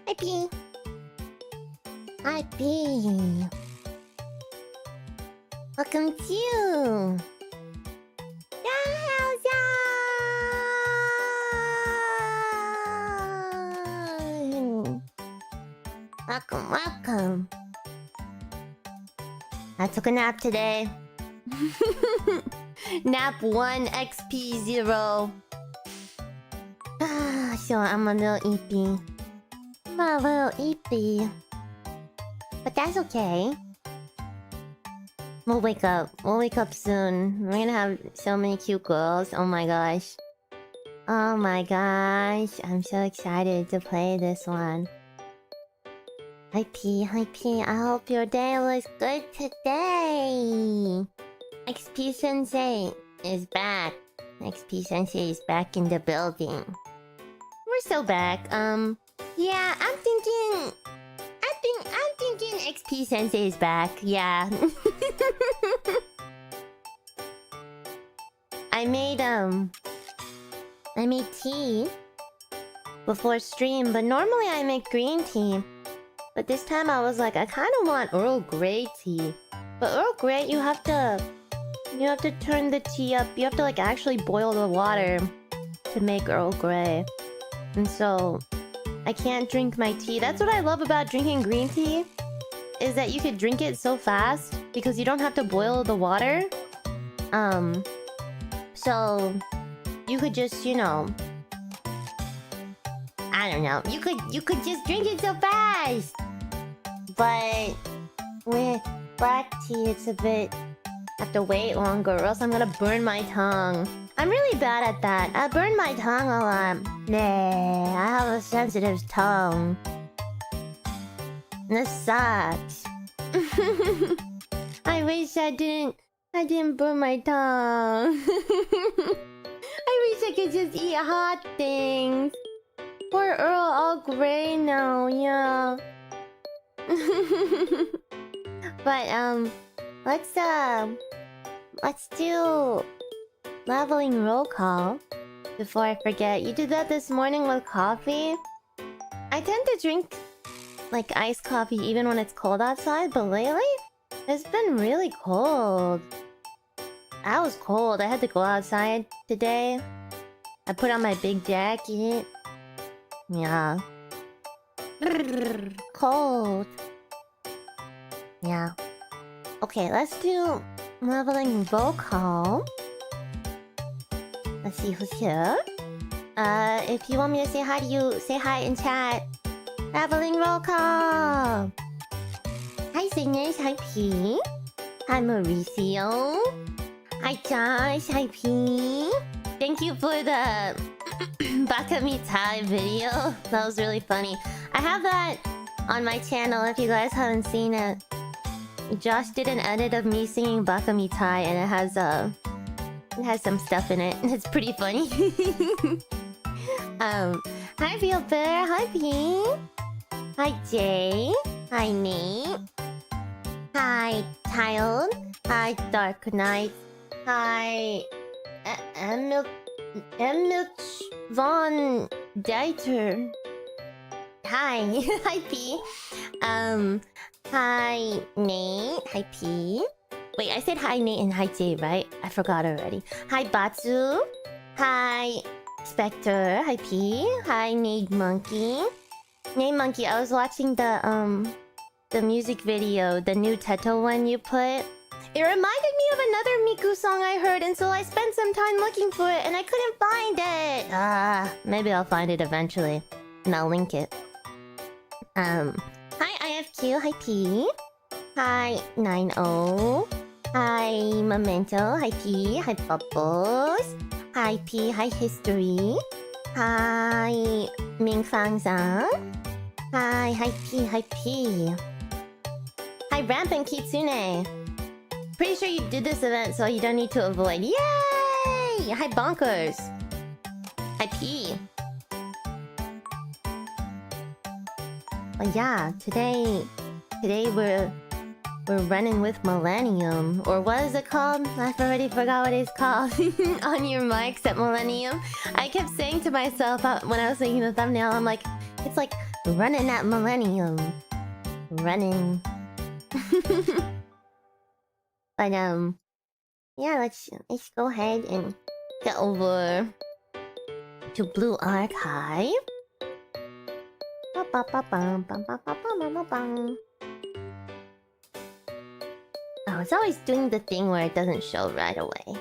Hi, P. Hi, P. Welcome to you. Welcome, welcome. I took a nap today. Nap 1 XP 0. So I'm a little eepy. I'm a little eepy. But that's okay. We'll wake up. We'll wake up soon. We're gonna have so many cute girls. Oh my gosh. Oh my gosh. I'm so excited to play this one. Hi P, hi P. I hope your day was good today. XP Sensei is back. XP Sensei is back in the building. We're so back. Yeah, I'm thinking XP Sensei is back. Yeah. I made tea before stream, but normally I make green tea. But this time I was like, I kind of want Earl Grey tea. But Earl Grey, you have to turn the tea up. You have to like actually boil the water to make Earl Grey. And so I can't drink my tea. That's what I love about drinking green tea, is that you could drink it so fast because you don't have to boil the water. So you could just, you know, I don't know. You could just drink it so fast. But with black tea, it's a bit... I have to wait longer or else I'm gonna burn my tongue. I'm really bad at that. I burn my tongue a lot. Nah, I have a sensitive tongue. This sucks. I wish I didn't burn my tongue. I wish I could just eat hot things. Poor Earl all gray now, yeah. But let's do leveling roll call before I forget. You did that this morning with coffee? I tend to drink like iced coffee even when it's cold outside, but lately it's been really cold. I was cold. I had to go outside today. I put on my big jacket. Yeah. Cold. Yeah. Okay, let's do leveling vocal. Let's see who's here. If you want me to say hi to you, say hi in chat. Leveling roll call. Hi singers, hi P. Hi Mauricio. Hi Josh, hi P. Thank you for the Bakamitai video. That was really funny. I have that on my channel if you guys haven't seen it. Josh did an edit of me singing Bakamitai and it has some stuff in it. It's pretty funny. Hi Feel Bear, hi P. Hi Jay. Hi Nate. Hi Child. Hi Dark Knight. Hi Emmett Von Dieter. Hi. Hi P. Hi Nate. Hi P. Wait, I said hi Nate and hi Jay, right? I forgot already. Hi Batsu. Hi Spectre. Hi P. Hi Nade Monkey. Nade Monkey, I was watching the music video, the new Teto one you put. It reminded me of another Miku song I heard, and so I spent some time looking for it, and I couldn't find it. Maybe I'll find it eventually, and I'll link it. Hi IFQ, hi P. Hi 90. Hi Memento, hi P. Hi Bubbles. Hi P, hi History. Hi Ming Fang Zhang. Hi P, hi P. Hi Rampant Kitsune. Pretty sure you did this event, so you don't need to avoid. Yay! Hi Bonkers. Hi P. But yeah, today we're running with Millennium. Or what is it called? I've already forgot what it's called. On your mics at Millennium. I kept saying to myself when I was making the thumbnail, I'm like, it's like Running at Millennium. Running. But yeah, let's go ahead and get over to Blue Archive. Oh, it's always doing the thing where it doesn't show right away.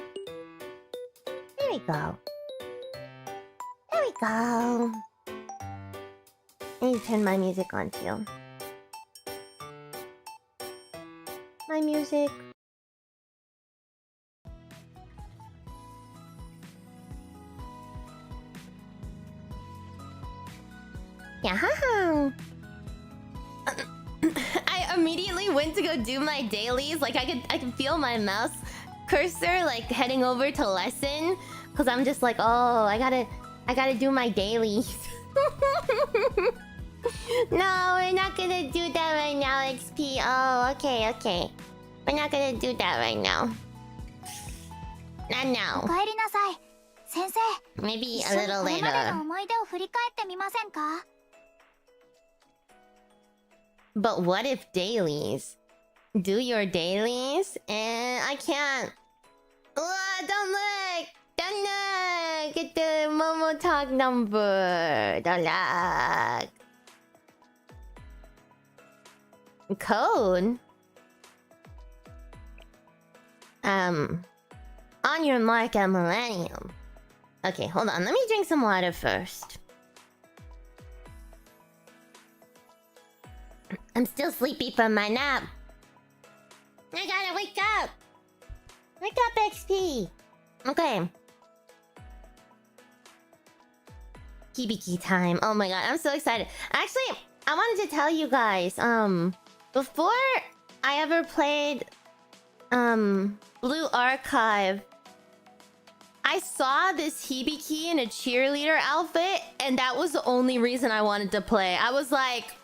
There we go. There we go. I need to turn my music on too. My music. Yeah. I immediately went to go do my dailies. Like I could feel my mouse cursor like heading over to lesson, because I'm just like, oh, I gotta do my dailies. No, we're not gonna do that right now, XP. Oh, okay. We're not gonna do that right now. Not now. Maybe a little later. But what if dailies? Do your dailies? And I can't. Don't look! Don't look! Get the Momo Talk number. Don't look. Code? On your mark at Millennium. Okay, hold on. Let me drink some water first. I'm still sleepy from my nap. I gotta wake up! Wake up, XP! Okay. Hibiki time. Oh my god, I'm so excited. Actually, I wanted to tell you guys, before I ever played, Blue Archive, I saw this hibiki in a cheerleader outfit, and that was the only reason I wanted to play. I was like,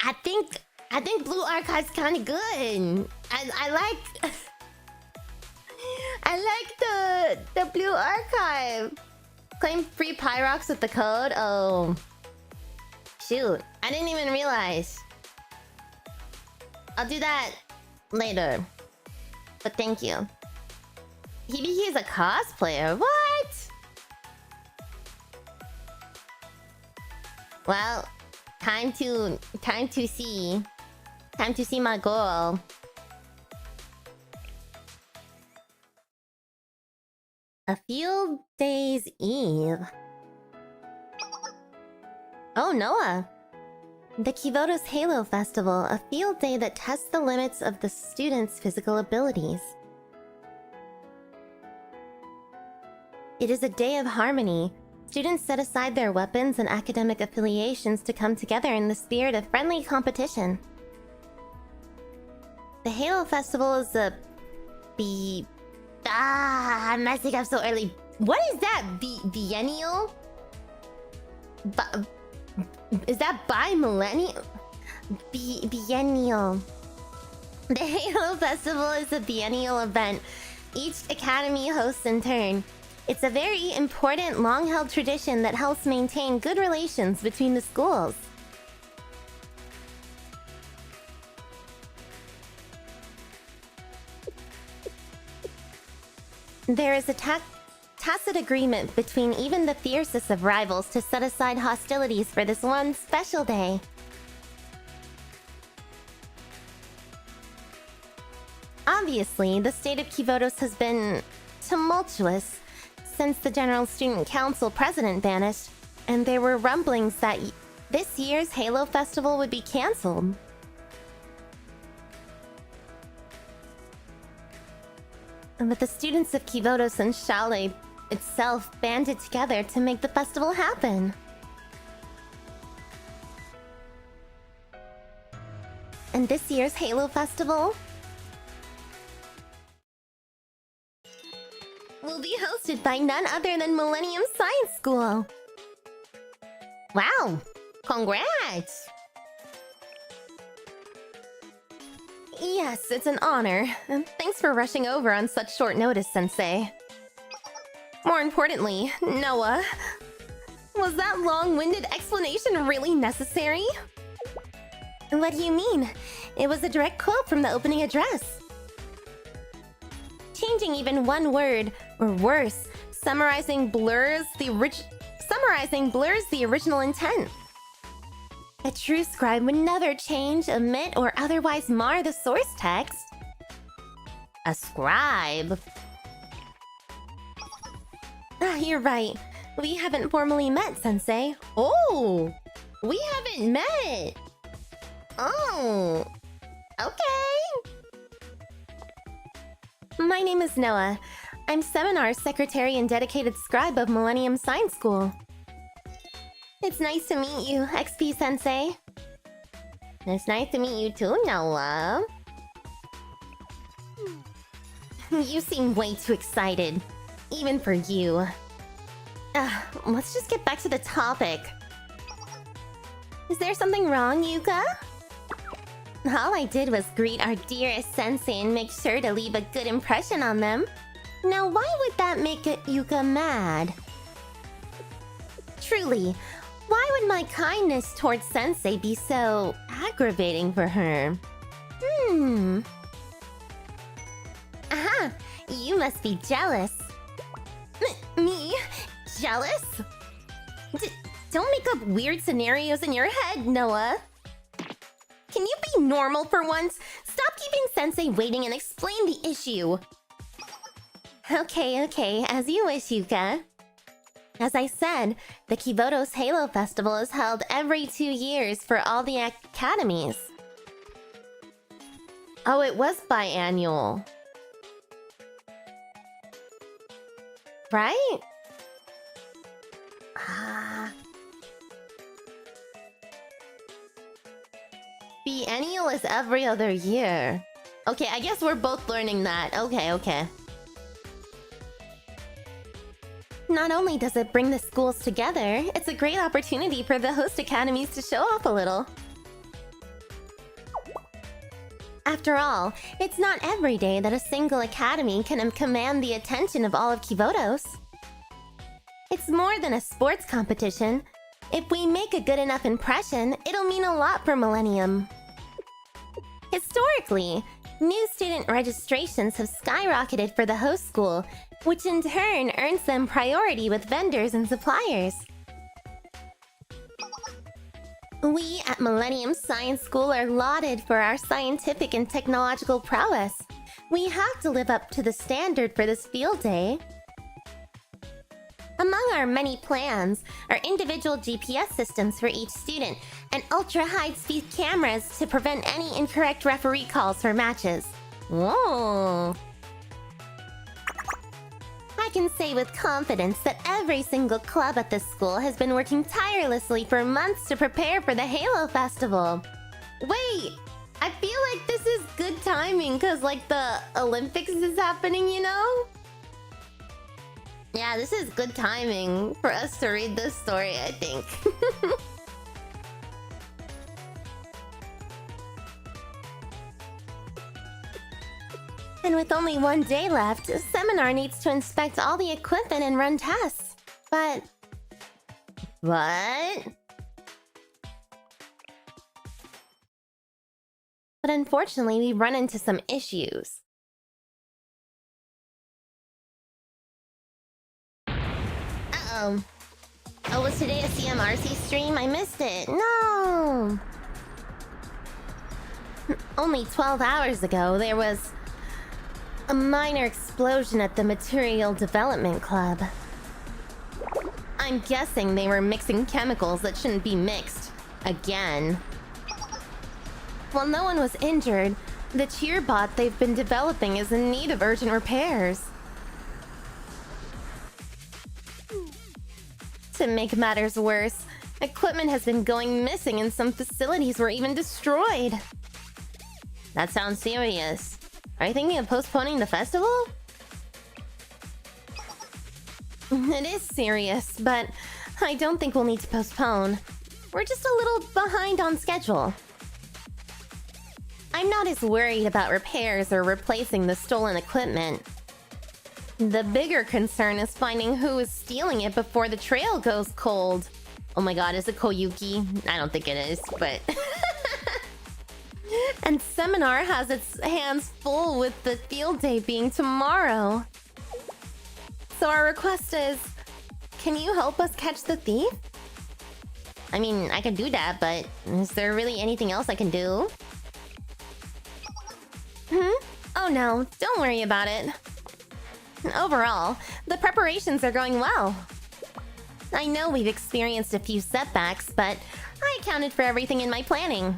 I think Blue Archive's kind of good. I like I like the Blue Archive. Claim free Pyrox with the code. Oh, shoot! I didn't even realize. I'll do that later. But thank you. Hibiki is a cosplayer. What? Well, time to see my girl. A Field Days Eve. Oh, Noah. The Kivoto's Halo Festival, a field day that tests the limits of the students' physical abilities. It is a day of harmony. Students set aside their weapons and academic affiliations to come together in the spirit of friendly competition. The Halo Festival is a... I'm messing up so early. What is that? Biennial? Is that bi-millennial? Biennial. The Halo Festival is a biennial event. Each academy hosts in turn. It's a very important, long-held tradition that helps maintain good relations between the schools. There is a tacit agreement between even the fiercest of rivals to set aside hostilities for this one special day. Obviously, the state of Kivotos has been tumultuous since the General Student Council president vanished, and there were rumblings that this year's Halo Festival would be cancelled. But the students of Kivotos and 𝙚hair itself banded together to make the festival happen. And this year's Halo Festival will be hosted by none other than Millennium Science School. Wow! Congrats! Yes, it's an honor. And thanks for rushing over on such short notice, Sensei. More importantly, Noah. Was that long-winded explanation really necessary? What do you mean? It was a direct quote from the opening address. Changing even one word, or worse, summarizing blurs the original intent. A true scribe would never change, omit, or otherwise mar the source text. A scribe? You're right. We haven't formally met, Sensei. Oh! We haven't met! Oh! Okay! My name is Noah. I'm Seminar's secretary and dedicated scribe of Millennium Science School. It's nice to meet you, XP-sensei. It's nice to meet you too, Noah. You seem way too excited. Even for you. Let's just get back to the topic. Is there something wrong, Yuka? All I did was greet our dearest sensei and make sure to leave a good impression on them. Now why would that make Yuka mad? Truly, why would my kindness towards sensei be so aggravating for her? Aha! You must be jealous. Me? Jealous? Don't make up weird scenarios in your head, Noah. Can you be normal for once? Stop keeping Sensei waiting and explain the issue. Okay, as you wish, Yuka. As I said, the Kiboto's Halo Festival is held every 2 years for all the academies. Oh, it was biannual. Right? Biennial is every other year. Okay, I guess we're both learning that. Okay. Not only does it bring the schools together, it's a great opportunity for the host academies to show off a little. After all, it's not every day that a single academy can command the attention of all of Kibotos. It's more than a sports competition. If we make a good enough impression, it'll mean a lot for Millennium. Historically, new student registrations have skyrocketed for the host school, which in turn earns them priority with vendors and suppliers. We at Millennium Science School are lauded for our scientific and technological prowess. We have to live up to the standard for this field day. Among our many plans are individual GPS systems for each student and ultra-high-speed cameras to prevent any incorrect referee calls for matches. Whoa! I can say with confidence that every single club at this school has been working tirelessly for months to prepare for the Halo Festival. Wait! I feel like this is good timing because, like, the Olympics is happening, you know? Yeah, this is good timing for us to read this story, I think. And with only 1 day left, the seminar needs to inspect all the equipment and run tests. But... what? But unfortunately, we run into some issues. Uh-oh. Oh, was today a CMRC stream? I missed it. No! Only 12 hours ago, there was a minor explosion at the Material Development Club. I'm guessing they were mixing chemicals that shouldn't be mixed. Again. While no one was injured, the cheerbot they've been developing is in need of urgent repairs. To make matters worse, equipment has been going missing and some facilities were even destroyed. That sounds serious. Are you thinking of postponing the festival? It is serious, but I don't think we'll need to postpone. We're just a little behind on schedule. I'm not as worried about repairs or replacing the stolen equipment. The bigger concern is finding who is stealing it before the trail goes cold. Oh my god, is it Koyuki? I don't think it is, but... And Seminar has its hands full with the field day being tomorrow. So our request is... Can you help us catch the thief? I mean, I can do that, but... Is there really anything else I can do? Oh no, don't worry about it. Overall, the preparations are going well. I know we've experienced a few setbacks, but I accounted for everything in my planning.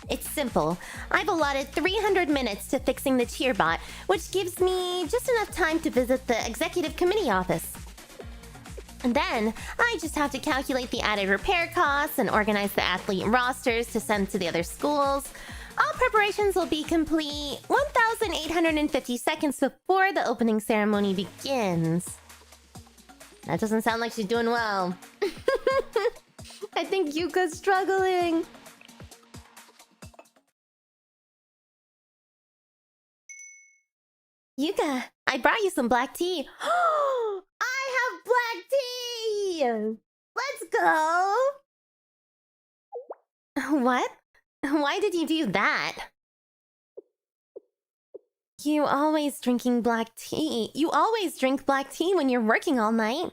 It's simple. I've allotted 300 minutes to fixing the 𝐚earbot, which gives me just enough time to visit the executive committee office. And then, I just have to calculate the added repair costs and organize the athlete rosters to send to the other schools. All preparations will be complete 1,850 seconds before the opening ceremony begins. That doesn't sound like she's doing well. I think Yuka's struggling. Yuka, I brought you some black tea. I have black tea! Let's go! What? Why did you do that? You always drinking black tea. You always drink black tea when you're working all night.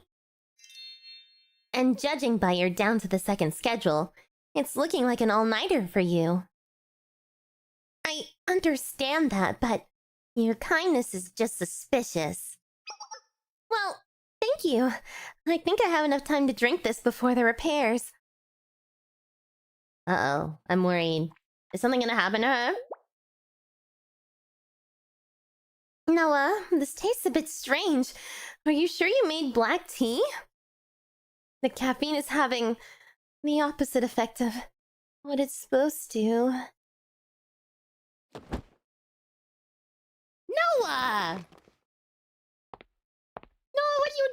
And judging by your down-to-the-second schedule, it's looking like an all-nighter for you. I understand that, but your kindness is just suspicious. Well, thank you. I think I have enough time to drink this before the repairs. Uh-oh, I'm worried. Is something gonna happen to her? Noah, this tastes a bit strange. Are you sure you made black tea? The caffeine is having the opposite effect of what it's supposed to. Noah! Noah, what are you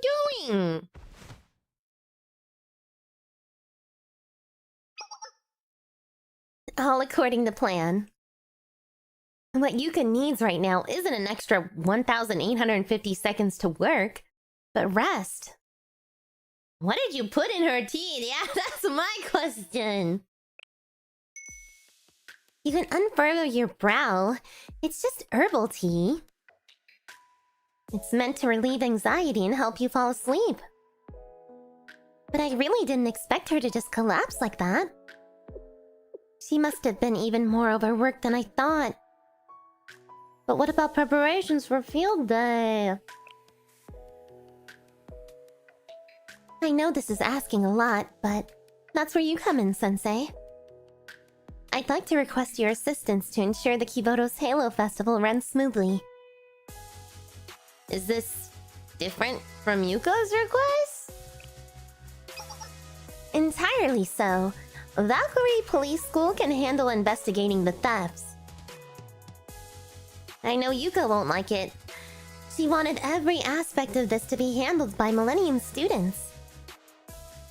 doing? All according to plan. What Yuka needs right now isn't an extra 1,850 seconds to work, but rest. What did you put in her tea? Yeah, that's my question. You can unfurrow your brow. It's just herbal tea. It's meant to relieve anxiety and help you fall asleep. But I really didn't expect her to just collapse like that. She must have been even more overworked than I thought. But what about preparations for field day? I know this is asking a lot, but that's where you come in, Sensei. I'd like to request your assistance to ensure the Kiboto's Halo Festival runs smoothly. Is this different from Yuka's request? Entirely so. Valkyrie Police School can handle investigating the thefts. I know Yuka won't like it. She wanted every aspect of this to be handled by Millennium students.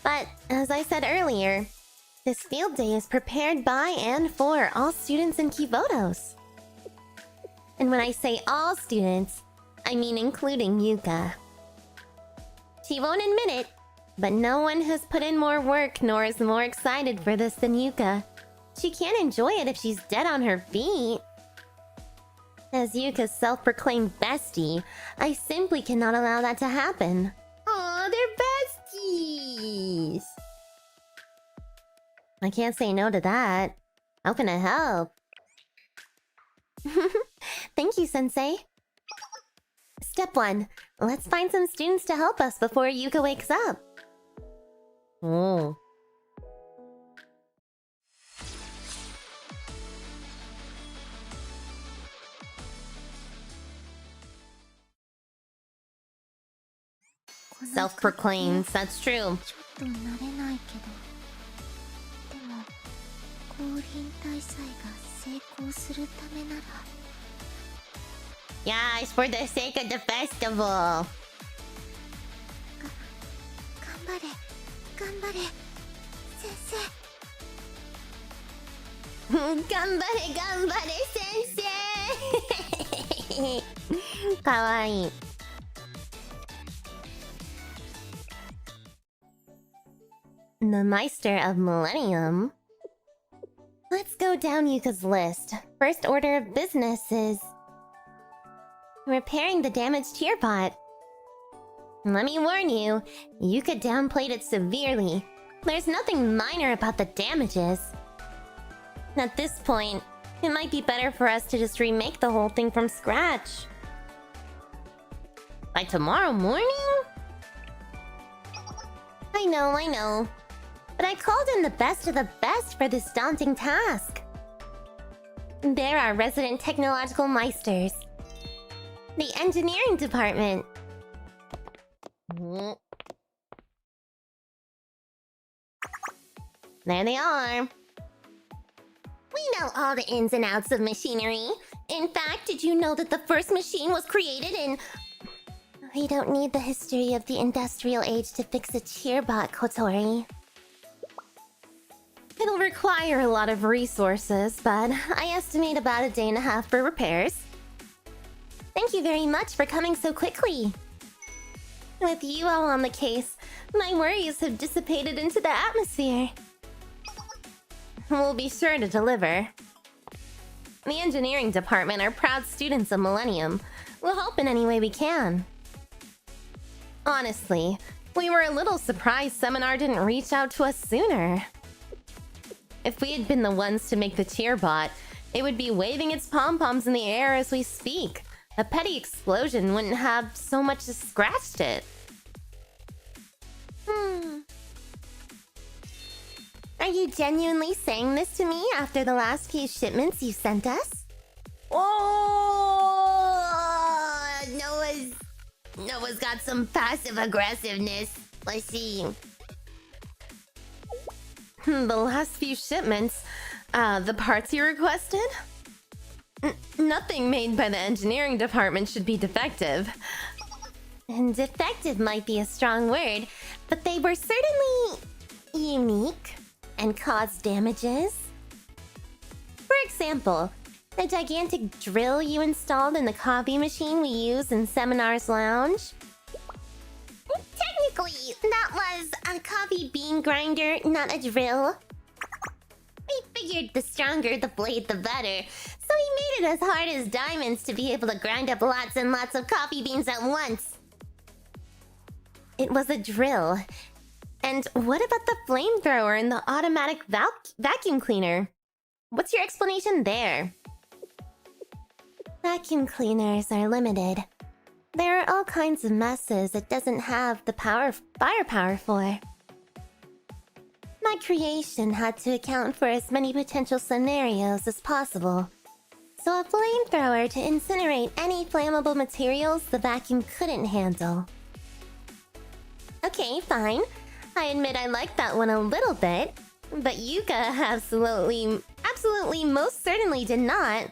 But, as I said earlier, this field day is prepared by and for all students in Kibotos. And when I say all students, I mean including Yuka. She won't admit it, but no one has put in more work nor is more excited for this than Yuka. She can't enjoy it if she's dead on her feet. As Yuka's self-proclaimed bestie, I simply cannot allow that to happen. Aw, they're besties! I can't say no to that. How can I help? Thank you, Sensei. Step 1. Let's find some students to help us before Yuka wakes up. Oh. Self-proclaimed, that's true. Yeah, it's for the sake of the festival. Ganbare, ganbare, sensei! Kawaii. the Meister of Millennium. Let's go down Yuka's list. First order of business is repairing the damaged 𝙚bot. Let me warn you, Yuka downplayed it severely. There's nothing minor about the damages. At this point, it might be better for us to just remake the whole thing from scratch. By tomorrow morning? I know. But I called in the best of the best for this daunting task. They're our resident technological meisters. The engineering department. There they are. We know all the ins and outs of machinery. In fact, did you know that the first machine was created in... We don't need the history of the industrial age to fix a 𝙚bot, Kotori. It'll require a lot of resources, but I estimate about a day and a half for repairs. Thank you very much for coming so quickly. With you all on the case, my worries have dissipated into the atmosphere. We'll be sure to deliver. The engineering department are proud students of Millennium. We'll help in any way we can. Honestly, we were a little surprised Seminar didn't reach out to us sooner. If we had been the ones to make the 𝙚bot, it would be waving its pom-poms in the air as we speak. A petty explosion wouldn't have so much as scratched it. Are you genuinely saying this to me after the last few shipments you sent us? Oh, Noah's got some passive aggressiveness. Let's see. The last few shipments, the parts you requested? Nothing made by the engineering department should be defective. And defective might be a strong word, but they were certainly unique and caused damages. For example, the gigantic drill you installed in the coffee machine we use in Seminar's lounge. Technically, that was a coffee bean grinder, not a drill. We figured the stronger the blade, the better. So we made it as hard as diamonds to be able to grind up lots and lots of coffee beans at once. It was a drill. And what about the flamethrower and the automatic vacuum cleaner? What's your explanation there? Vacuum cleaners are limited. There are all kinds of messes it doesn't have the firepower for. My creation had to account for as many potential scenarios as possible. So a flamethrower to incinerate any flammable materials the vacuum couldn't handle. Okay, fine. I admit I like that one a little bit. But Yuka absolutely most certainly did not.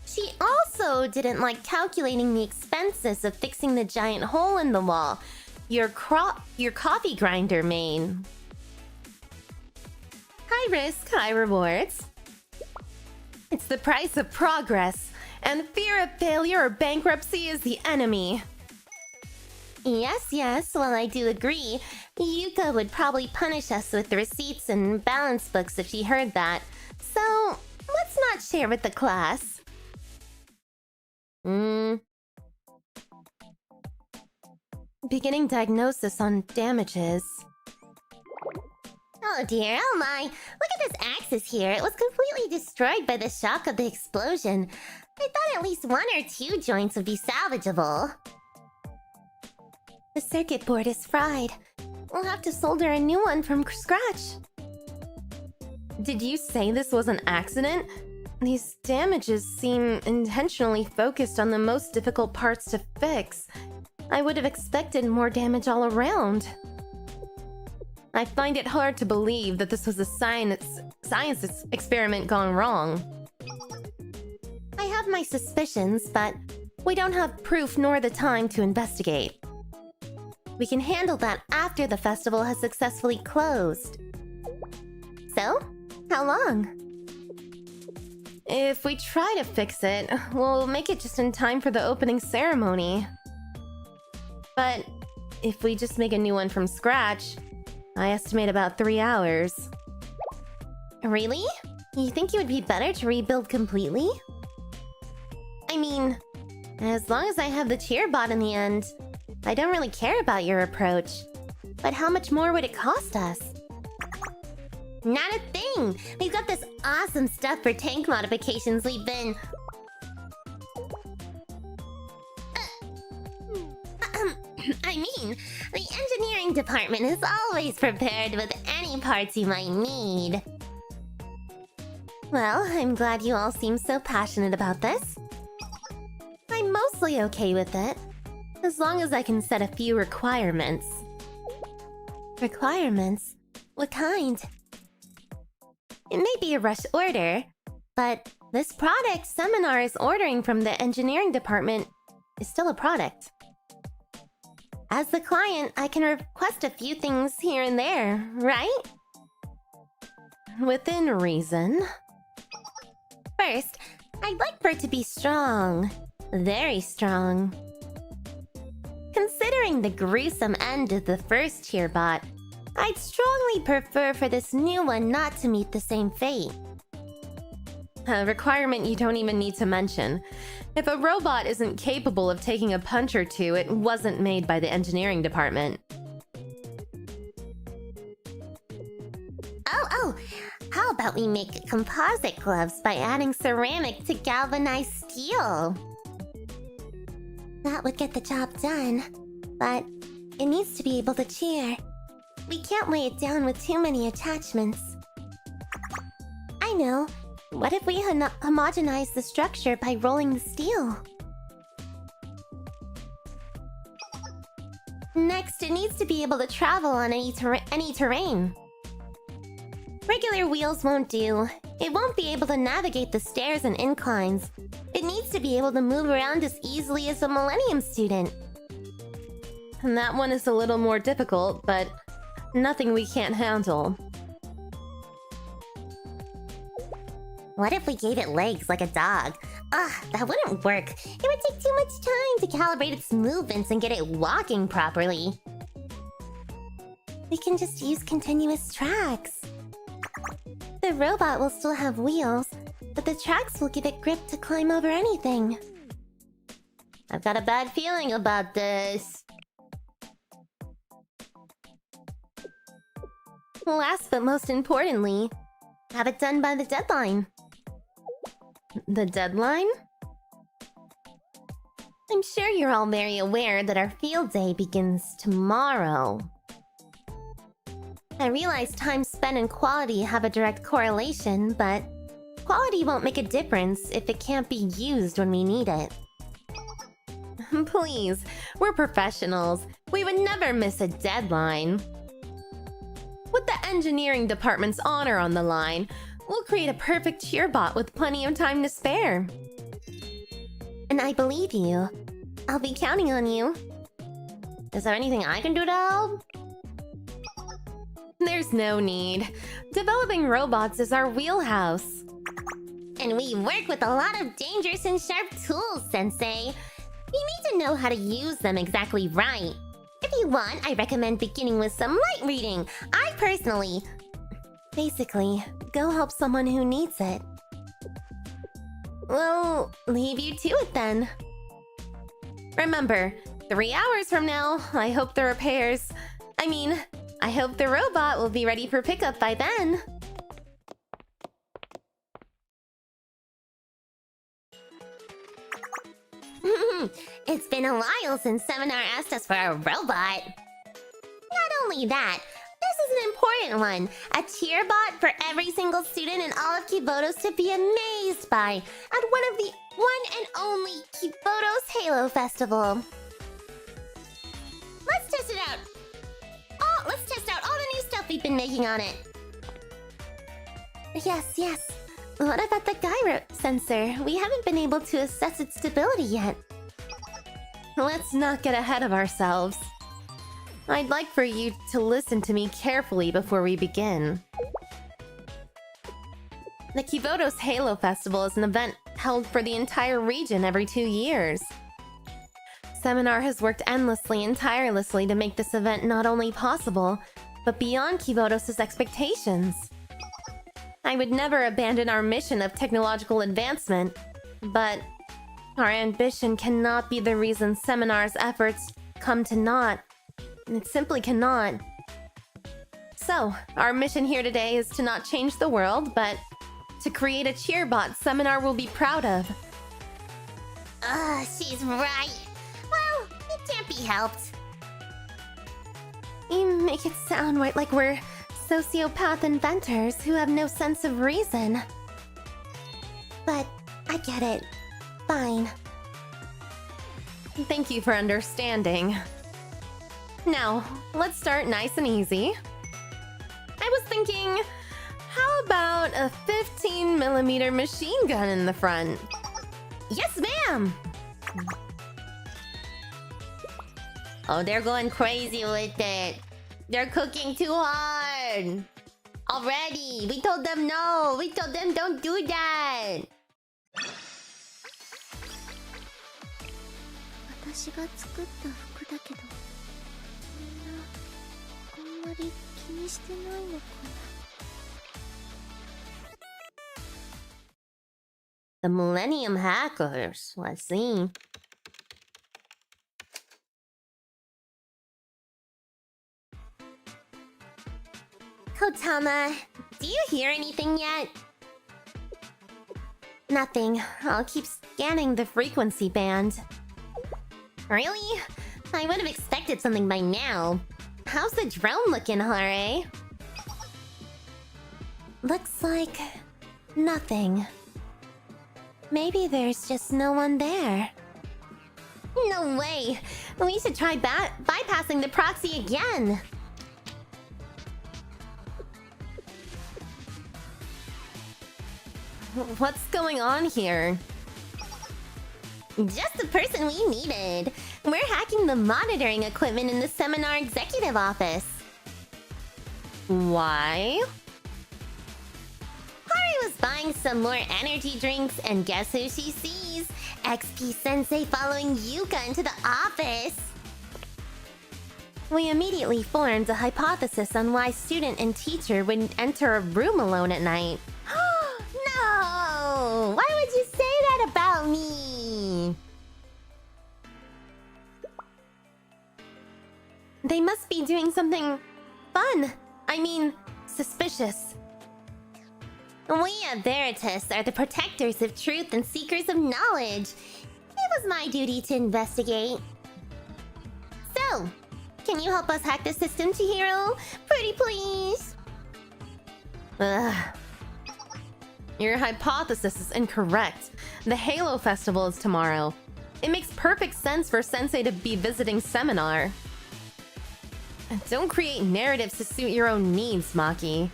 She also didn't like calculating the expenses of fixing the giant hole in the wall your coffee grinder made. High risk, high rewards. It's the price of progress, and fear of failure or bankruptcy is the enemy. Yes, well I do agree. Yuka would probably punish us with receipts and balance books if she heard that. So, let's not share with the class. Beginning diagnosis on damages. Oh dear, oh my. Look at this axis here. It was completely destroyed by the shock of the explosion. I thought at least one or two joints would be salvageable. The circuit board is fried. We'll have to solder a new one from scratch. Did you say this was an accident? These damages seem intentionally focused on the most difficult parts to fix. I would have expected more damage all around. I find it hard to believe that this was a science experiment gone wrong. I have my suspicions, but we don't have proof nor the time to investigate. We can handle that after the festival has successfully closed. So, how long? If we try to fix it, we'll make it just in time for the opening ceremony. But if we just make a new one from scratch, I estimate about 3 hours. Really? You think it would be better to rebuild completely? I mean, as long as I have the cheerbot in the end, I don't really care about your approach. But how much more would it cost us? Not a thing! We've got this awesome stuff for tank modifications we've been... I mean, the engineering department is always prepared with any parts you might need. Well, I'm glad you all seem so passionate about this. I'm mostly okay with it, as long as I can set a few requirements. Requirements? What kind? It may be a rush order, but this product Seminar is ordering from the engineering department is still a product. As the client, I can request a few things here and there, right? Within reason. First, I'd like for it to be strong. Very strong. Considering the gruesome end of the first cheerbot, I'd strongly prefer for this new one not to meet the same fate. A requirement you don't even need to mention. If a robot isn't capable of taking a punch or two, it wasn't made by the engineering department. Oh! How about we make composite gloves by adding ceramic to galvanized steel? That would get the job done, but it needs to be able to cheer. We can't weigh it down with too many attachments. I know. What if we homogenize the structure by rolling the steel? Next, it needs to be able to travel on any terrain. Regular wheels won't do. It won't be able to navigate the stairs and inclines. It needs to be able to move around as easily as a Millennium student. And that one is a little more difficult, but nothing we can't handle. What if we gave it legs like a dog? Ugh, that wouldn't work. It would take too much time to calibrate its movements and get it walking properly. We can just use continuous tracks. The robot will still have wheels, but the tracks will give it grip to climb over anything. I've got a bad feeling about this. Last but most importantly, have it done by the deadline. The deadline? I'm sure you're all very aware that our field day begins tomorrow. I realize time spent and quality have a direct correlation, but quality won't make a difference if it can't be used when we need it. Please, we're professionals. We would never miss a deadline. With the engineering department's honor on the line, we'll create a perfect cheerbot with plenty of time to spare. And I believe you. I'll be counting on you. Is there anything I can do to help? There's no need. Developing robots is our wheelhouse. And we work with a lot of dangerous and sharp tools, Sensei. You need to know how to use them exactly right. If you want, I recommend beginning with some light reading. I personally... Basically, go help someone who needs it. Well, leave you to it then. Remember, 3 hours from now, I hope the repairs... I hope the robot will be ready for pickup by then. It's been a while since Seminar asked us for a robot. Not only that, this is an important one. A cheerbot for every single student in all of Kibotos to be amazed by at one of the one and only Kibotos Halo Festival. Let's test it out. Let's test out all the new stuff we've been making on it. Yes. What about the gyro sensor? We haven't been able to assess its stability yet. Let's not get ahead of ourselves. I'd like for you to listen to me carefully before we begin. The Kibotos Halo Festival is an event held for the entire region every 2 years. Seminar has worked endlessly and tirelessly to make this event not only possible, but beyond 𝙚bgm's expectations. I would never abandon our mission of technological advancement, but our ambition cannot be the reason Seminar's efforts come to naught. It simply cannot. So, our mission here today is to not change the world, but to create a cheerbot Seminar will be proud of. She's right. Well, it can't be helped. You make it sound like we're sociopath inventors who have no sense of reason. But I get it. Fine. Thank you for understanding. Now, let's start nice and easy. I was thinking, how about a 15mm machine gun in the front? Yes, ma'am! Oh, they're going crazy with it. They're cooking too hard. Already! We told them no! We told them don't do that! 私が作った服だけど、みんなあんまり気にしてないのかな。 The Millennium hackers, let's see. Kotama, do you hear anything yet? Nothing. I'll keep scanning the frequency band. Really? I would have expected something by now. How's the drone looking, 𝙚hair? Looks like nothing. Maybe there's just no one there. No way! We should try bypassing the proxy again! What's going on here? Just the person we needed! We're hacking the monitoring equipment in the Seminar executive office. Why? Hari was buying some more energy drinks, and guess who she sees? XP-sensei following Yuka into the office! We immediately formed a hypothesis on why student and teacher wouldn't enter a room alone at night. No! Why would you say that about me? They must be doing something fun. I mean, suspicious. We at 𝙚hair are the protectors of truth and seekers of knowledge. It was my duty to investigate. So, can you help us hack the system, Chihiro? Pretty please? Ugh. Your hypothesis is incorrect. The Halo Festival is tomorrow. It makes perfect sense for Sensei to be visiting Seminar. Don't create narratives to suit your own needs, Maki.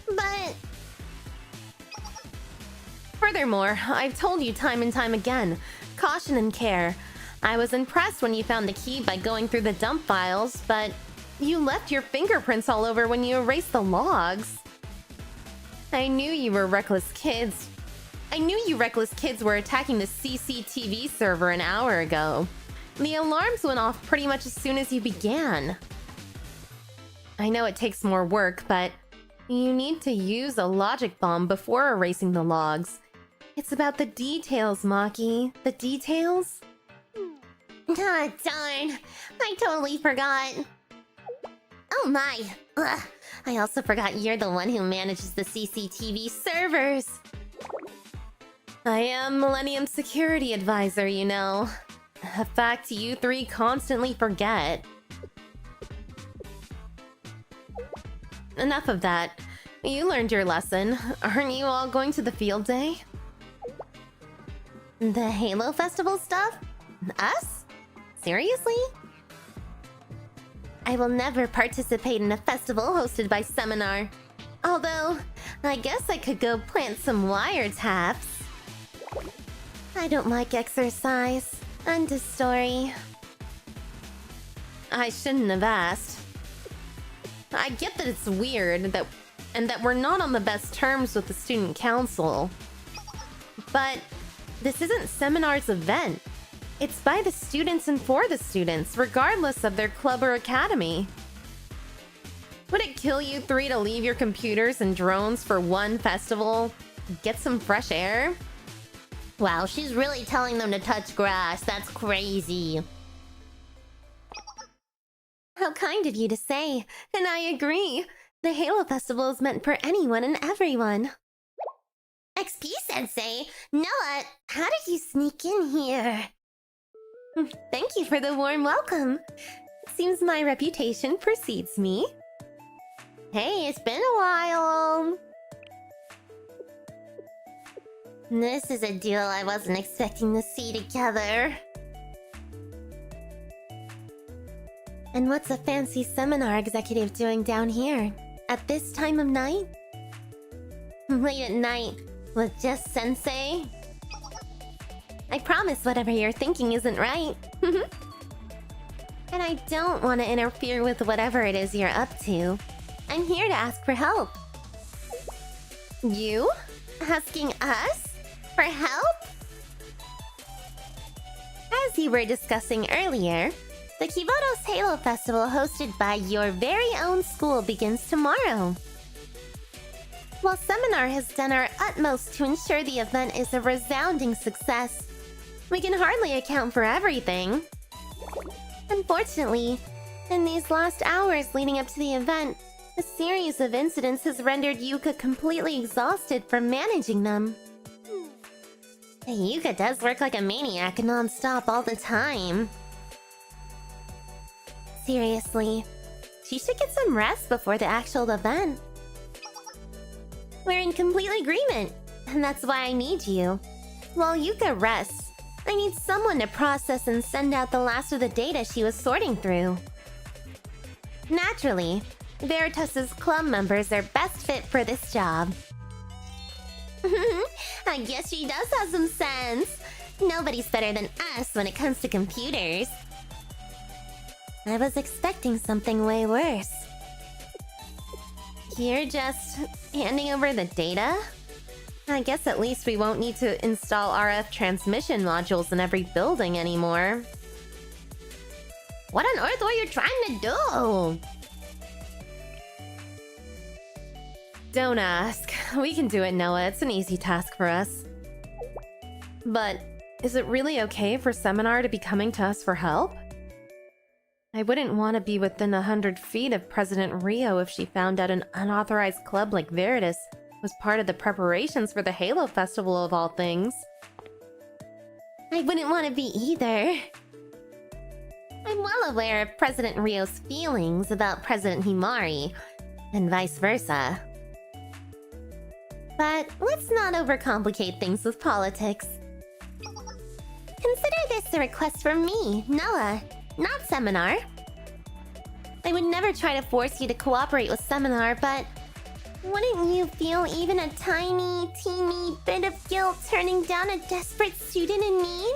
But... Furthermore, I've told you time and time again, caution and care. I was impressed when you found the key by going through the dump files, but you left your fingerprints all over when you erased the logs. I knew you were reckless kids. I knew you reckless kids were attacking the CCTV server an hour ago. The alarms went off pretty much as soon as you began. I know it takes more work, but you need to use a logic bomb before erasing the logs. It's about the details, Maki. The details? Ah, darn. I totally forgot. Oh my. Ugh. I also forgot you're the one who manages the CCTV servers. I am Millennium Security Advisor, you know. A fact you three constantly forget. Enough of that. You learned your lesson. Aren't you all going to the field day? The Halo Festival stuff? Us? Seriously? I will never participate in a festival hosted by Seminar. Although, I guess I could go plant some wiretaps. I don't like exercise. End of story. I shouldn't have asked. I get that it's weird that we're not on the best terms with the student council. But this isn't Seminar's event. It's by the students and for the students, regardless of their club or academy. Would it kill you three to leave your computers and drones for one festival? Get some fresh air? Wow, she's really telling them to touch grass. That's crazy. How kind of you to say, and I agree. The Halo Festival is meant for anyone and everyone. XP Sensei, Noah, how did you sneak in here? Thank you for the warm welcome. Seems my reputation precedes me. Hey, it's been a while. This is a deal I wasn't expecting to see together. And what's a fancy seminar executive doing down here? At this time of night? Late at night with just Sensei? I promise whatever you're thinking isn't right. And I don't want to interfere with whatever it is you're up to. I'm here to ask for help. You? Asking us? For help? As you were discussing earlier, the Kibotos Halo Festival hosted by your very own school begins tomorrow. While Seminar has done our utmost to ensure the event is a resounding success, we can hardly account for everything. Unfortunately, in these last hours leading up to the event, a series of incidents has rendered Yuka completely exhausted from managing them. Yuka does work like a maniac non-stop all the time. Seriously, she should get some rest before the actual event. We're in complete agreement, and that's why I need you. While Yuka rests, I need someone to process and send out the last of the data she was sorting through. Naturally, Veritas's club members are best fit for this job. I guess she does have some sense. Nobody's better than us when it comes to computers. I was expecting something way worse. You're just handing over the data? I guess at least we won't need to install RF transmission modules in every building anymore. What on earth were you trying to do? Don't ask. We can do it, Noah. It's an easy task for us. But is it really okay for Seminar to be coming to us for help? I wouldn't want to be within 100 feet of President Rio if she found out an unauthorized club like Veritas was part of the preparations for the Halo Festival of all things. I wouldn't want to be either. I'm well aware of President Rio's feelings about President Himari, and vice versa. But let's not overcomplicate things with politics. Consider this a request from me, Noah, not Seminar. I would never try to force you to cooperate with Seminar, but wouldn't you feel even a tiny, teeny bit of guilt turning down a desperate student in need?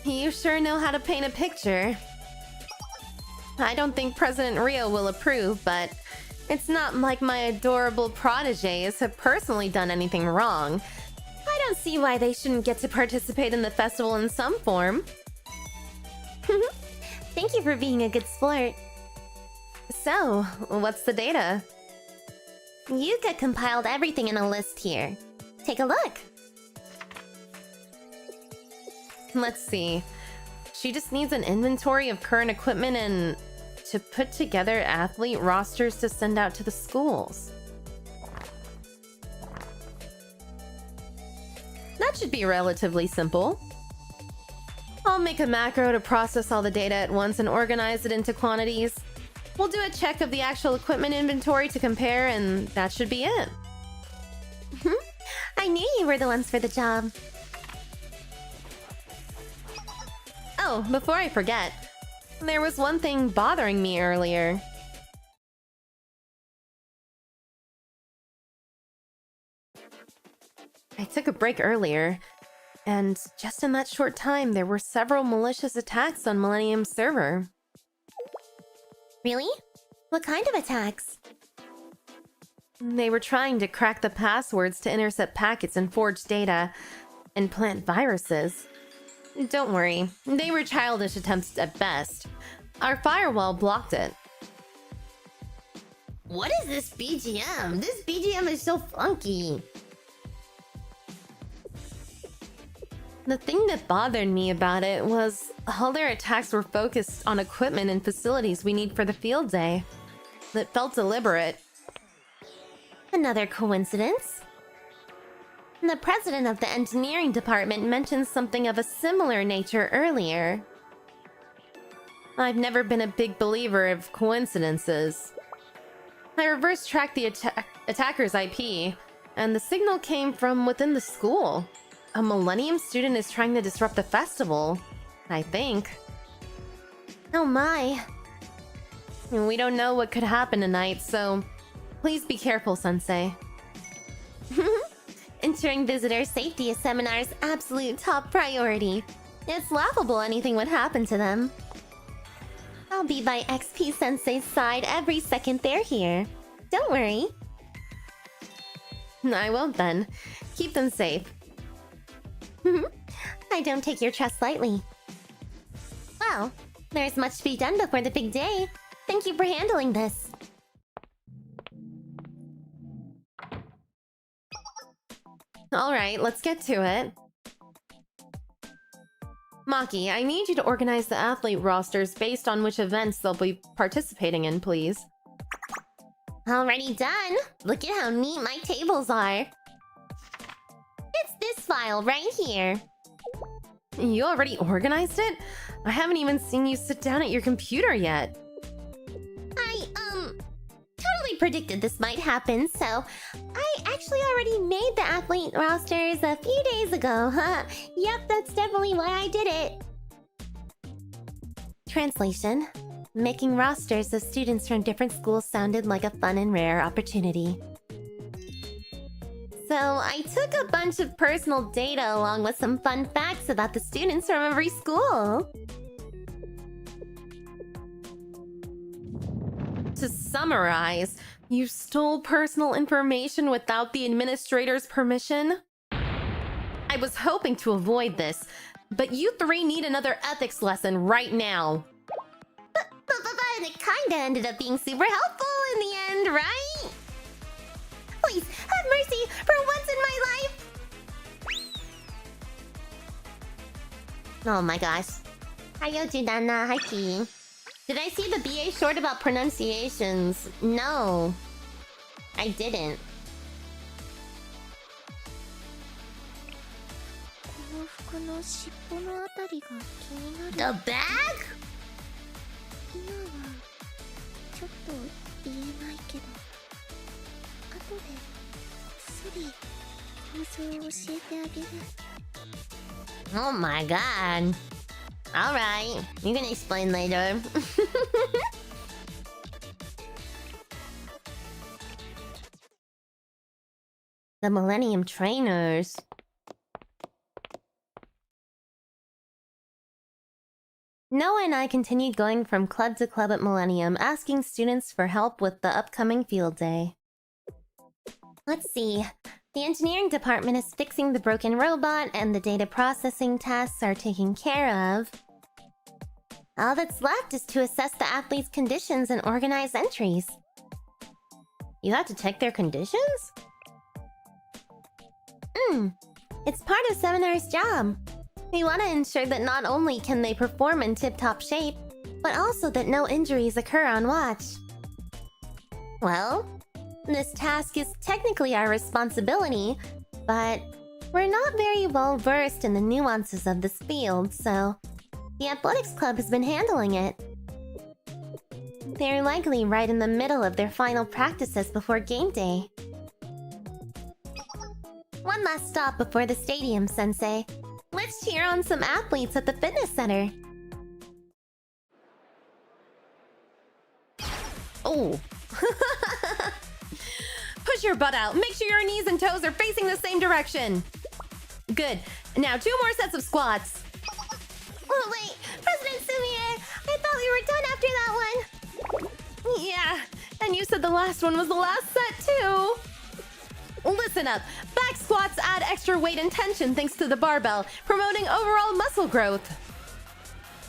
You sure know how to paint a picture. I don't think President Rio will approve, but it's not like my adorable protégés have personally done anything wrong. I don't see why they shouldn't get to participate in the festival in some form. Thank you for being a good sport. So, what's the data? Yuka compiled everything in a list here. Take a look. Let's see. She just needs an inventory of current equipment and to put together athlete rosters to send out to the schools. That should be relatively simple. I'll make a macro to process all the data at once and organize it into quantities. We'll do a check of the actual equipment inventory to compare, and that should be it. I knew you were the ones for the job. Oh, before I forget, there was one thing bothering me earlier. I took a break earlier, and just in that short time, there were several malicious attacks on Millennium's server. Really? What kind of attacks? They were trying to crack the passwords to intercept packets and forge data and plant viruses. Don't worry, they were childish attempts at best. Our firewall blocked it. What is this BGM? This BGM is so funky. The thing that bothered me about it was all their attacks were focused on equipment and facilities we need for the field day. It felt deliberate. Another coincidence? The president of the engineering department mentioned something of a similar nature earlier. I've never been a big believer of coincidences. I reverse-tracked the attacker's IP, and the signal came from within the school. A Millennium student is trying to disrupt the festival, I think. Oh my. We don't know what could happen tonight, so please be careful, Sensei. Ensuring visitor safety is Seminar's absolute top priority. It's laughable anything would happen to them. I'll be by XP Sensei's side every second they're here. Don't worry. I won't then. Keep them safe. I don't take your trust lightly. Well, there's much to be done before the big day. Thank you for handling this. Alright, let's get to it. Maki, I need you to organize the athlete rosters based on which events they'll be participating in, please. Already done. Look at how neat my tables are. It's this file right here. You already organized it? I haven't even seen you sit down at your computer yet. I, totally predicted this might happen, so I actually already made the athlete rosters a few days ago, huh? Yep, that's definitely why I did it. Translation. Making rosters of students from different schools sounded like a fun and rare opportunity. So I took a bunch of personal data along with some fun facts about the students from every school. To summarize, you stole personal information without the administrator's permission? I was hoping to avoid this, but you three need another ethics lesson right now. But it kinda ended up being super helpful in the end, right? Please, have mercy for once in my life! Oh my gosh. Hayojidana, Hiki. Did I see the BA short about pronunciations? No. I didn't. The bag? 今はちょっと言えないけど後でこっそり構造を教えてあげる Oh my god. Alright, you can explain later. The Millennium Trainers. Noah and I continued going from club to club at Millennium, asking students for help with the upcoming field day. Let's see. The engineering department is fixing the broken robot, and the data processing tasks are taken care of. All that's left is to assess the athletes' conditions and organize entries. You have to check their conditions? It's part of Seminar's job. We want to ensure that not only can they perform in tip-top shape, but also that no injuries occur on watch. Well, this task is technically our responsibility, but we're not very well versed in the nuances of this field, so the athletics club has been handling it. They're likely right in the middle of their final practices before game day. One last stop before the stadium, Sensei. Let's cheer on some athletes at the fitness center. Oh. Push your butt out. Make sure your knees and toes are facing the same direction. Good. Now 2 more sets of squats. Oh wait, President Sumie, I thought we were done after that one. Yeah, And you said the last one was the last set, too! Listen up! Back squats add extra weight and tension thanks to the barbell, promoting overall muscle growth.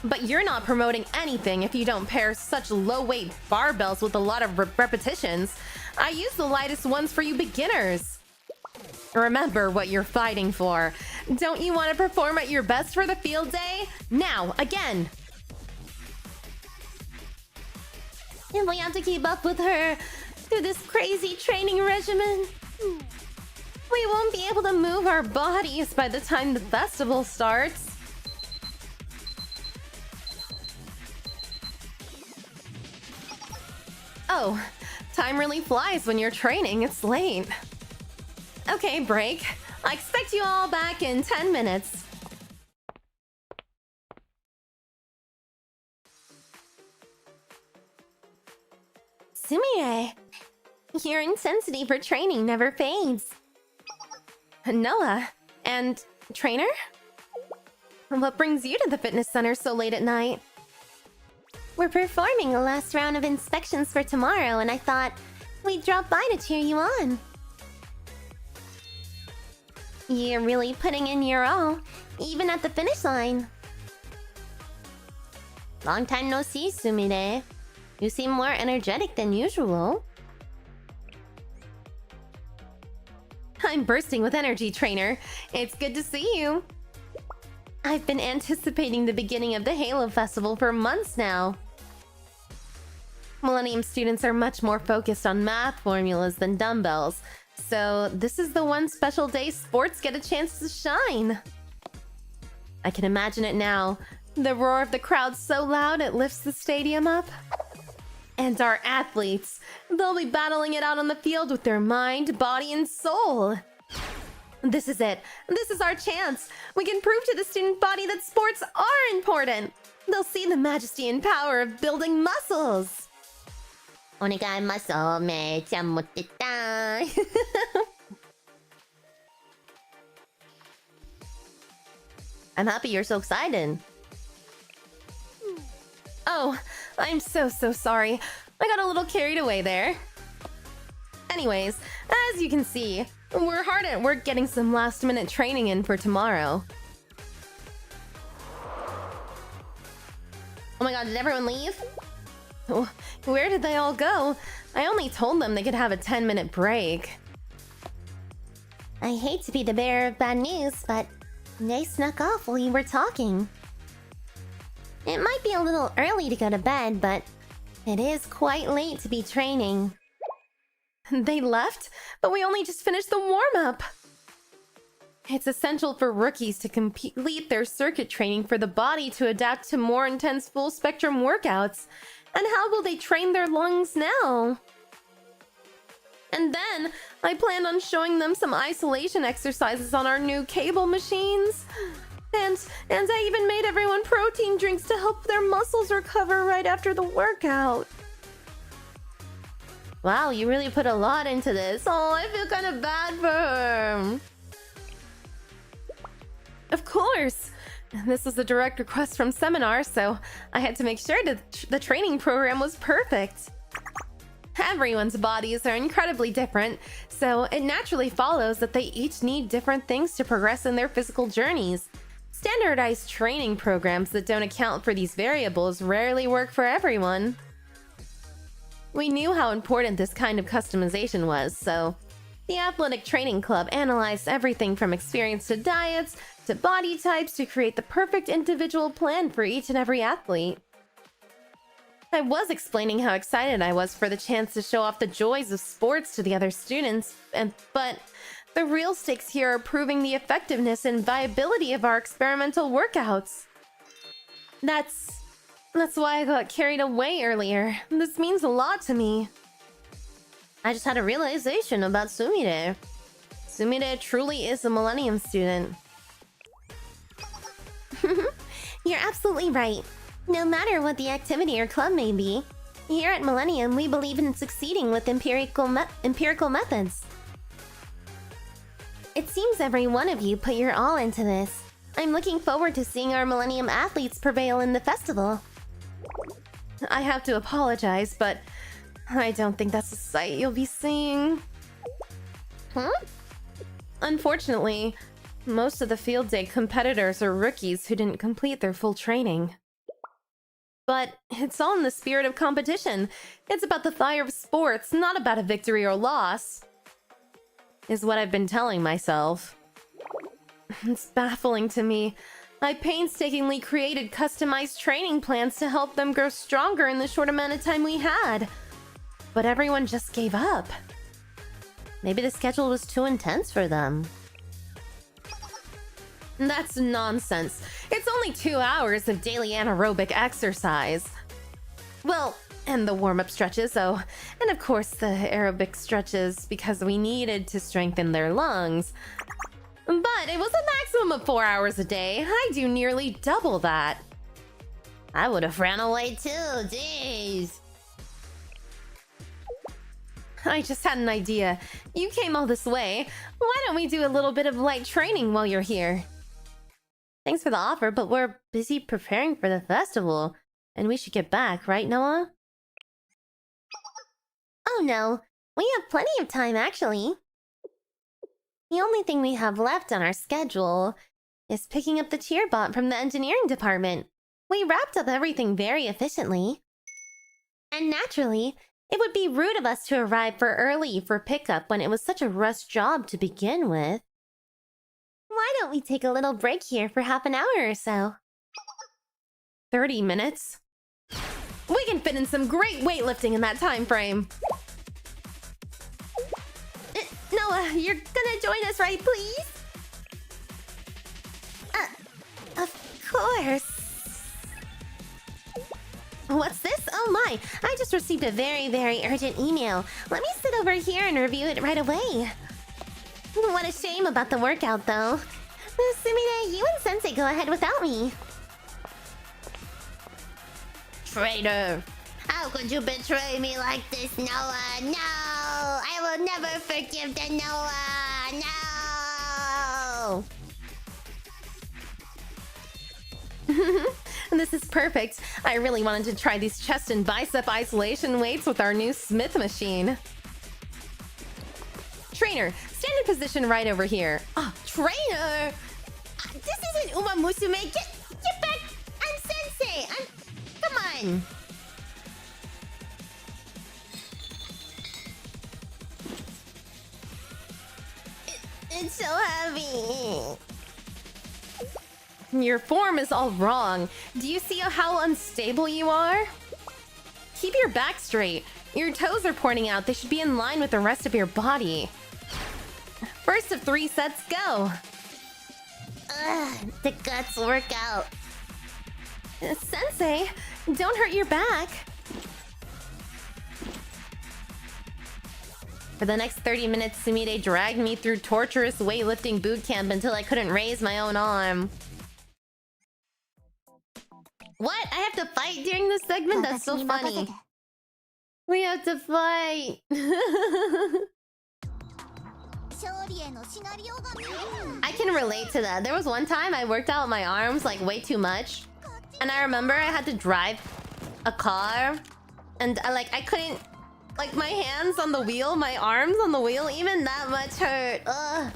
But you're not promoting anything if you don't pair such low-weight barbells with a lot of repetitions. I use the lightest ones for you beginners. Remember what you're fighting for. Don't you want to perform at your best for the field day? Now, again! If we have to keep up with her through this crazy training regimen, we won't be able to move our bodies by the time the festival starts. Oh, time really flies when you're training. It's late. Okay, break. I expect you all back in 10 minutes. Sumire, your intensity for training never fades. Noah, and trainer? What brings you to the fitness center so late at night? We're performing a last round of inspections for tomorrow, and I thought we'd drop by to cheer you on. You're really putting in your all, even at the finish line. Long time no see, Sumire. You seem more energetic than usual. I'm bursting with energy, trainer. It's good to see you. I've been anticipating the beginning of the Halo Festival for months now. Millennium students are much more focused on math formulas than dumbbells, so this is the one special day sports get a chance to shine. I can imagine it now. The roar of the crowd so loud it lifts the stadium up. And our athletes, they'll be battling it out on the field with their mind, body, and soul. This is it. This is our chance. We can prove to the student body that sports are important. They'll see the majesty and power of building muscles. Onegai muscle me chamotteta. I'm happy you're so excited. Oh, I'm so sorry. I got a little carried away there. Anyways, as you can see, we're hard at work getting some last-minute training in for tomorrow. Oh my god, did everyone leave? Oh, where did they all go? I only told them they could have a 10-minute break. I hate to be the bearer of bad news, but they snuck off while you were talking. It might be a little early to go to bed, but it is quite late to be training. They left, but we only just finished the warm-up. It's essential for rookies to complete their circuit training for the body to adapt to more intense full-spectrum workouts. And how will they train their lungs now? And then, I planned on showing them some isolation exercises on our new cable machines. And I even made everyone protein drinks to help their muscles recover right after the workout. Wow, you really put a lot into this. Oh, I feel kind of bad for her. Of course! This was a direct request from Seminar, so I had to make sure that the training program was perfect. Everyone's bodies are incredibly different, so it naturally follows that they each need different things to progress in their physical journeys. Standardized training programs that don't account for these variables rarely work for everyone. We knew how important this kind of customization was, so the Athletic Training Club analyzed everything from experience to diets to body types to create the perfect individual plan for each and every athlete. I was explaining how excited I was for the chance to show off the joys of sports to the other students, but the real stakes here are proving the effectiveness and viability of our experimental workouts. That's why I got carried away earlier. This means a lot to me. I just had a realization about Sumire. Sumire truly is a Millennium student. You're absolutely right. No matter what the activity or club may be, here at Millennium we believe in succeeding with empirical methods. It seems every one of you put your all into this. I'm looking forward to seeing our Millennium athletes prevail in the festival. I have to apologize, but I don't think that's a sight you'll be seeing. Huh? Unfortunately, most of the field day competitors are rookies who didn't complete their full training. But it's all in the spirit of competition. It's about the fire of sports, not about a victory or loss. Is what I've been telling myself. It's baffling to me. I painstakingly created customized training plans to help them grow stronger in the short amount of time we had. But everyone just gave up. Maybe the schedule was too intense for them. That's nonsense. It's only 2 hours of daily anaerobic exercise. Well, and the warm-up stretches, oh, and of course the aerobic stretches because we needed to strengthen their lungs. But it was a maximum of 4 hours a day. I do nearly double that. I would have ran away too, jeez. I just had an idea. You came all this way. Why don't we do a little bit of light training while you're here? Thanks for the offer, but we're busy preparing for the festival. And we should get back, right, Noah? Oh no, we have plenty of time actually. The only thing we have left on our schedule is picking up the 𝙚bot from the engineering department. We wrapped up everything very efficiently. And naturally, it would be rude of us to arrive for early for pickup when it was such a rushed job to begin with. Why don't we take a little break here for half an hour or so? 30 minutes? We can fit in some great weightlifting in that time frame. Noah, you're gonna join us, right, please? Of course. What's this? Oh my, I just received a very, very urgent email. Let me sit over here and review it right away. What a shame about the workout, though. Sumire, you and Sensei go ahead without me. Traitor! How could you betray me like this, Noah? No! I will never forgive the Noah! No! This is perfect. I really wanted to try these chest and bicep isolation weights with our new Smith machine. Trainer, stand in position right over here. Oh, trainer! This isn't Uma Musume! Get back! I'm Sensei! Come on! It's so heavy. Your form is all wrong. Do you see how unstable you are? Keep your back straight. Your toes are pointing out. They should be in line with the rest of your body. First of 3 sets, go. The guts work out. Sensei, don't hurt your back. For the next 30 minutes, Sumire dragged me through torturous weightlifting boot camp until I couldn't raise my own arm. What? I have to fight during this segment? That's so funny. We have to fight. I can relate to that. There was one time I worked out my arms like way too much. And I remember I had to drive a car. And I couldn't... Like my hands on the wheel, my arms on the wheel, even that much hurt. Ugh.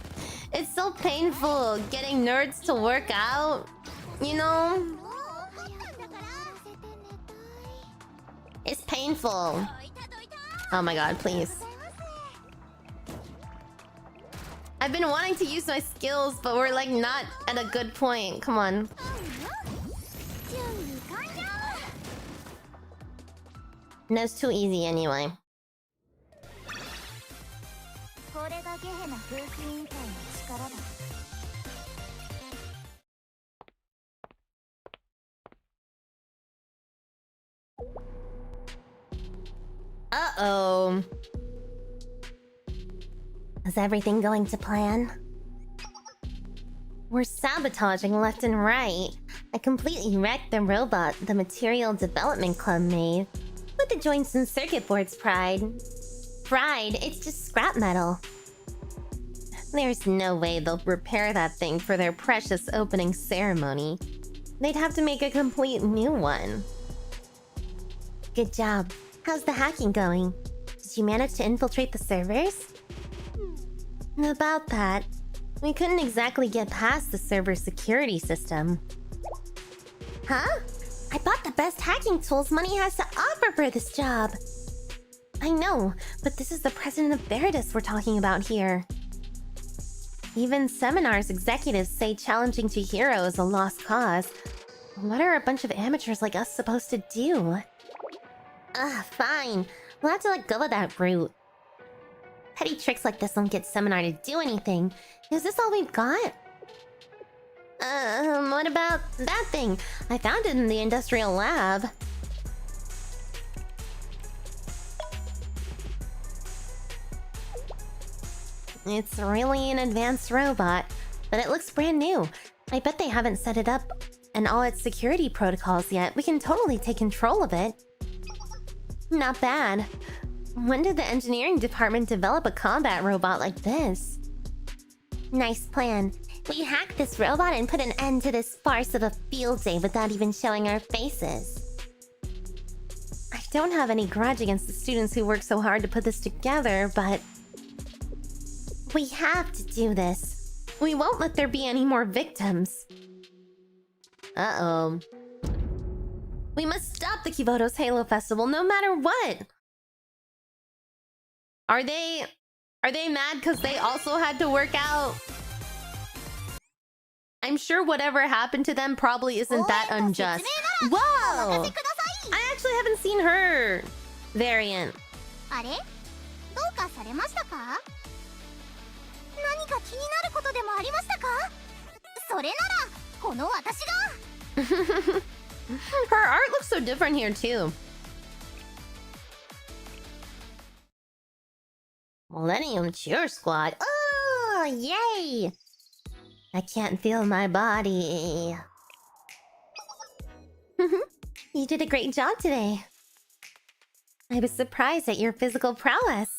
It's so painful getting nerds to work out. You know? It's painful. Oh my god, please. I've been wanting to use my skills, but we're like not at a good point. Come on. No, it's too easy anyway. Uh-oh. Is everything going to plan? We're sabotaging left and right. I completely wrecked the robot the Material Development Club made. With the joints and circuit boards fried. Fried? It's just scrap metal. There's no way they'll repair that thing for their precious opening ceremony. They'd have to make a complete new one. Good job. How's the hacking going? Did you manage to infiltrate the servers? About that, we couldn't exactly get past the server security system. Huh? I bought the best hacking tools money has to offer for this job. I know, but this is the president of Veritas we're talking about here. Even Seminar's executives say challenging Chihiro is a lost cause. What are a bunch of amateurs like us supposed to do? Fine. We'll have to let go of that route. Petty tricks like this don't get Seminar to do anything. Is this all we've got? What about that thing? I found it in the industrial lab. It's really an advanced robot, but it looks brand new. I bet they haven't set it up and all its security protocols yet. We can totally take control of it. Not bad. When did the engineering department develop a combat robot like this? Nice plan. We hack this robot and put an end to this farce of a field day without even showing our faces. I don't have any grudge against the students who worked so hard to put this together, but we have to do this. We won't let there be any more victims. Uh-oh. We must stop the Kiboto's Halo Festival no matter what! Are they mad because they also had to work out? I'm sure whatever happened to them probably isn't that unjust. Whoa! I actually haven't seen her variant. あれどうかされましたか何か気になることでもありましたかそれならこの私が Her art looks so different here too. Millennium Cheer Squad. Oh, yay! I can't feel my body. You did a great job today. I was surprised at your physical prowess.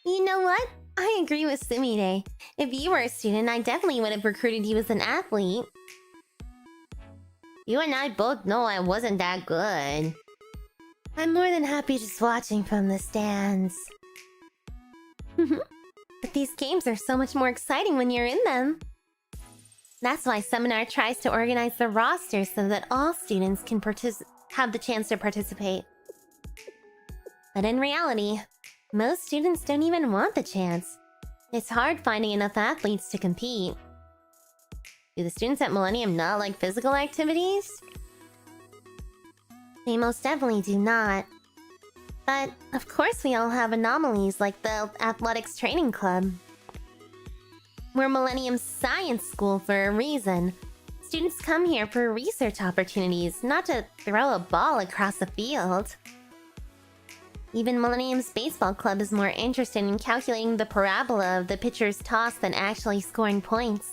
You know what? I agree with Sumire. If you were a student, I definitely would have recruited you as an athlete. You and I both know I wasn't that good. I'm more than happy just watching from the stands. But these games are so much more exciting when you're in them. That's why Seminar tries to organize the roster so that all students can have the chance to participate. But in reality, most students don't even want the chance. It's hard finding enough athletes to compete. Do the students at Millennium not like physical activities? They most definitely do not. But, of course we all have anomalies like the Athletics Training Club. We're Millennium's science school for a reason. Students come here for research opportunities, not to throw a ball across a field. Even Millennium's baseball club is more interested in calculating the parabola of the pitcher's toss than actually scoring points.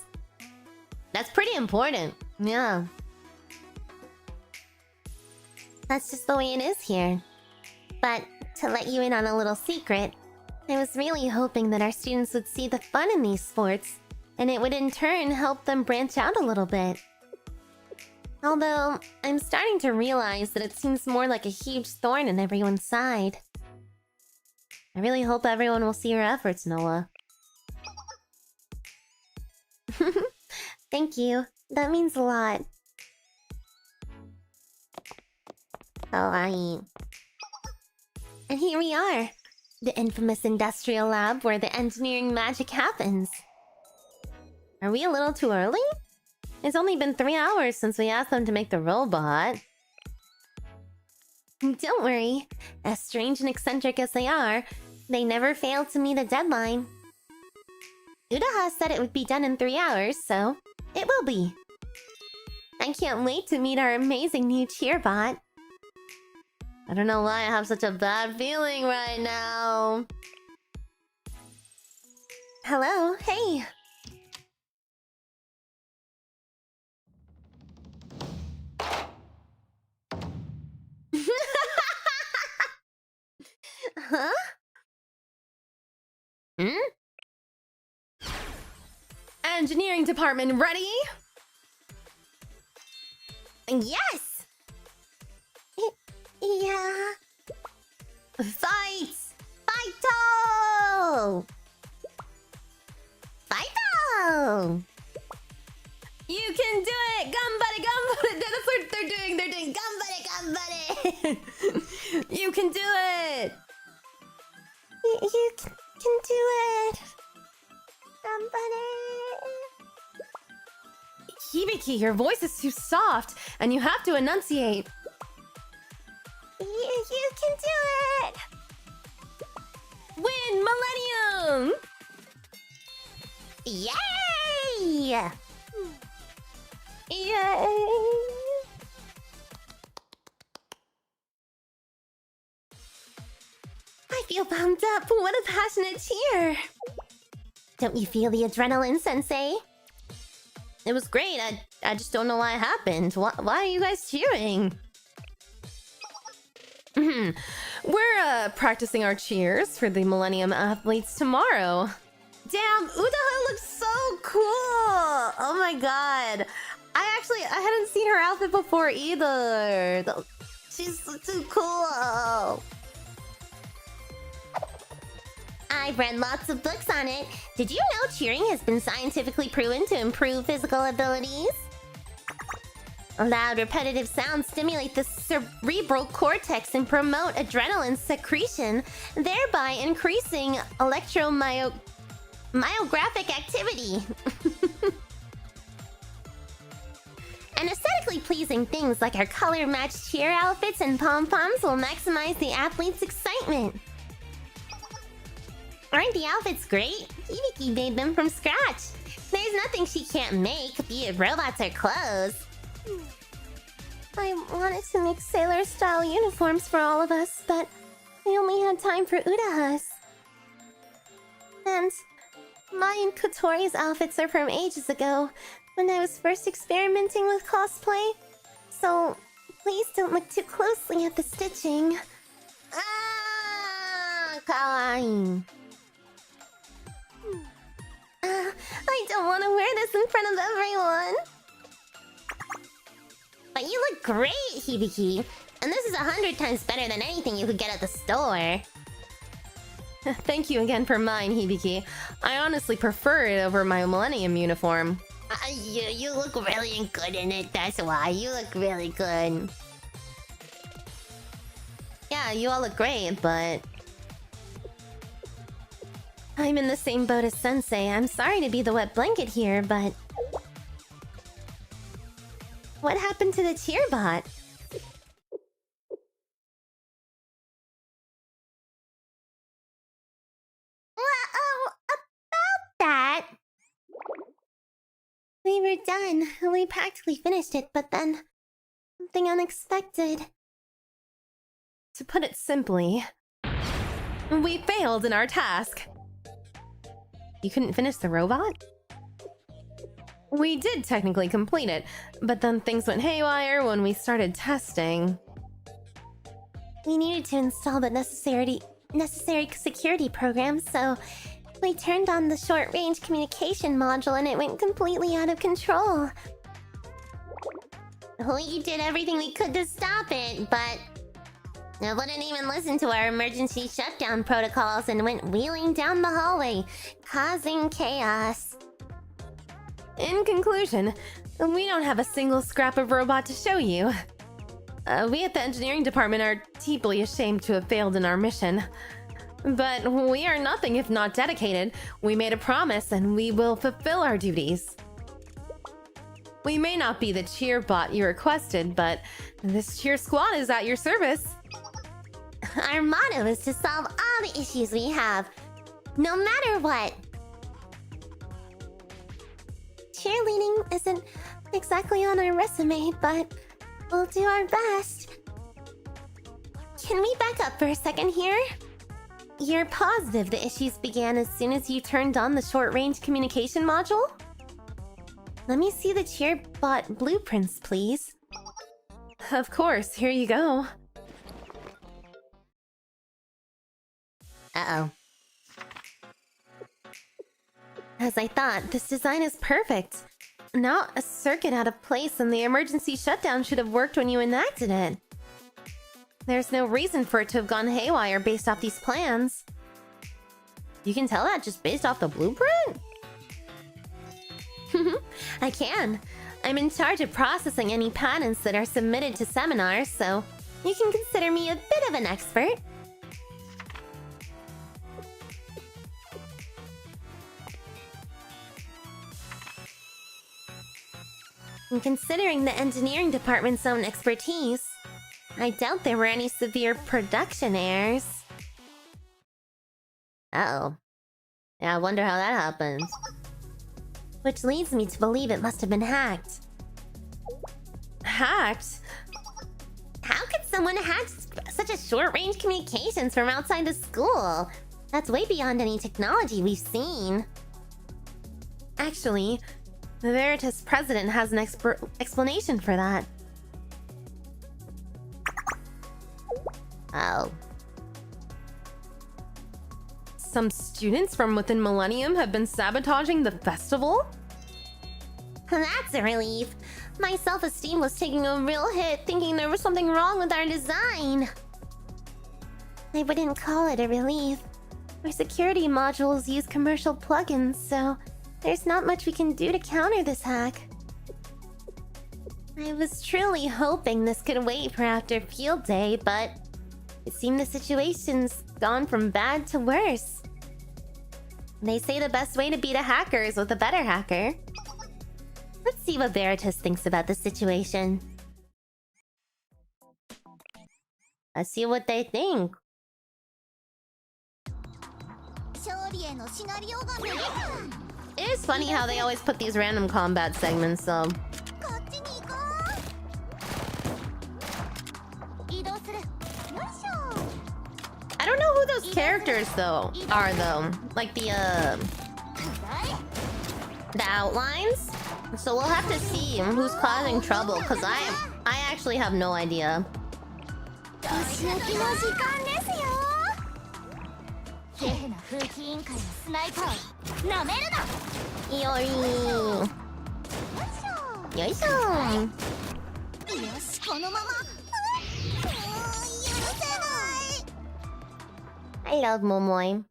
That's pretty important, yeah. That's just the way it is here. But to let you in on a little secret, I was really hoping that our students would see the fun in these sports, and it would in turn help them branch out a little bit. Although, I'm starting to realize that it seems more like a huge thorn in everyone's side. I really hope everyone will see your efforts, Noah. Thank you. That means a lot. Oh, And here we are. The infamous industrial lab where the engineering magic happens. Are we a little too early? It's only been 3 hours since we asked them to make the robot. Don't worry. As strange and eccentric as they are, they never fail to meet a deadline. 𝙚ha said it would be done in 3 hours, so it will be. I can't wait to meet our amazing new cheerbot. I don't know why I have such a bad feeling right now. Hello, hey. Huh? Engineering department ready? Yes! Yeah... Fight! Fighto! Fighto! You can do it! Ganbare, ganbare! That's what they're doing! They're doing ganbare, ganbare! You can do it! You can do it! Ganbare! Hibiki, your voice is too soft, and you have to enunciate. You can do it! Win Millennium! Yay! Yay! I feel pumped up. What a passionate cheer! Don't you feel the adrenaline, Sensei? It was great. I just don't know why it happened. Why are you guys cheering? We're practicing our cheers for the Millennium athletes tomorrow. Damn, 𝙚hair looks so cool! Oh my god. I hadn't seen her outfit before either. She's too cool. I've read lots of books on it. Did you know cheering has been scientifically proven to improve physical abilities? Loud, repetitive sounds stimulate the cerebral cortex and promote adrenaline secretion, thereby increasing electromyographic activity. And aesthetically pleasing things like our color-matched cheer outfits and pom-poms will maximize the athlete's excitement. Aren't the outfits great? Hibiki made them from scratch. There's nothing she can't make, be it robots or clothes. I wanted to make sailor-style uniforms for all of us, but we only had time for 𝙚hair's. And mine and Kotori's outfits are from ages ago, when I was first experimenting with cosplay. So please don't look too closely at the stitching. Ah, kawaii. I don't want to wear this in front of everyone. But you look great, Hibiki. And this is 100 times better than anything you could get at the store. Thank you again for mine, Hibiki. I honestly prefer it over my Millennium uniform. You look really good in it, that's why. You look really good. Yeah, you all look great, but I'm in the same boat as Sensei. I'm sorry to be the wet blanket here, but what happened to the cheerbot? Well, about that... We were done. We practically finished it, but then... something unexpected. To put it simply, we failed in our task. You couldn't finish the robot? We did technically complete it, but then things went haywire when we started testing. We needed to install the necessary security programs, so we turned on the short-range communication module and it went completely out of control. We did everything we could to stop it, but it wouldn't even listen to our emergency shutdown protocols and went wheeling down the hallway, causing chaos. In conclusion, we don't have a single scrap of robot to show you. We at the engineering department are deeply ashamed to have failed in our mission. But we are nothing if not dedicated. We made a promise and we will fulfill our duties. We may not be the cheer bot you requested, but this cheer squad is at your service. Our motto is to solve all the issues we have, no matter what. Cheerleading isn't exactly on our resume, but we'll do our best. Can we back up for a second here? You're positive the issues began as soon as you turned on the short-range communication module? Let me see the cheerbot blueprints, please. Of course, here you go. Uh-oh. As I thought, this design is perfect. Not a circuit out of place, and the emergency shutdown should have worked when you enacted it. There's no reason for it to have gone haywire based off these plans. You can tell that just based off the blueprint? I can. I'm in charge of processing any patents that are submitted to seminars, so you can consider me a bit of an expert. And considering the engineering department's own expertise, I doubt there were any severe production errors. Uh-oh. Yeah, I wonder how that happens. Which leads me to believe it must have been hacked. Hacked? How could someone hack such a short-range communications from outside the school? That's way beyond any technology we've seen. Actually, the 𝙚hair's president has an explanation for that. Oh. Some students from within Millennium have been sabotaging the festival? That's a relief. My self-esteem was taking a real hit thinking there was something wrong with our design. I wouldn't call it a relief. Our security modules use commercial plugins, so there's not much we can do to counter this hack. I was truly hoping this could wait for after field day, but it seemed the situation's gone from bad to worse. They say the best way to beat a hacker is with a better hacker. Let's see what 𝙚hair thinks about the situation. Let's see what they think. It is funny how they always put these random combat segments, though. I don't know who those characters though are though. Like the outlines. So we'll have to see who's causing trouble, because I actually have no idea. Yoisho. I love Momoy.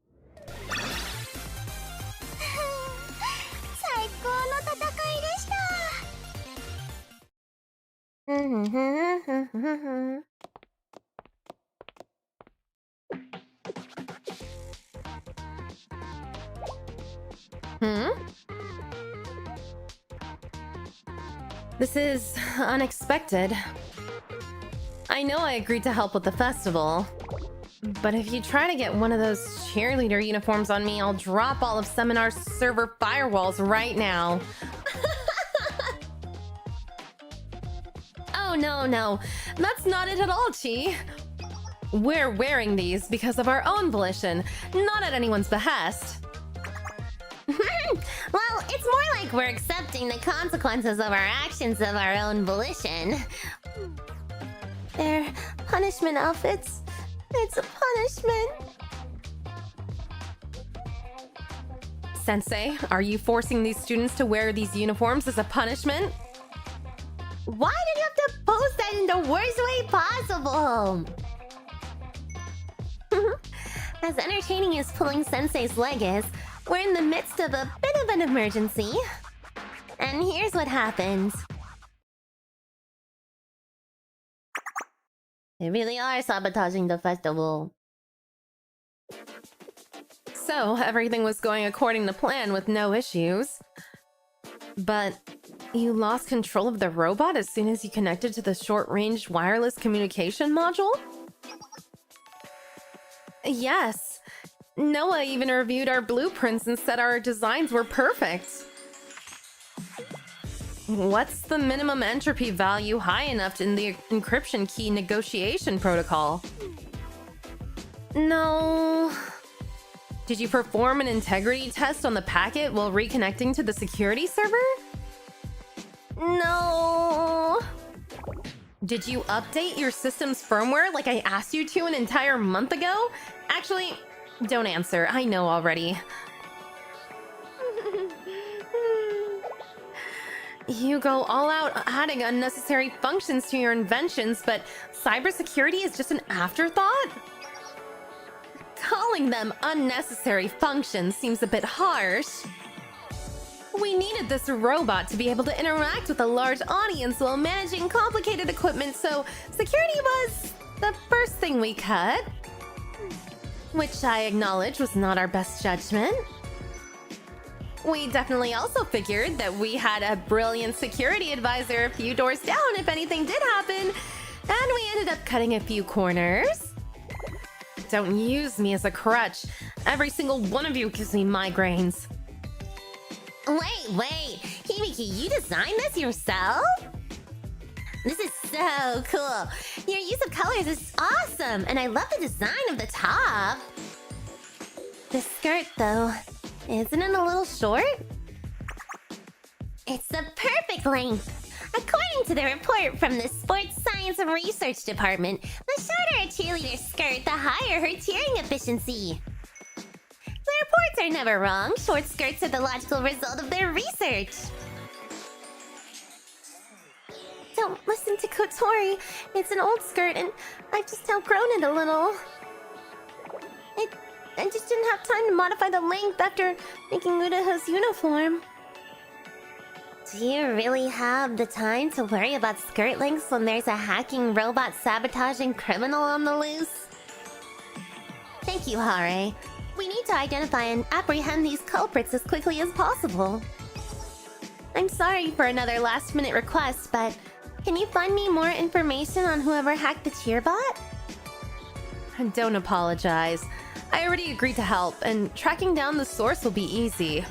This is unexpected. I know I agreed to help with the festival, but if you try to get one of those cheerleader uniforms on me, I'll drop all of Seminar's server firewalls right now. Oh, no. That's not it at all, Chi. We're wearing these because of our own volition, not at anyone's behest. Well, it's more like we're accepting the consequences of our actions of our own volition. They're punishment outfits. It's a punishment. Sensei, are you forcing these students to wear these uniforms as a punishment? Why did you have to post that in the worst way possible? As entertaining as pulling Sensei's leg is, we're in the midst of a bit of an emergency. And here's what happens. They really are sabotaging the festival. So, everything was going according to plan with no issues. But you lost control of the robot as soon as you connected to the short-range wireless communication module? Yes. Noah even reviewed our blueprints and said our designs were perfect. What's the minimum entropy value high enough in the encryption key negotiation protocol? No. Did you perform an integrity test on the packet while reconnecting to the security server? No. Did you update your system's firmware like I asked you to an entire month ago? Actually, don't answer. I know already. You go all out adding unnecessary functions to your inventions, but cybersecurity is just an afterthought? Calling them unnecessary functions seems a bit harsh. We needed this robot to be able to interact with a large audience while managing complicated equipment, so security was the first thing we cut. Which I acknowledge was not our best judgment. We definitely also figured that we had a brilliant security advisor a few doors down if anything did happen, and we ended up cutting a few corners. Don't use me as a crutch. Every single one of you gives me migraines. Wait, Hibiki, you designed this yourself? This is so cool. Your use of colors is awesome, and I love the design of the top. The skirt, though, isn't it a little short? It's the perfect length. According to the report from the Sports Science and Research Department, the shorter a cheerleader's skirt, the higher her cheering efficiency. The reports are never wrong. Short skirts are the logical result of their research. Don't listen to Kotori. It's an old skirt, and I've just outgrown it a little. I just didn't have time to modify the length after making Uraha's uniform. Do you really have the time to worry about skirt lengths when there's a hacking robot sabotaging criminal on the loose? Thank you, Hare. We need to identify and apprehend these culprits as quickly as possible. I'm sorry for another last-minute request, but can you find me more information on whoever hacked the cheerbot? Don't apologize. I already agreed to help, and tracking down the source will be easy.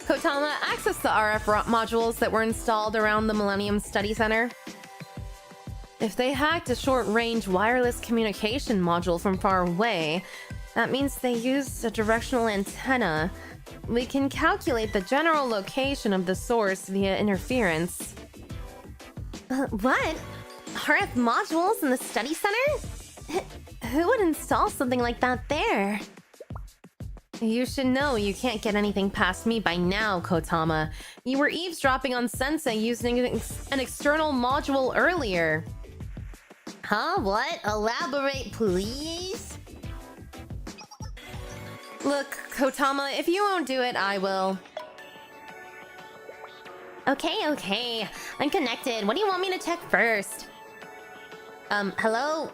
Kotama, access the RF modules that were installed around the Millennium Study Center. If they hacked a short-range wireless communication module from far away, that means they used a directional antenna. We can calculate the general location of the source via interference. What? RF modules in the study center? Who would install something like that there? You should know you can't get anything past me by now, Kotama. You were eavesdropping on Sensei using an external module earlier. Huh? What? Elaborate, please? Look, Kotama, if you won't do it, I will. Okay. I'm connected. What do you want me to check first? Hello?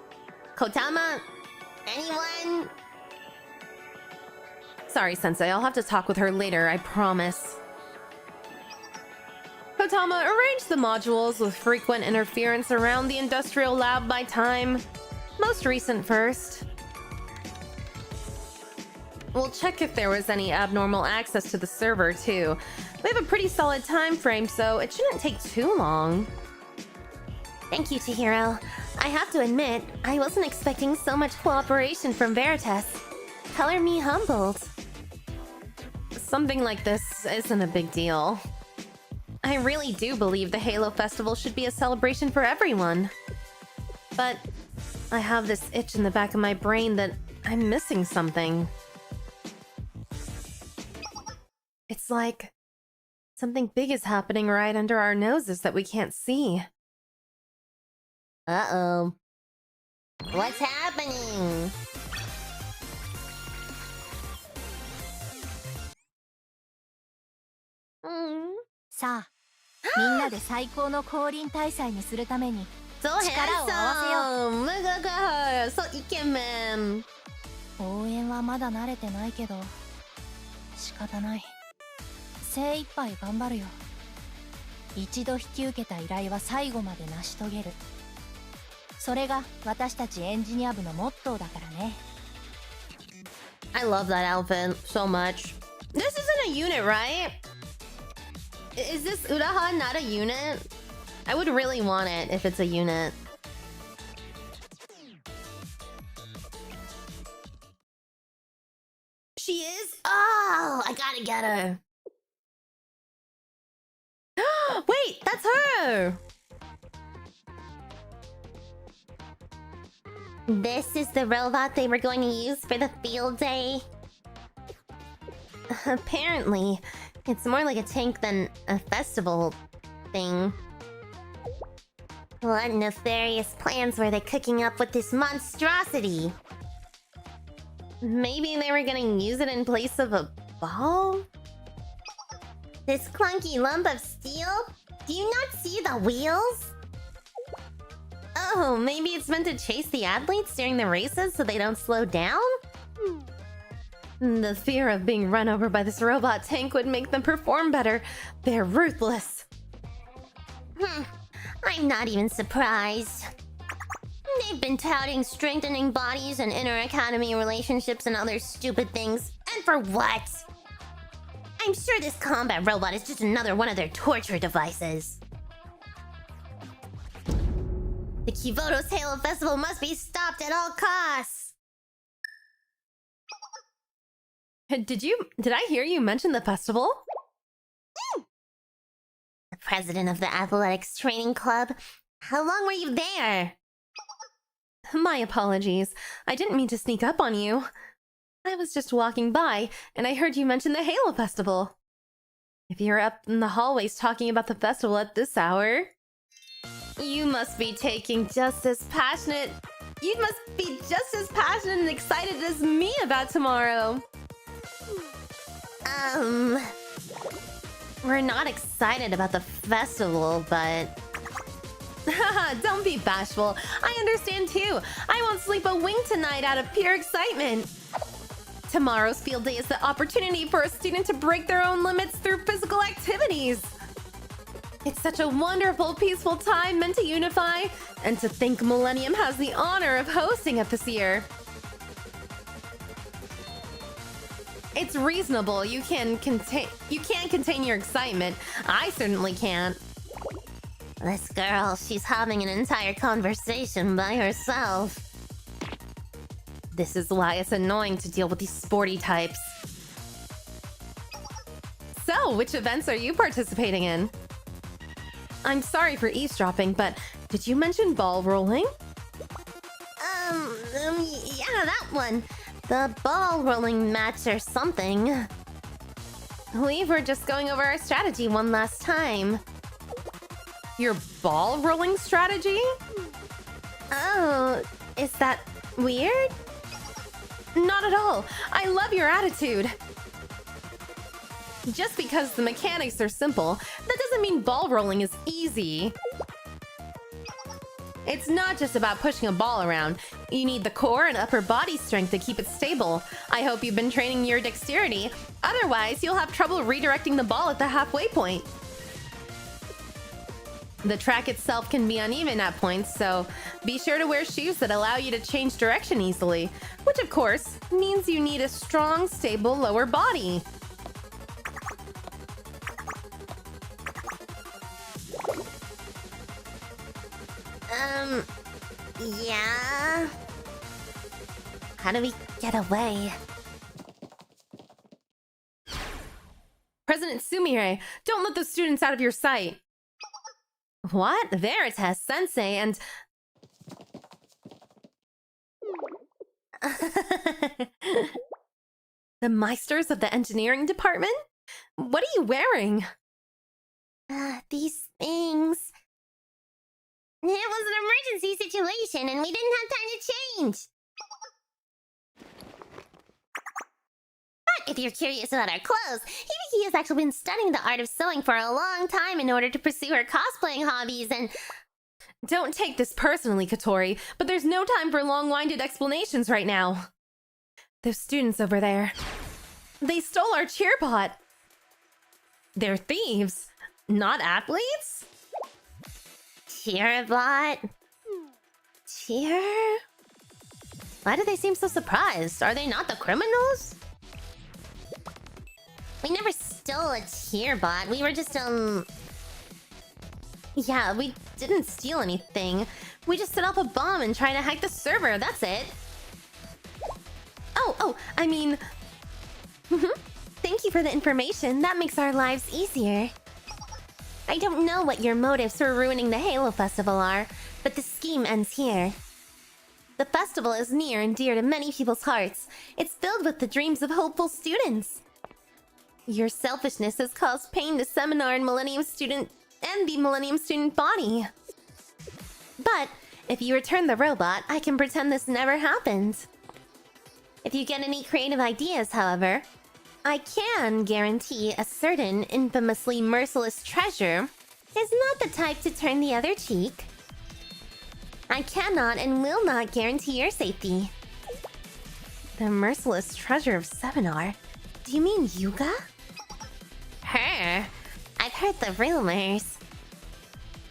Kotama? Anyone? Sorry, Sensei. I'll have to talk with her later, I promise. Kotama, arrange the modules with frequent interference around the industrial lab by time. Most recent first. We'll check if there was any abnormal access to the server, too. We have a pretty solid time frame, so it shouldn't take too long. Thank you, Chihiro. I have to admit, I wasn't expecting so much cooperation from Veritas. Color me humbled. Something like this isn't a big deal. I really do believe the Halo Festival should be a celebration for everyone. But I have this itch in the back of my brain that I'm missing something. It's like something big is happening right under our noses that we can't see. Uh-oh. What's happening? Mm. さあ、みんなで最高の降臨大祭にするために So 力を合わせよう。 handsome! Look at her! So ikemen! 応援はまだ慣れてないけど仕方ない。精一杯頑張るよ。一度引き受けた依頼は最後まで成し遂げる。それが私たちエンジニア部のモットーだからね。 I love that outfit so much. This isn't a unit, right? Is this 𝙚ha not a unit? I would really want it if it's a unit. She is? Oh, I gotta get her. Wait, that's her! This is the robot they were going to use for the field day. Apparently, It's more like a tank than a festival thing. What nefarious plans were they cooking up with this monstrosity? Maybe they were gonna use it in place of a ball? This clunky lump of steel? Do you not see the wheels? Oh, maybe it's meant to chase the athletes during the races so they don't slow down? The fear of being run over by this robot tank would make them perform better. They're ruthless. I'm not even surprised. They've been touting strengthening bodies and inter-academy relationships and other stupid things. And for what? I'm sure this combat robot is just another one of their torture devices. The Kivoto's Halo Festival must be stopped at all costs! Did I hear you mention the festival? The president of the athletics training club? How long were you there? My apologies. I didn't mean to sneak up on you. I was just walking by, and I heard you mention the Halo Festival. If you're up in the hallways talking about the festival at this hour, you must be just as passionate and excited as me about tomorrow. We're not excited about the festival, but... Haha, don't be bashful. I understand too. I won't sleep a wink tonight out of pure excitement. Tomorrow's field day is the opportunity for a student to break their own limits through physical activities. It's such a wonderful, peaceful time meant to unify, and to think Millennium has the honor of hosting it this year. It's reasonable. You can't contain your excitement. I certainly can't. This girl, she's having an entire conversation by herself. This is why it's annoying to deal with these sporty types. So, which events are you participating in? I'm sorry for eavesdropping, but did you mention ball rolling? Yeah, that one. The ball rolling match or something. We were just going over our strategy one last time. Your ball rolling strategy? Oh, is that weird? Not at all. I love your attitude. Just because the mechanics are simple, that doesn't mean ball rolling is easy. It's not just about pushing a ball around. You need the core and upper body strength to keep it stable. I hope you've been training your dexterity. Otherwise, you'll have trouble redirecting the ball at the halfway point. The track itself can be uneven at points, so be sure to wear shoes that allow you to change direction easily, which of course means you need a strong, stable lower body. Yeah? How do we get away? President Sumire, don't let the students out of your sight. What? 𝙚hair sensei and... The Meisters of the engineering department? What are you wearing? These things... It was an emergency situation and we didn't have time to change. But if you're curious about our clothes, Hibiki has actually been studying the art of sewing for a long time in order to pursue her cosplaying hobbies and... Don't take this personally, Katori, but there's no time for long-winded explanations right now. Those students over there. They stole our cheerbot. They're thieves, not athletes? Cheerbot? Cheer? Why do they seem so surprised? Are they not the criminals? We never stole a cheerbot. We were just, Yeah, we didn't steal anything. We just set off a bomb and tried to hack the server, that's it. I mean... Thank you for the information. That makes our lives easier. I don't know what your motives for ruining the Halo Festival are, but the scheme ends here. The festival is near and dear to many people's hearts. It's filled with the dreams of hopeful students. Your selfishness has caused pain to Seminar and Millennium student and the Millennium student body. But if you return the robot, I can pretend this never happened. If you get any creative ideas, however, I can guarantee a certain infamously merciless treasure is not the type to turn the other cheek. I cannot and will not guarantee your safety. The merciless treasure of Seminar? Do you mean Yuga? Her? I've heard the rumors.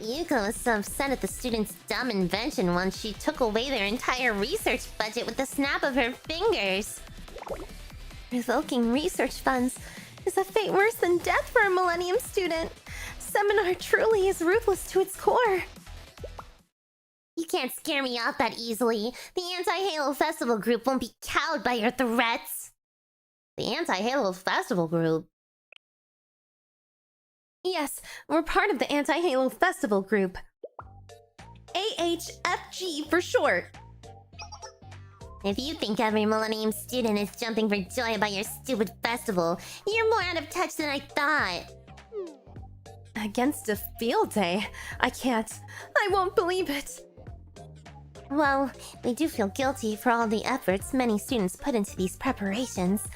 Yuko was so upset at the students' dumb invention once she took away their entire research budget with the snap of her fingers. Revoking research funds is a fate worse than death for a Millennium student. Seminar truly is ruthless to its core. You can't scare me off that easily. The Anti-Halo Festival group won't be cowed by your threats. The Anti-Halo Festival group? Yes, we're part of the Anti-Halo Festival group. 𝐚hfg for short. If you think every Millennium student is jumping for joy about your stupid festival, you're more out of touch than I thought. Against a field day? I can't. I won't believe it. Well, we do feel guilty for all the efforts many students put into these preparations.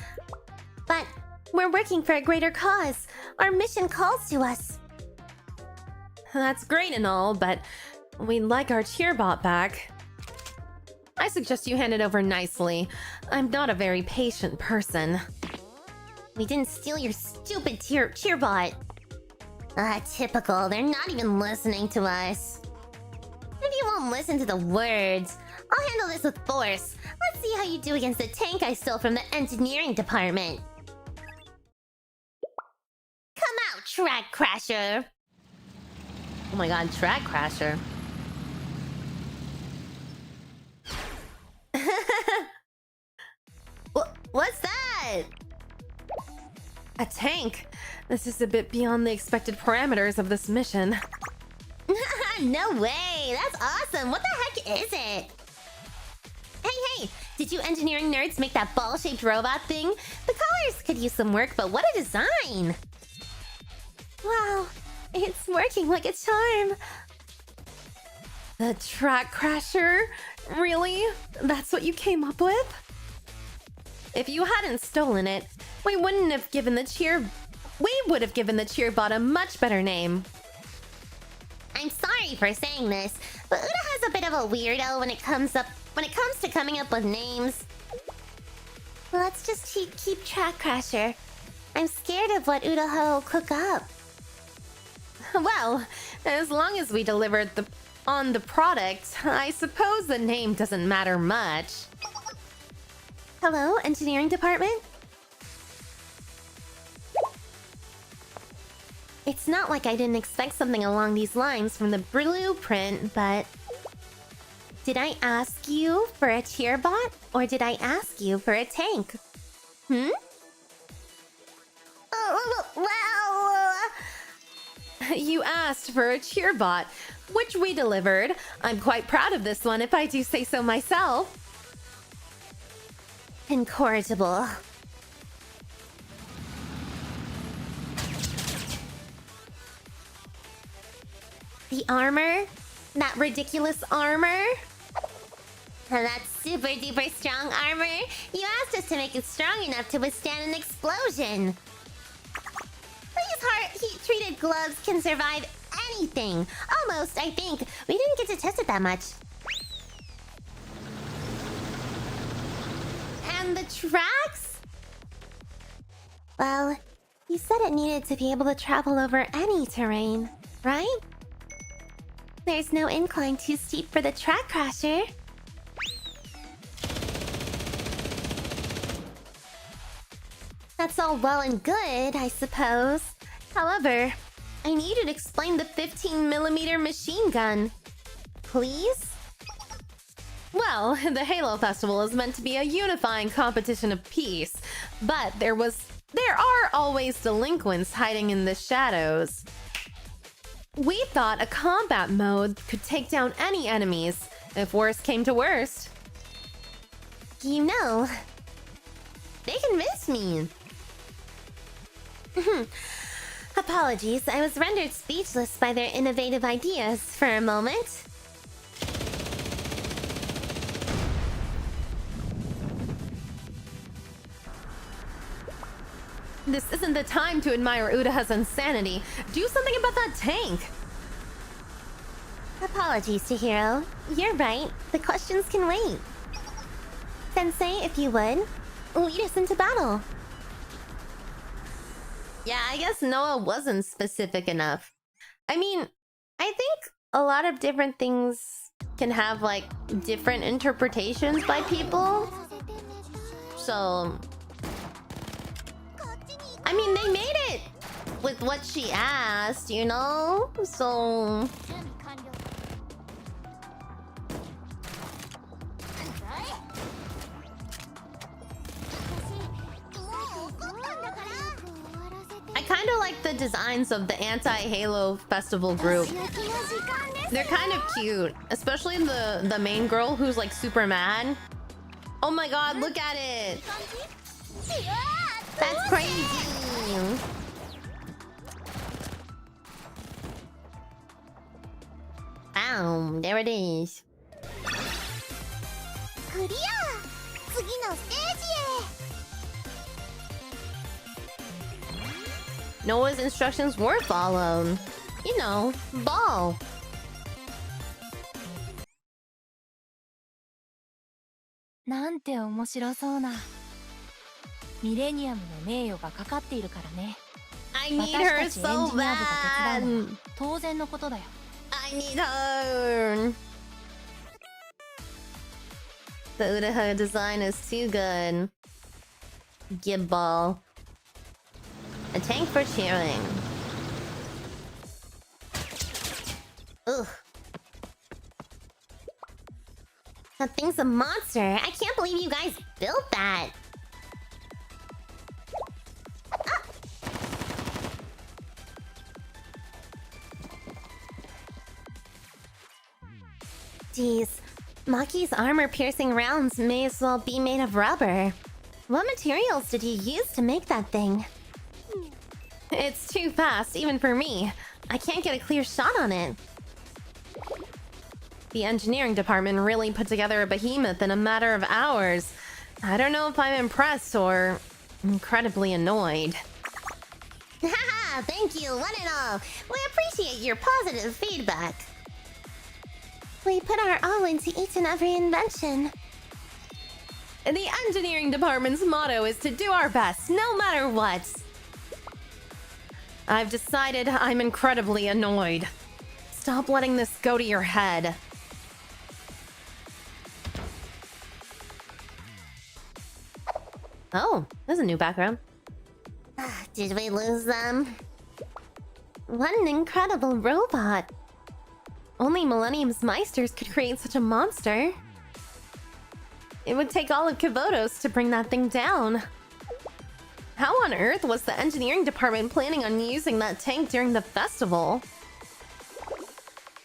But we're working for a greater cause. Our mission calls to us. That's great and all, but we'd like our cheerbot back. I suggest you hand it over nicely. I'm not a very patient person. We didn't steal your stupid cheerbot. Ah, typical. They're not even listening to us. If you won't listen to the words, I'll handle this with force. Let's see how you do against the tank I stole from the engineering department. Come out, Track Crasher! Oh my god, Track Crasher. What's that? A tank? This is a bit beyond the expected parameters of this mission. No way! That's awesome! What the heck is it? Hey! Did you engineering nerds make that ball-shaped robot thing? The colors could use some work, but what a design! Wow, it's working like a charm. The Track Crasher? Really? That's what you came up with? If you hadn't stolen it, we would have given the cheerbot a much better name. I'm sorry for saying this, but Uda has a bit of a weirdo when it comes to coming up with names. Let's just keep Track Crasher. I'm scared of what Udaho will cook up. Well, as long as we delivered on the product, I suppose the name doesn't matter much. Hello, engineering department? It's not like I didn't expect something along these lines from the blueprint, but... Did I ask you for a cheerbot, or did I ask you for a tank? Well... You asked for a cheerbot, which we delivered. I'm quite proud of this one, if I do say so myself. Incorrigible. The armor? That ridiculous armor? That super duper strong armor? You asked us to make it strong enough to withstand an explosion. These heat-treated gloves can survive anything. Almost, I think. We didn't get to test it that much. And the tracks? Well, you said it needed to be able to travel over any terrain, right? There's no incline too steep for the Track Crasher. That's all well and good, I suppose. However, I need you to explain the 15mm machine gun. Please? Well, the Halo Festival is meant to be a unifying competition of peace, but there are always delinquents hiding in the shadows. We thought a combat mode could take down any enemies, if worst came to worst. You know, they convinced me. Apologies, I was rendered speechless by their innovative ideas for a moment. This isn't the time to admire Utaha's insanity. Do something about that tank! Apologies, Chihiro. You're right. The questions can wait. Sensei, if you would, lead us into battle. Yeah, I guess Noah wasn't specific enough. I mean, I think a lot of different things can have, like, different interpretations by people. So... I mean, they made it with what she asked, you know? So... I kind of like the designs of the anti-Halo festival group. They're kind of cute, especially the main girl who's like super mad. Oh my god, look at it! That's crazy! Boom, there it is. Noah's instructions were followed. You know, ball. なんて面白そうな。ミレニアムの名誉がかかっているからね。 I need her 私たちエンジニア so 部が手伝うのは bad. 当然のことだよ。 I need her. The Utaha design is too good. Give ball. A tank for cheering. Ugh. That thing's a monster. I can't believe you guys built that. Geez, Maki's armor-piercing rounds may as well be made of rubber. What materials did you use to make that thing? It's too fast, even for me. I can't get a clear shot on it. The engineering department really put together a behemoth in a matter of hours. I don't know if I'm impressed or incredibly annoyed. Haha, thank you, one and all. We appreciate your positive feedback. We put our all into each and every invention. The engineering department's motto is to do our best, no matter what. I've decided I'm incredibly annoyed. Stop letting this go to your head. Oh, there's a new background. Did we lose them? What an incredible robot. Only Millennium's Meisters could create such a monster. It would take all of Kivotos to bring that thing down. How on earth was the engineering department planning on using that tank during the festival?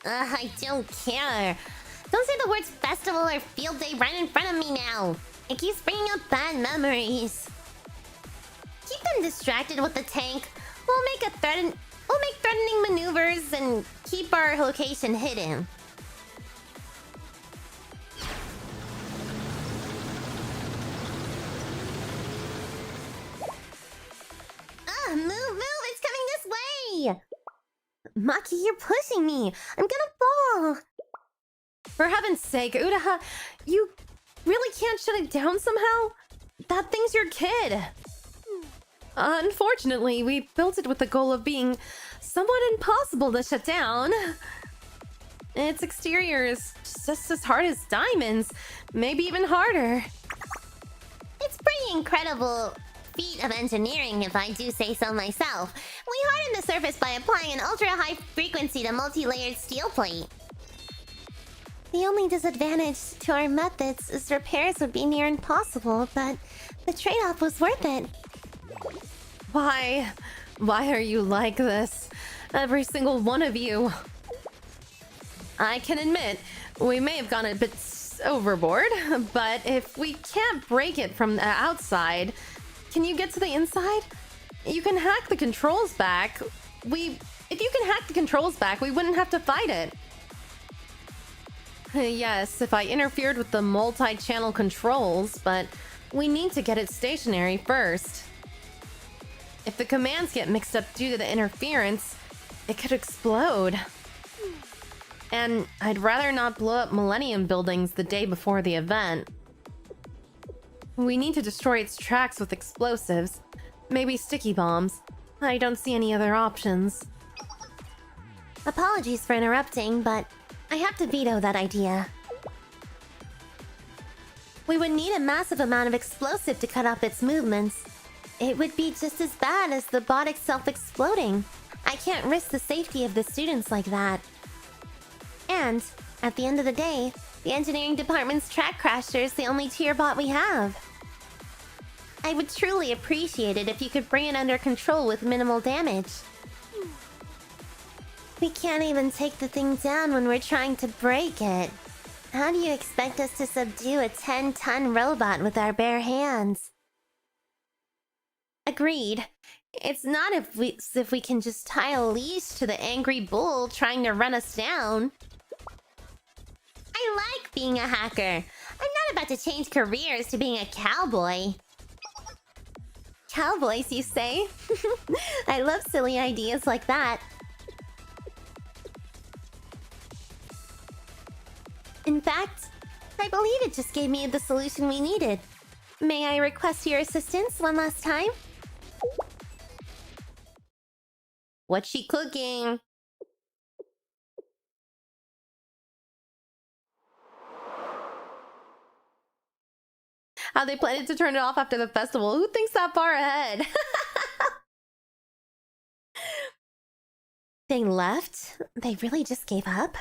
I don't care. Don't say the words festival or field day right in front of me now. It keeps bringing up bad memories. Keep them distracted with the tank. We'll make threatening maneuvers and keep our location hidden. Move! It's coming this way! Maki, you're pushing me! I'm gonna fall! For heaven's sake, Utaha, you really can't shut it down somehow? That thing's your kid. Unfortunately, we built it with the goal of being somewhat impossible to shut down. Its exterior is just as hard as diamonds, maybe even harder. It's pretty incredible feat of engineering, if I do say so myself. We hardened the surface by applying an ultra-high frequency to multi-layered steel plate. The only disadvantage to our methods is repairs would be near impossible, but the trade-off was worth it. Why are you like this? Every single one of you. I can admit, we may have gone a bit overboard, but if we can't break it from the outside, can you get to the inside? You can hack the controls back. If you can hack the controls back, we wouldn't have to fight it. Yes, if I interfered with the multi-channel controls, but we need to get it stationary first. If the commands get mixed up due to the interference, it could explode. And I'd rather not blow up Millennium buildings the day before the event. We need to destroy its tracks with explosives. Maybe sticky bombs. I don't see any other options. Apologies for interrupting, but I have to veto that idea. We would need a massive amount of explosive to cut off its movements. It would be just as bad as the bot itself exploding. I can't risk the safety of the students like that. And, at the end of the day, the engineering department's track crasher is the only tier bot we have. I would truly appreciate it if you could bring it under control with minimal damage. We can't even take the thing down when we're trying to break it. How do you expect us to subdue a 10-ton robot with our bare hands? Agreed. It's not as if we can just tie a leash to the angry bull trying to run us down. I like being a hacker. I'm not about to change careers to being a cowboy. Cowboys, you say? I love silly ideas like that. In fact, I believe it just gave me the solution we needed. May I request your assistance one last time? What's she cooking? How they planning to turn it off after the festival? Who thinks that far ahead? They left? They really just gave up?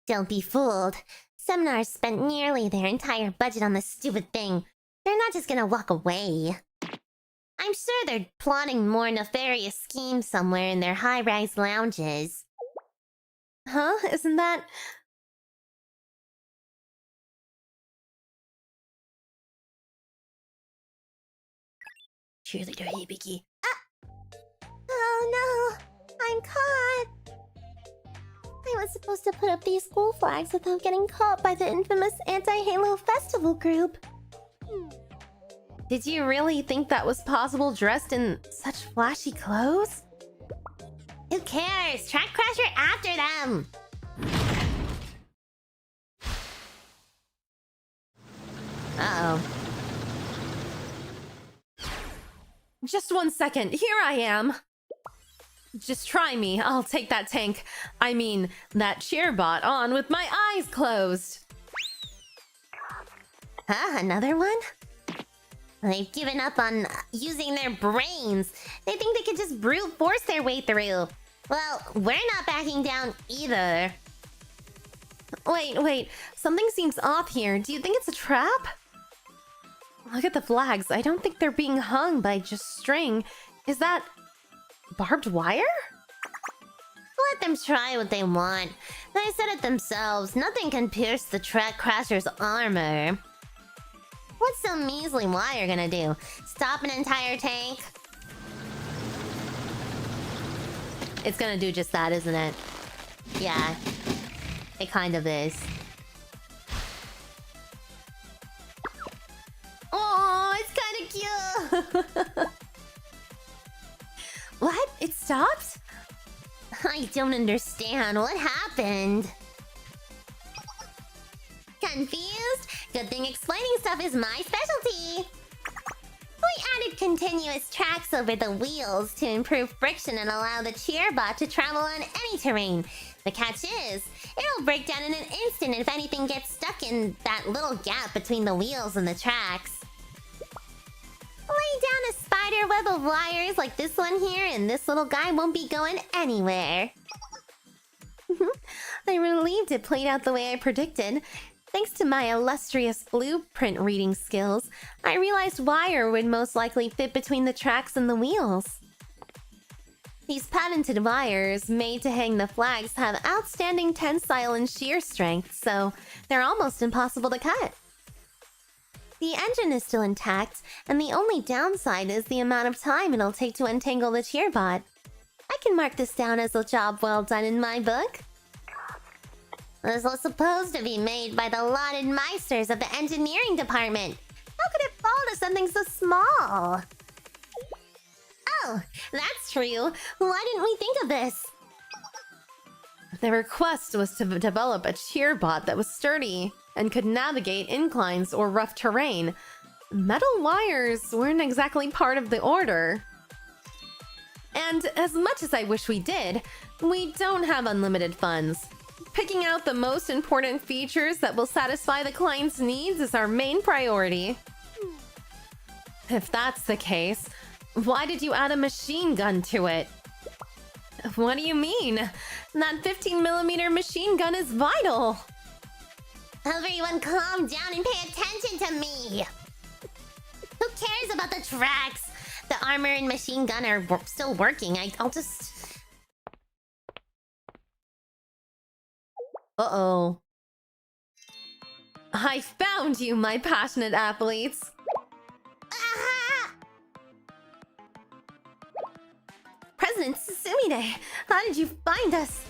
Don't be fooled. Seminars spent nearly their entire budget on this stupid thing. They're not just gonna walk away. I'm sure they're plotting more nefarious schemes somewhere in their high-rise lounges. Huh? Isn't that... Cheerleader hibiki. Oh no! I'm caught! I was supposed to put up these school flags without getting caught by the infamous anti-Halo festival group. Did you really think that was possible dressed in such flashy clothes? Who cares? Track Crasher after them! Uh-oh. Just 1 second. Here I am. Just try me. I'll take that tank. I mean, that cheerbot on with my eyes closed. Huh? Another one? They've given up on using their brains. They think they could just brute force their way through. Well, we're not backing down either. Wait. Something seems off here. Do you think it's a trap? Look at the flags. I don't think they're being hung by just string. Is that barbed wire? Let them try what they want. They said it themselves. Nothing can pierce the track crasher's armor. What's some measly wire gonna do? Stop an entire tank? It's gonna do just that, isn't it? Yeah. It kind of is. Oh, it's kinda cute! What? It stopped? I don't understand. What happened? Confused? Good thing explaining stuff is my specialty. We added continuous tracks over the wheels to improve friction and allow the cheerbot to travel on any terrain. The catch is, it'll break down in an instant if anything gets stuck in that little gap between the wheels and the tracks. Lay down a spider web of wires like this one here and this little guy won't be going anywhere. I'm relieved it played out the way I predicted. Thanks to my illustrious blueprint reading skills, I realized wire would most likely fit between the tracks and the wheels. These patented wires, made to hang the flags, have outstanding tensile and shear strength, so they're almost impossible to cut. The engine is still intact, and the only downside is the amount of time it'll take to untangle the 𝐙earbot. I can mark this down as a job well done in my book. This was supposed to be made by the lauded meisters of the engineering department. How could it fall to something so small? Oh, that's true. Why didn't we think of this? The request was to develop a 𝐙earbot that was sturdy and could navigate inclines or rough terrain. Metal wires weren't exactly part of the order. And as much as I wish we did, we don't have unlimited funds. Picking out the most important features that will satisfy the client's needs is our main priority. If that's the case, why did you add a machine gun to it? What do you mean? That 15mm machine gun is vital! Everyone calm down and pay attention to me! Who cares about the tracks? The armor and machine gun are still working. I'll just... Uh-oh. I found you, my passionate athletes! Ah! President Sumire, how did you find us?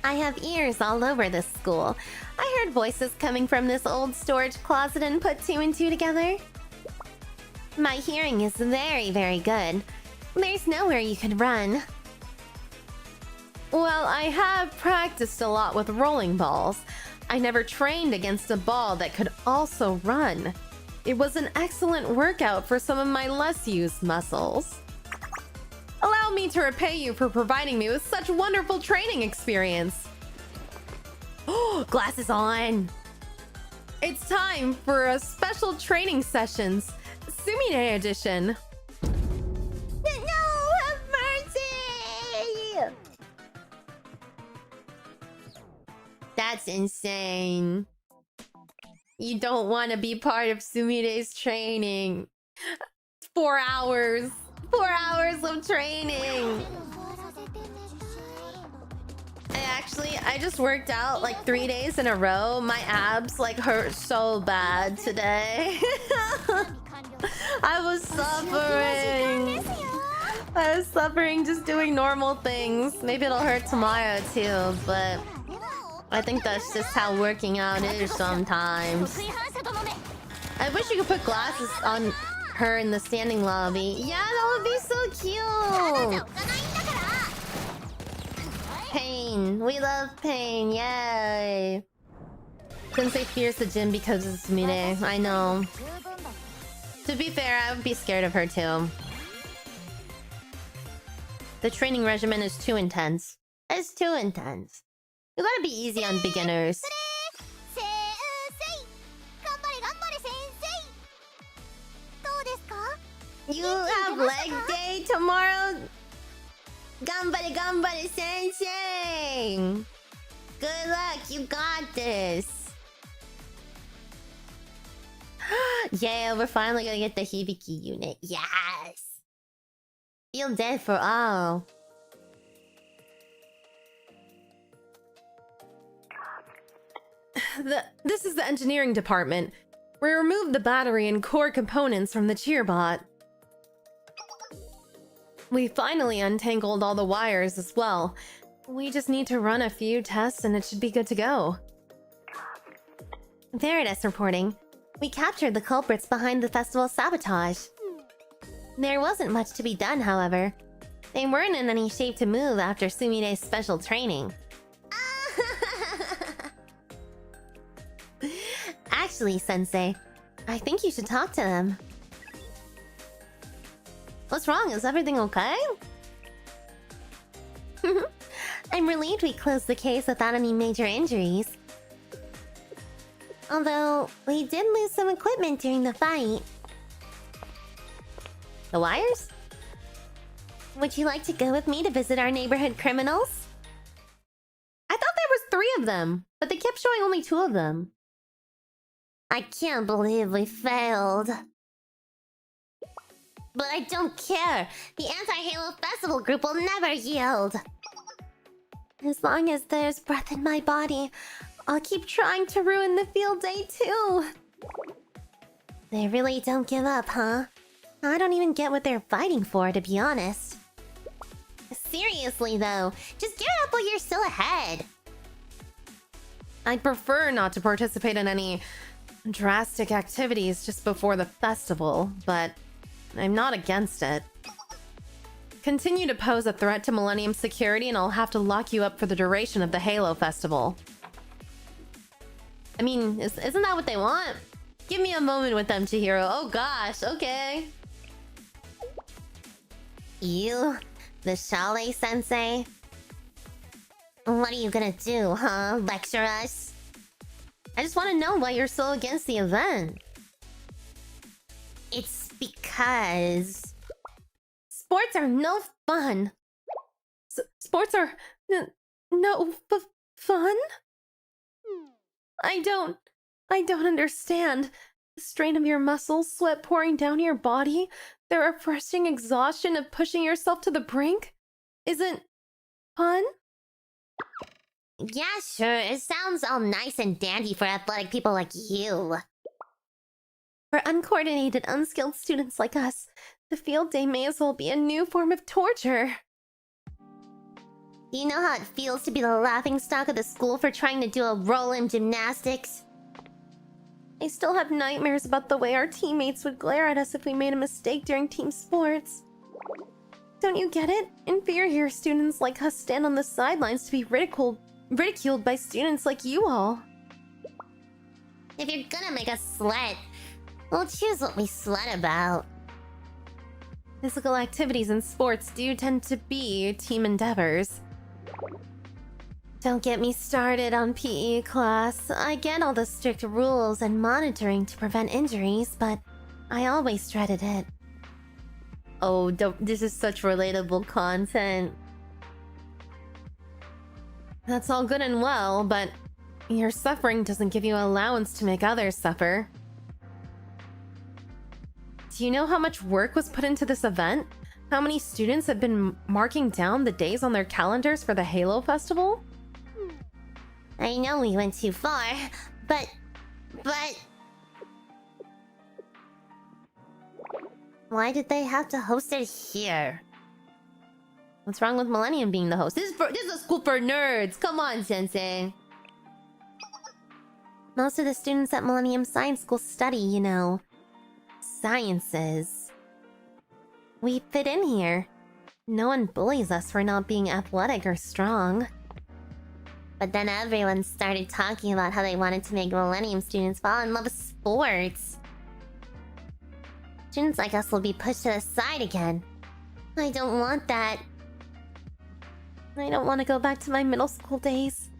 I have ears all over this school. I heard voices coming from this old storage closet and put 2 and 2 together. My hearing is very, very good. There's nowhere you could run. Well, I have practiced a lot with rolling balls. I never trained against a ball that could also run. It was an excellent workout for some of my less used muscles. Allow me to repay you for providing me with such wonderful training experience. Oh, glasses on! It's time for a special training sessions, Sumire edition. No! Have mercy! That's insane. You don't want to be part of Sumire's training. 4 hours. 4 hours of training. I just worked out like 3 days in a row. My abs like hurt so bad today. I was suffering. I was suffering just doing normal things. Maybe it'll hurt tomorrow too, but I think that's just how working out is sometimes. I wish you could put glasses on her in the standing lobby. Yeah, that would be so cute. Pain. We love pain. Yay. Sensei fears the gym because of Sumire. I know. To be fair, I would be scared of her too. The training regimen is too intense. It's too intense. You gotta be easy on beginners. You have leg day tomorrow? Ganbare ganbare sensei! Good luck, you got this! Yeah, we're finally gonna get the hibiki unit. Yes! Feel dead for all. This is the engineering department. We removed the battery and core components from the 𝐙earbot. We finally untangled all the wires as well. We just need to run a few tests and it should be good to go. There it is reporting. We captured the culprits behind the festival's sabotage. There wasn't much to be done, however. They weren't in any shape to move after Sumire's special training. Actually, Sensei, I think you should talk to them. What's wrong? Is everything okay? I'm relieved we closed the case without any major injuries. Although, we did lose some equipment during the fight. The wires? Would you like to go with me to visit our neighborhood criminals? I thought there was 3 of them, but they kept showing only 2 of them. I can't believe we failed. But I don't care. The anti-Halo Festival group will never yield. As long as there's breath in my body, I'll keep trying to ruin the field day too. They really don't give up, huh? I don't even get what they're fighting for, to be honest. Seriously, though, just give it up while you're still ahead. I'd prefer not to participate in any drastic activities just before the festival, but I'm not against it. Continue to pose a threat to Millennium security and I'll have to lock you up for the duration of the Halo Festival. I mean, isn't that what they want? Give me a moment with them, Chihiro. Oh gosh, okay. You, the Shale sensei? What are you gonna do, huh? Lecture us? I just want to know why you're so against the event. It's because... Sports are no fun. Sports are no fun? I don't understand. The strain of your muscles, sweat pouring down your body, the refreshing exhaustion of pushing yourself to the brink isn't fun? Yeah, sure, it sounds all nice and dandy for athletic people like you. For uncoordinated, unskilled students like us, the field day may as well be a new form of torture. Do you know how it feels to be the laughingstock of the school for trying to do a roll in gymnastics? I still have nightmares about the way our teammates would glare at us if we made a mistake during team sports. Don't you get it? Inferior students like us stand on the sidelines to be ridiculed by students like you all. If you're gonna make us sweat, we'll choose what we sweat about. Physical activities and sports do tend to be team endeavors. Don't get me started on PE class. I get all the strict rules and monitoring to prevent injuries, but I always dreaded it. Oh, this is such relatable content. That's all good and well, but your suffering doesn't give you allowance to make others suffer. Do you know how much work was put into this event? How many students have been marking down the days on their calendars for the Halo Festival? I know we went too far, but... Why did they have to host it here? What's wrong with Millennium being the host? This is a school for nerds! Come on, Sensei! Most of the students at Millennium Science School study, you know, sciences. We fit in here. No one bullies us for not being athletic or strong. But then everyone started talking about how they wanted to make Millennium students fall in love with sports. Students like us will be pushed to the side again. I don't want that. I don't want to go back to my middle school days.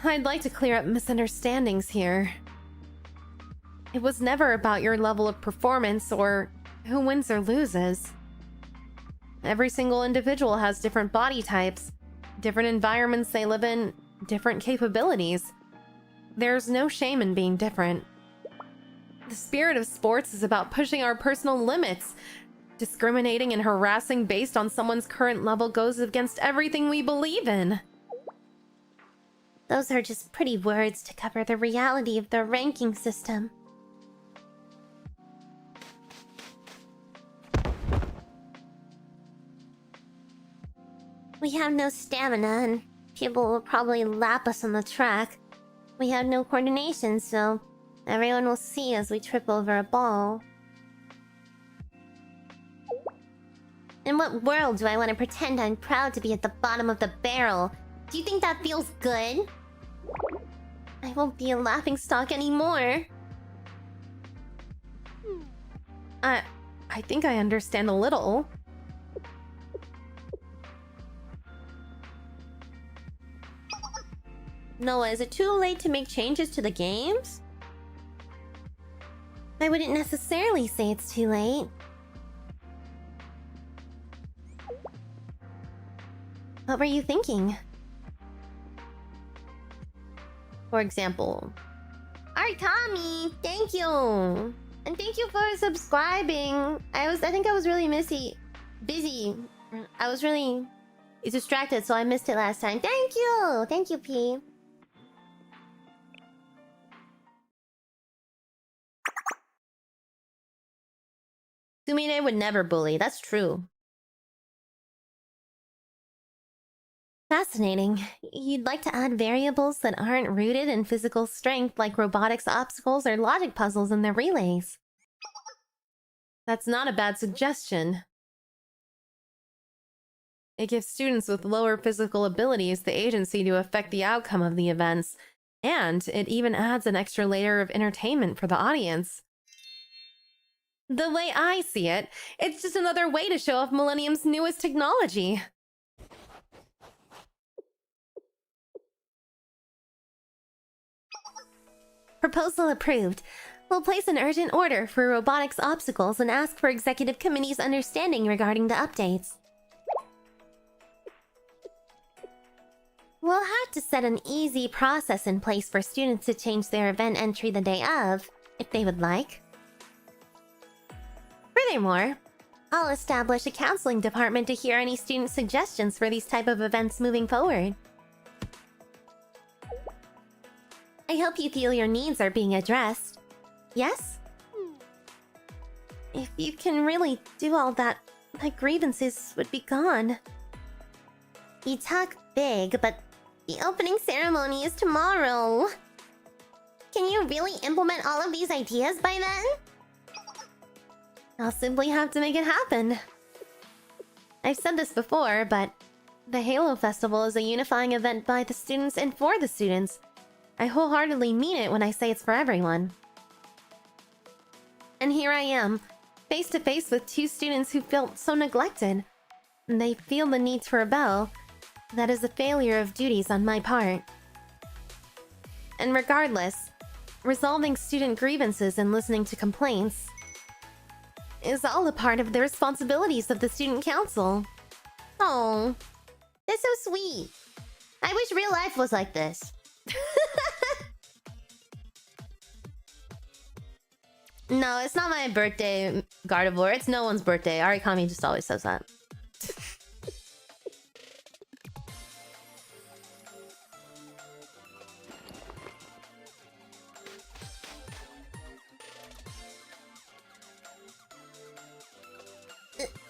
I'd like to clear up misunderstandings here. It was never about your level of performance or who wins or loses. Every single individual has different body types, different environments they live in, different capabilities. There's no shame in being different. The spirit of sports is about pushing our personal limits. Discriminating and harassing based on someone's current level goes against everything we believe in. Those are just pretty words to cover the reality of the ranking system. We have no stamina and people will probably lap us on the track. We have no coordination, so everyone will see as we trip over a ball. In what world do I want to pretend I'm proud to be at the bottom of the barrel? Do you think that feels good? I won't be a laughingstock anymore. I think I understand a little. Noah, is it too late to make changes to the games? I wouldn't necessarily say it's too late. What were you thinking? For example... Alright, Tommy! Thank you! And thank you for subscribing! I think I was really busy. I was really distracted, so I missed it last time. Thank you! Thank you, P. Sumire would never bully, that's true. Fascinating. You'd like to add variables that aren't rooted in physical strength like robotics obstacles or logic puzzles in their relays. That's not a bad suggestion. It gives students with lower physical abilities the agency to affect the outcome of the events, and it even adds an extra layer of entertainment for the audience. The way I see it, it's just another way to show off Millennium's newest technology. Proposal approved. We'll place an urgent order for robotics obstacles and ask for Executive Committee's understanding regarding the updates. We'll have to set an easy process in place for students to change their event entry the day of, if they would like. Furthermore, I'll establish a counseling department to hear any student suggestions for these type of events moving forward. I hope you feel your needs are being addressed. Yes? If you can really do all that, my grievances would be gone. You talk big, but the opening ceremony is tomorrow. Can you really implement all of these ideas by then? I'll simply have to make it happen. I've said this before, but the Halo Festival is a unifying event by the students and for the students. I wholeheartedly mean it when I say it's for everyone. And here I am, face to face with two students who felt so neglected. They feel the need to rebel. That is a failure of duties on my part. And regardless, resolving student grievances and listening to complaints is all a part of the responsibilities of the student council. Oh, that's so sweet. I wish real life was like this. No, it's not my birthday, Gardevoir. It's no one's birthday. Arikami just always says that.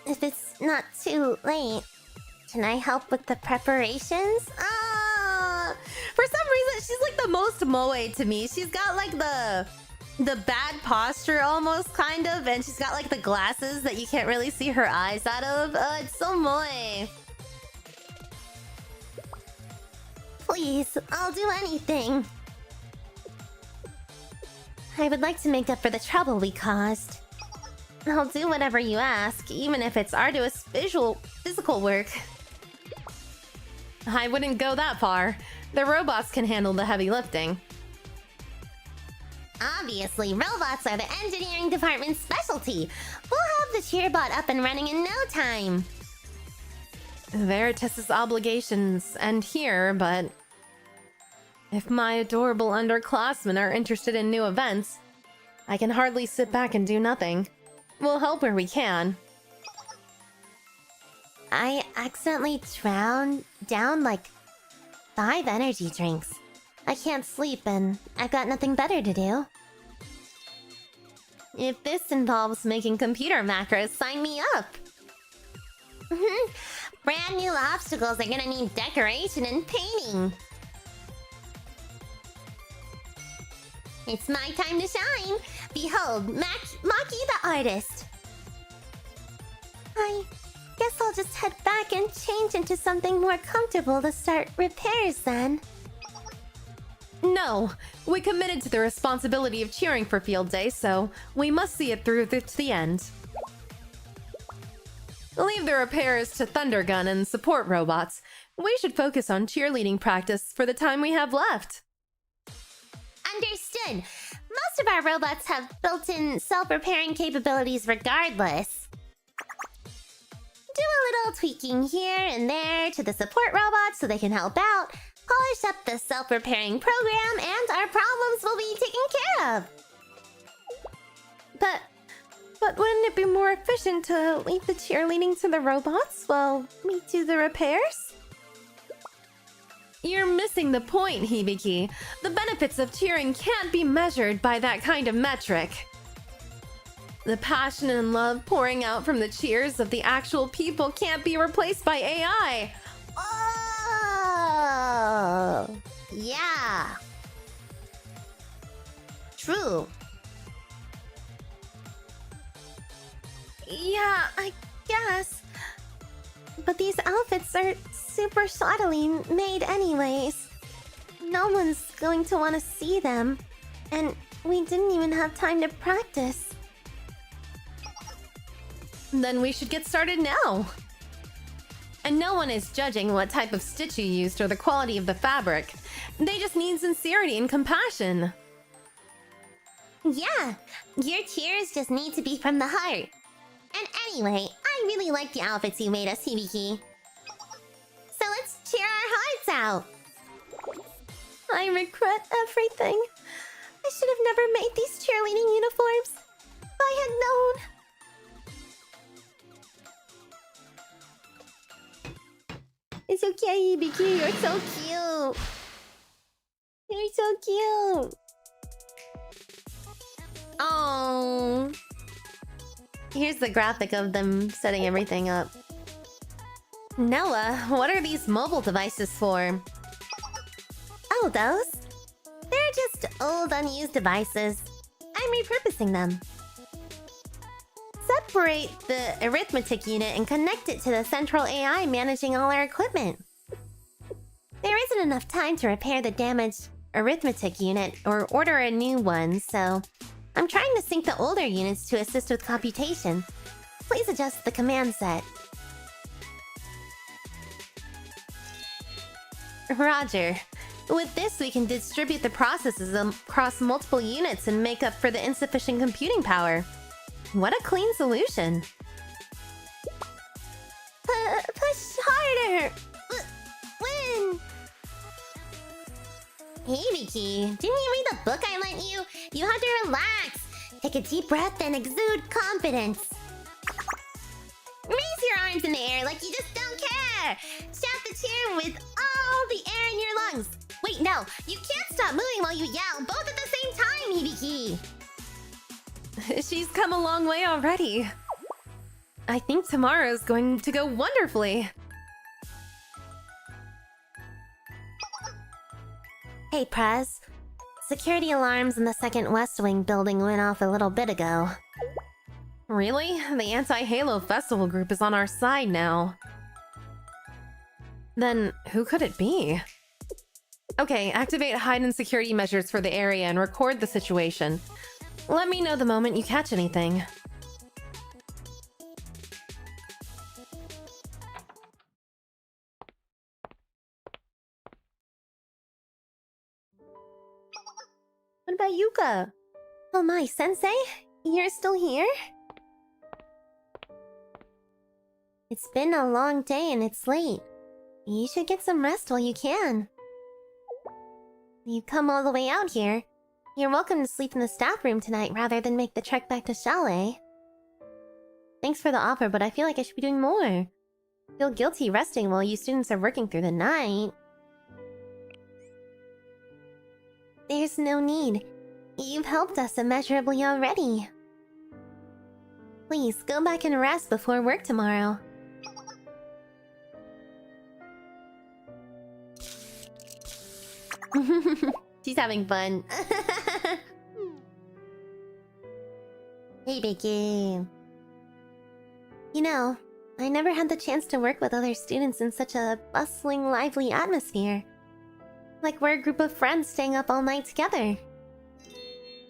If it's not too late, can I help with the preparations? Ah! For some reason, she's like the most moe to me. She's got like the bad posture almost, kind of, and she's got like the glasses that you can't really see her eyes out of. It's so moe. Please, I'll do anything. I would like to make up for the trouble we caused. I'll do whatever you ask, even if it's arduous physical work. I wouldn't go that far. The robots can handle the heavy lifting. Obviously, robots are the engineering department's specialty. We'll have the cheerbot up and running in no time. 𝙚hair's obligations end here, but if my adorable underclassmen are interested in new events, I can hardly sit back and do nothing. We'll help where we can. I accidentally drowned down like 5 energy drinks. I can't sleep and I've got nothing better to do. If this involves making computer macros, sign me up. Brand new obstacles are gonna need decoration and painting. It's my time to shine. Behold, Maki the artist. I guess I'll just head back and change into something more comfortable to start repairs then. No, we committed to the responsibility of cheering for Field Day, so we must see it through to the end. Leave the repairs to Thundergun and support robots. We should focus on cheerleading practice for the time we have left. Understood. Most of our robots have built-in self-repairing capabilities regardless. Do a little tweaking here and there to the support robots so they can help out, polish up the self-repairing program, and our problems will be taken care of. But wouldn't it be more efficient to leave the cheerleading to the robots while we do the repairs? You're missing the point, hibiki. The benefits of cheering can't be measured by that kind of metric. The passion and love pouring out from the cheers of the actual people can't be replaced by AI. Oh, yeah. True. Yeah, I guess. But these outfits are super shoddily made anyways. No one's going to want to see them. And we didn't even have time to practice. Then we should get started now. And no one is judging what type of stitch you used or the quality of the fabric. They just need sincerity and compassion. Yeah, your cheers just need to be from the heart. And anyway, I really like the outfits you made us, hibiki. So let's cheer our hearts out. I regret everything. I should have never made these cheerleading uniforms. If I had known. It's okay, hibiki. You're so cute. You're so cute. Oh. Here's the graphic of them setting everything up. Noah, what are these mobile devices for? Oh, those? They're just old, unused devices. I'm repurposing them. Separate the arithmetic unit and connect it to the central AI managing all our equipment. There isn't enough time to repair the damaged arithmetic unit or order a new one, so I'm trying to sync the older units to assist with computation. Please adjust the command set. Roger. With this, we can distribute the processes across multiple units and make up for the insufficient computing power. What a clean solution. Push harder! Win! Hey, Vicky, didn't you read the book I lent you? You have to relax. Take a deep breath and exude confidence. Raise your arms in the air like you just don't care. Shout the cheer with all the air in your lungs. Wait, no, you can't stop moving while you yell, both at the same time, Hibiki. She's come a long way already. I think tomorrow's going to go wonderfully. Hey, Prez. Security alarms in the second West Wing building went off a little bit ago. Really? The anti-Halo festival group is on our side now. Then who could it be? Okay, activate hide and security measures for the area and record the situation. Let me know the moment you catch anything. What about Yuka? Oh my, Sensei? You're still here? It's been a long day and it's late. You should get some rest while you can. You've come all the way out here. You're welcome to sleep in the staff room tonight rather than make the trek back to chalet. Thanks for the offer, but I feel like I should be doing more. I feel guilty resting while you students are working through the night. There's no need. You've helped us immeasurably already. Please, go back and rest before work tomorrow. She's having fun. Hey, Biggie. You know, I never had the chance to work with other students in such a bustling, lively atmosphere. Like we're a group of friends staying up all night together.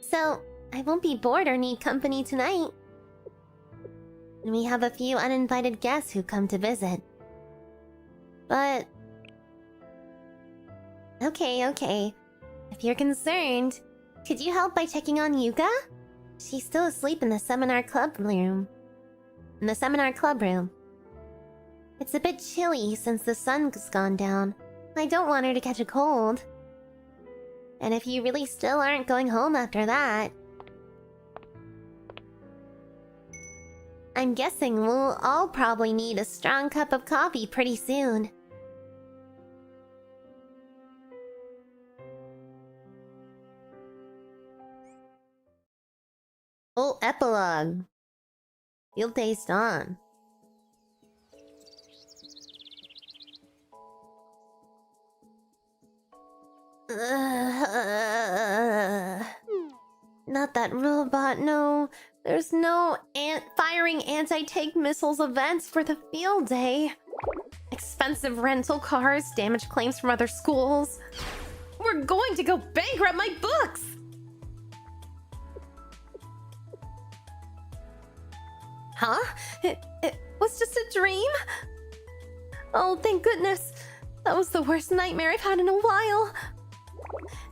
So, I won't be bored or need company tonight. And we have a few uninvited guests who come to visit. But... Okay. If you're concerned, could you help by checking on Yuka? She's still asleep in the seminar club room. It's a bit chilly since the sun's gone down. I don't want her to catch a cold. And if you really still aren't going home after that... I'm guessing we'll all probably need a strong cup of coffee pretty soon. Oh, Epilogue. Field day's on. Not that robot, no. There's no firing anti-tank missiles events for the field day. Expensive rental cars, damaged claims from other schools. We're going to go bankrupt my books! Huh? It was just a dream? Oh, thank goodness. That was the worst nightmare I've had in a while.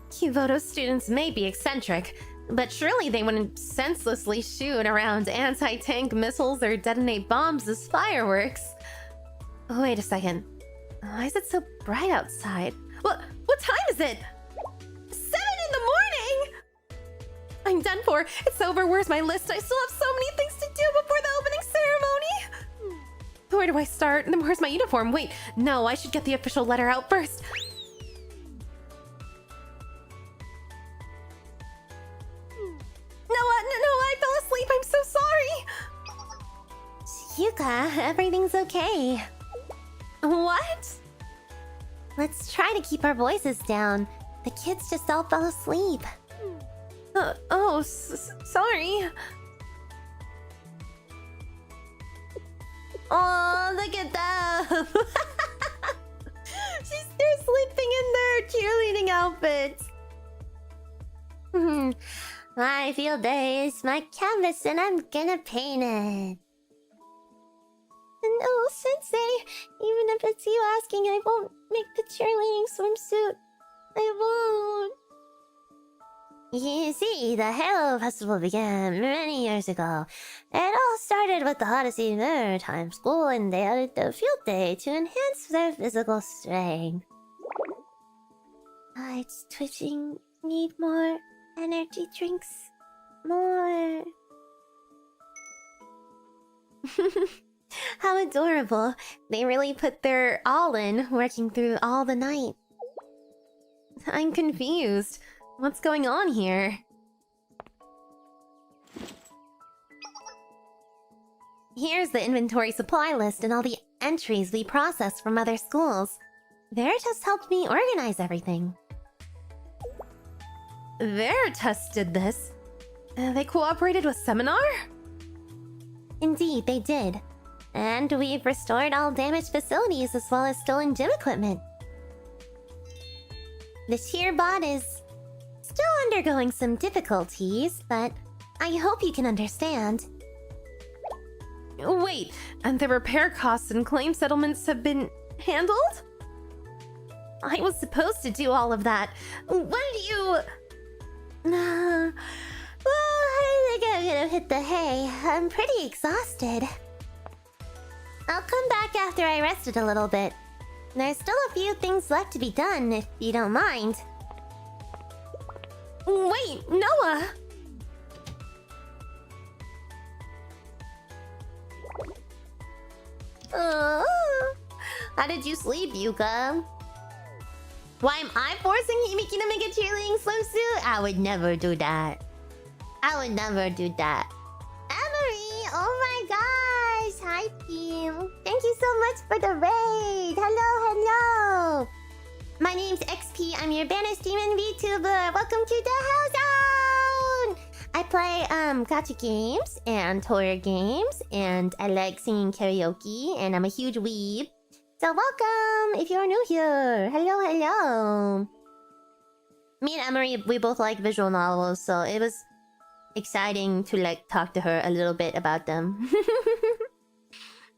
Kyuboto students may be eccentric, but surely they wouldn't senselessly shoot around anti-tank missiles or detonate bombs as fireworks. Wait a second. Why is it so bright outside? What time is it? 7 in the morning! I'm done for. It's over. Where's my list? I still have so many things to do before the opening ceremony. Where do I start? And then where's my uniform? Wait, no, I should get the official letter out first. No, I fell asleep. I'm so sorry. Yuka, everything's okay. What? Let's try to keep our voices down. The kids just all fell asleep. Sorry. Oh, look at them. They're sleeping in their cheerleading outfits. My field day is my canvas and I'm gonna paint it. No, Sensei. Even if it's you asking, I won't make the cheerleading swimsuit. I won't. You see, the Halo Festival began many years ago. It all started with the Odyssey Maritime School, and they added the field day to enhance their physical strength. It's twitching. Need more energy drinks. More. How adorable. They really put their all in, working through all the night. I'm confused. What's going on here? Here's the inventory supply list and all the entries we processed from other schools. Veritas helped me organize everything. Veritas did this? They cooperated with Seminar? Indeed, they did. And we've restored all damaged facilities as well as stolen gym equipment. The 𝙚bot is still undergoing some difficulties, but I hope you can understand. Wait, and the repair costs and claim settlements have been handled? I was supposed to do all of that. When do you... Well, I think I'm gonna hit the hay. I'm pretty exhausted. I'll come back after I rested a little bit. There's still a few things left to be done, if you don't mind. Wait, Noah! How did you sleep, Yuka? Why am I forcing Hibiki to make a cheerleading swimsuit? I would never do that. I would never do that. Emery! Oh my gosh! Hi, team! Thank you so much for the raid! Hello! My name's XP. I'm your banished demon VTuber. Welcome to the Hellzone! I play gacha games and horror games, and I like singing karaoke, and I'm a huge weeb. So welcome if you're new here. Hello. Me and Emery, we both like visual novels, so it was exciting to like talk to her a little bit about them.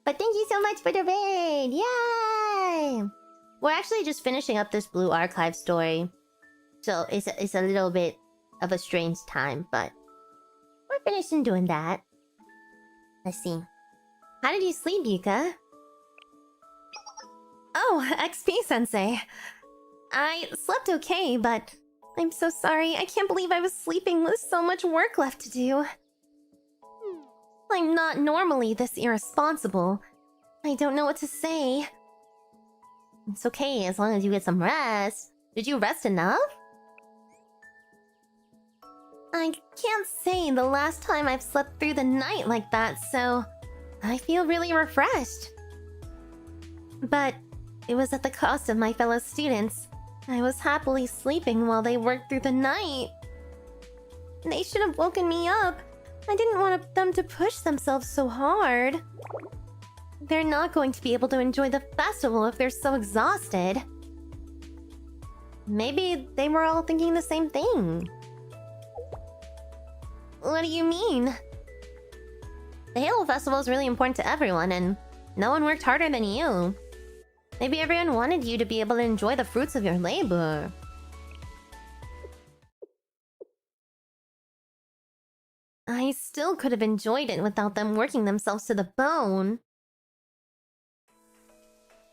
But thank you so much for the raid! Yay! We're actually just finishing up this Blue Archive story, so it's a little bit of a strange time, but we're finishing doing that. Let's see. How did you sleep, Yuka? Oh, XP-sensei. I slept okay, but I'm so sorry. I can't believe I was sleeping with so much work left to do. I'm not normally this irresponsible. I don't know what to say. It's okay as long as you get some rest. Did you rest enough? I can't say the last time I've slept through the night like that, so I feel really refreshed. But it was at the cost of my fellow students. I was happily sleeping while they worked through the night. They should have woken me up. I didn't want them to push themselves so hard. They're not going to be able to enjoy the festival if they're so exhausted. Maybe they were all thinking the same thing. What do you mean? The Halo Festival is really important to everyone, and no one worked harder than you. Maybe everyone wanted you to be able to enjoy the fruits of your labor. I still could have enjoyed it without them working themselves to the bone.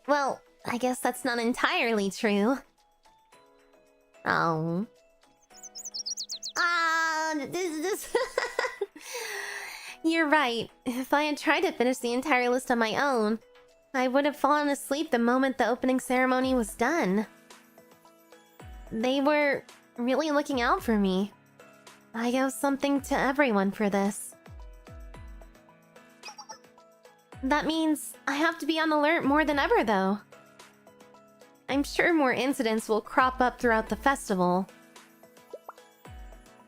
Well, I guess that's not entirely true. Oh. This... You're right. If I had tried to finish the entire list on my own, I would have fallen asleep the moment the opening ceremony was done. They were really looking out for me. I owe something to everyone for this. That means I have to be on alert more than ever, though. I'm sure more incidents will crop up throughout the festival.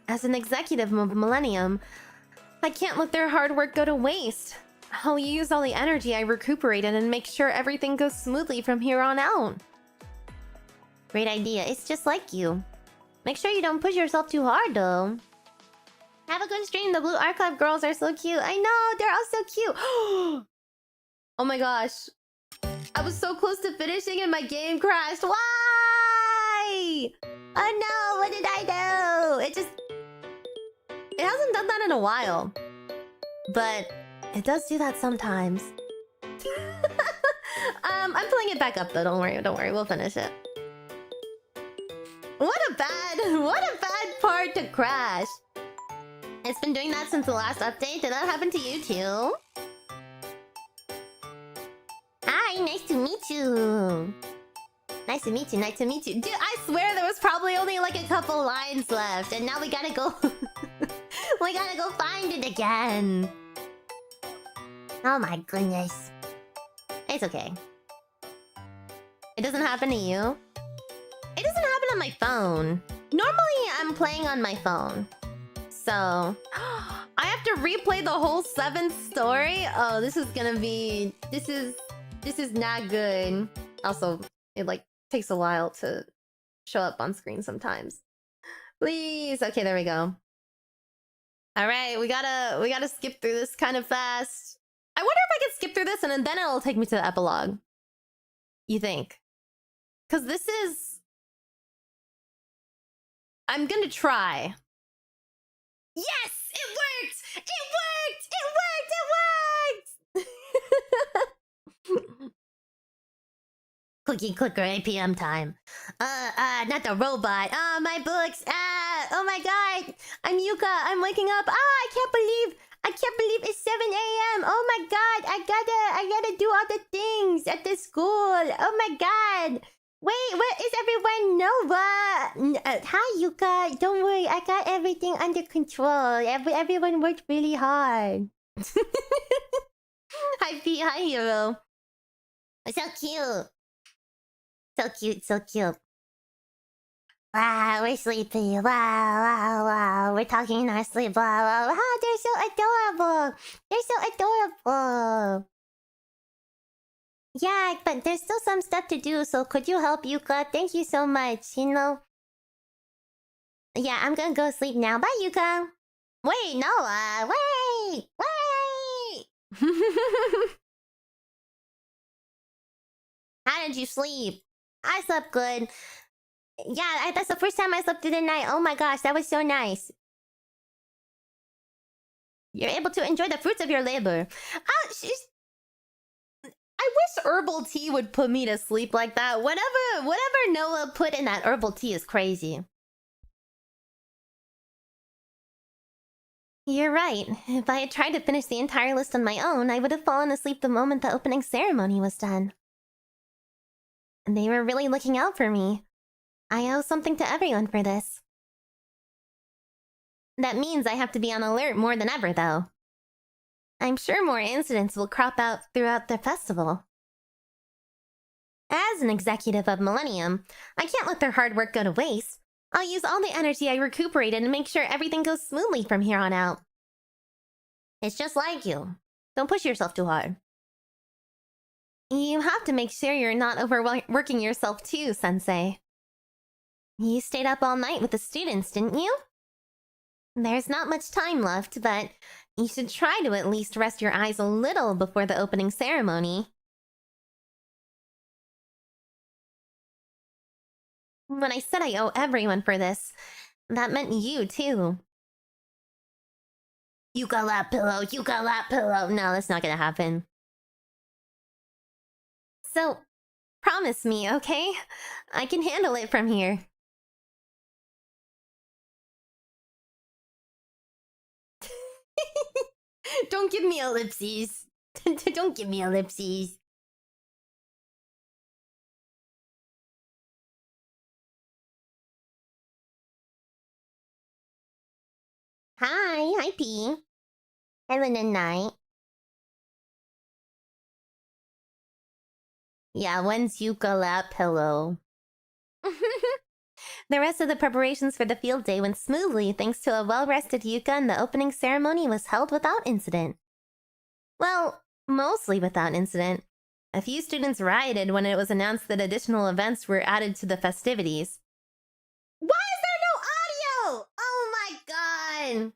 As an executive of Millennium, I can't let their hard work go to waste. I'll use all the energy I recuperated and make sure everything goes smoothly from here on out. Great idea. It's just like you. Make sure you don't push yourself too hard, though. Have a good stream. The Blue Archive girls are so cute. I know, they're all so cute. Oh my gosh. I was so close to finishing and my game crashed. Why? Oh no, what did I do? It hasn't done that in a while. But it does do that sometimes. I'm pulling it back up though. Don't worry, we'll finish it. What a bad part to crash. It's been doing that since the last update. Did that happen to you too? Hi, nice to meet you. Nice to meet you. Dude, I swear there was probably only like a couple lines left, and now we gotta go... we gotta go find it again. Oh my goodness. It's okay. It doesn't happen to you? It doesn't happen on my phone. Normally, I'm playing on my phone. So... I have to replay the whole 7th story? Oh, this is gonna be... This is not good. Also, it like takes a while to show up on screen sometimes. Please. Okay, there we go. All right, we gotta skip through this kind of fast. I wonder if I can skip through this and then it'll take me to the epilogue. You think? Because this is... I'm gonna try. Yes! It worked! It worked! Cookie clicker 8 p.m. time. Not the robot. My books. Oh my god. I'm Yuka. I'm waking up. I can't believe it's 7 a.m. Oh my god. I gotta do all the things at the school. Oh my god. Wait, what is everyone? Nova. Hi, Yuka. Don't worry. I got everything under control. Everyone worked really hard. Hi, Pete. Hi, Hero. So cute. So cute. Wow, we're sleepy. Wow. We're talking in our sleep. Wow. They're so adorable. Yeah, but there's still some stuff to do, so could you help, Yuka? Thank you so much, you know? Yeah, I'm gonna go sleep now. Bye, Yuka. Wait, Noah. Wait. How did you sleep? I slept good. Yeah, that's the first time I slept through the night. Oh my gosh, that was so nice. You're able to enjoy the fruits of your labor. I wish herbal tea would put me to sleep like that. Whatever Noah put in that herbal tea is crazy. You're right. If I had tried to finish the entire list on my own, I would have fallen asleep the moment the opening ceremony was done. And they were really looking out for me. I owe something to everyone for this. That means I have to be on alert more than ever, though. I'm sure more incidents will crop out throughout the festival. As an executive of Millennium, I can't let their hard work go to waste. I'll use all the energy I recuperated to make sure everything goes smoothly from here on out. It's just like you. Don't push yourself too hard. You have to make sure you're not overworking yourself too, Sensei. You stayed up all night with the students, didn't you? There's not much time left, but you should try to at least rest your eyes a little before the opening ceremony. When I said I owe everyone for this, that meant you too. You got that pillow, you got that pillow. No, that's not gonna happen. So, promise me, okay? I can handle it from here. Don't give me ellipses. Don't give me ellipses. Hi P. Having a night. Yeah, when's Yuka lap pillow? The rest of the preparations for the field day went smoothly thanks to a well-rested Yuka, and the opening ceremony was held without incident. Well, mostly without incident. A few students rioted when it was announced that additional events were added to the festivities. Why is there no audio? Oh my god!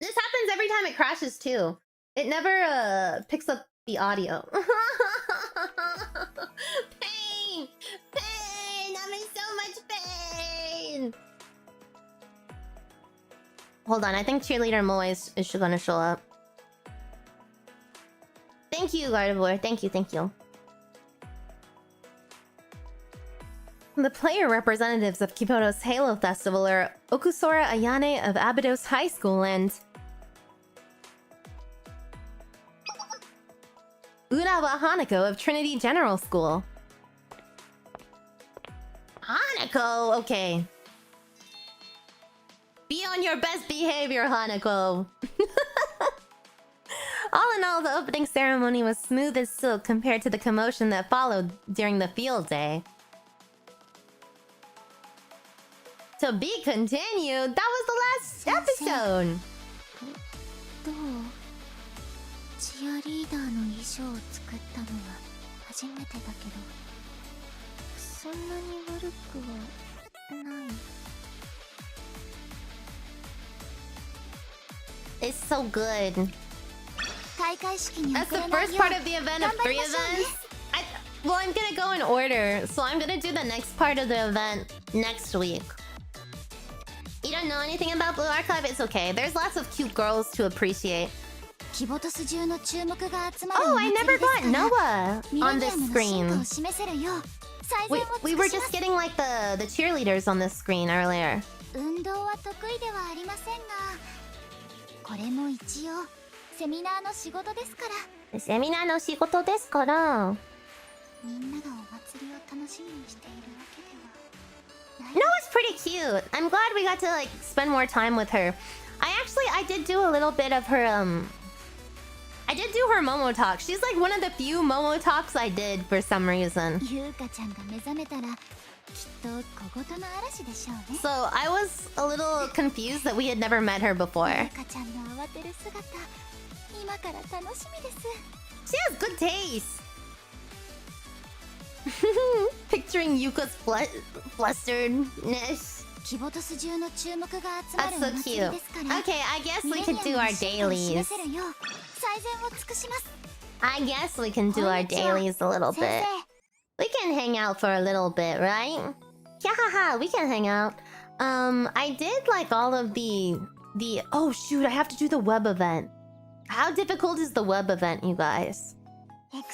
This happens every time it crashes too. It never picks up the audio. Pain! Pain! I'm in so much pain! Hold on, I think cheerleader Moe is gonna show up. Thank you, Gardevoir. Thank you, thank you. The player representatives of Kyoto's Halo Festival are Okusora Ayane of Abydos High School and Urawa Hanako of Trinity General School. Hanako, okay. Be on your best behavior, Hanako. All in all, the opening ceremony was smooth as silk compared to the commotion that followed during the field day. To be continued, that was the last episode! どうチアリーダーの衣装を作ったのは初めてだけどそんなに悪くはない It's so good. 開会式に That's the first part of the event of 3 events? Well, I'm gonna go in order, so I'm gonna do the next part of the event next week. You don't know anything about Blue Archive? It's okay. There's lots of cute girls to appreciate. Oh, I never got Noah on this screen. We were just getting like the cheerleaders on this screen earlier. 運動は得意ではありませんがこれも一応セミナーの仕事ですからセミナーの仕事ですからみんながお祭りを楽しみにしているわけでは Noah's pretty cute. I'm glad we got to like spend more time with her. I did do a little bit of her I did do her Momo talk. She's like one of the few Momo talks I did for some reason. So I was a little confused that we had never met her before. She has good taste. Picturing Yuka's flusteredness. That's so cute. Okay, I guess we could do our dailies. I guess we can do our dailies a little bit. We can hang out for a little bit, right? Yeah, we can hang out. I did like all of the... Oh shoot, I have to do the web event. How difficult is the web event, you guys?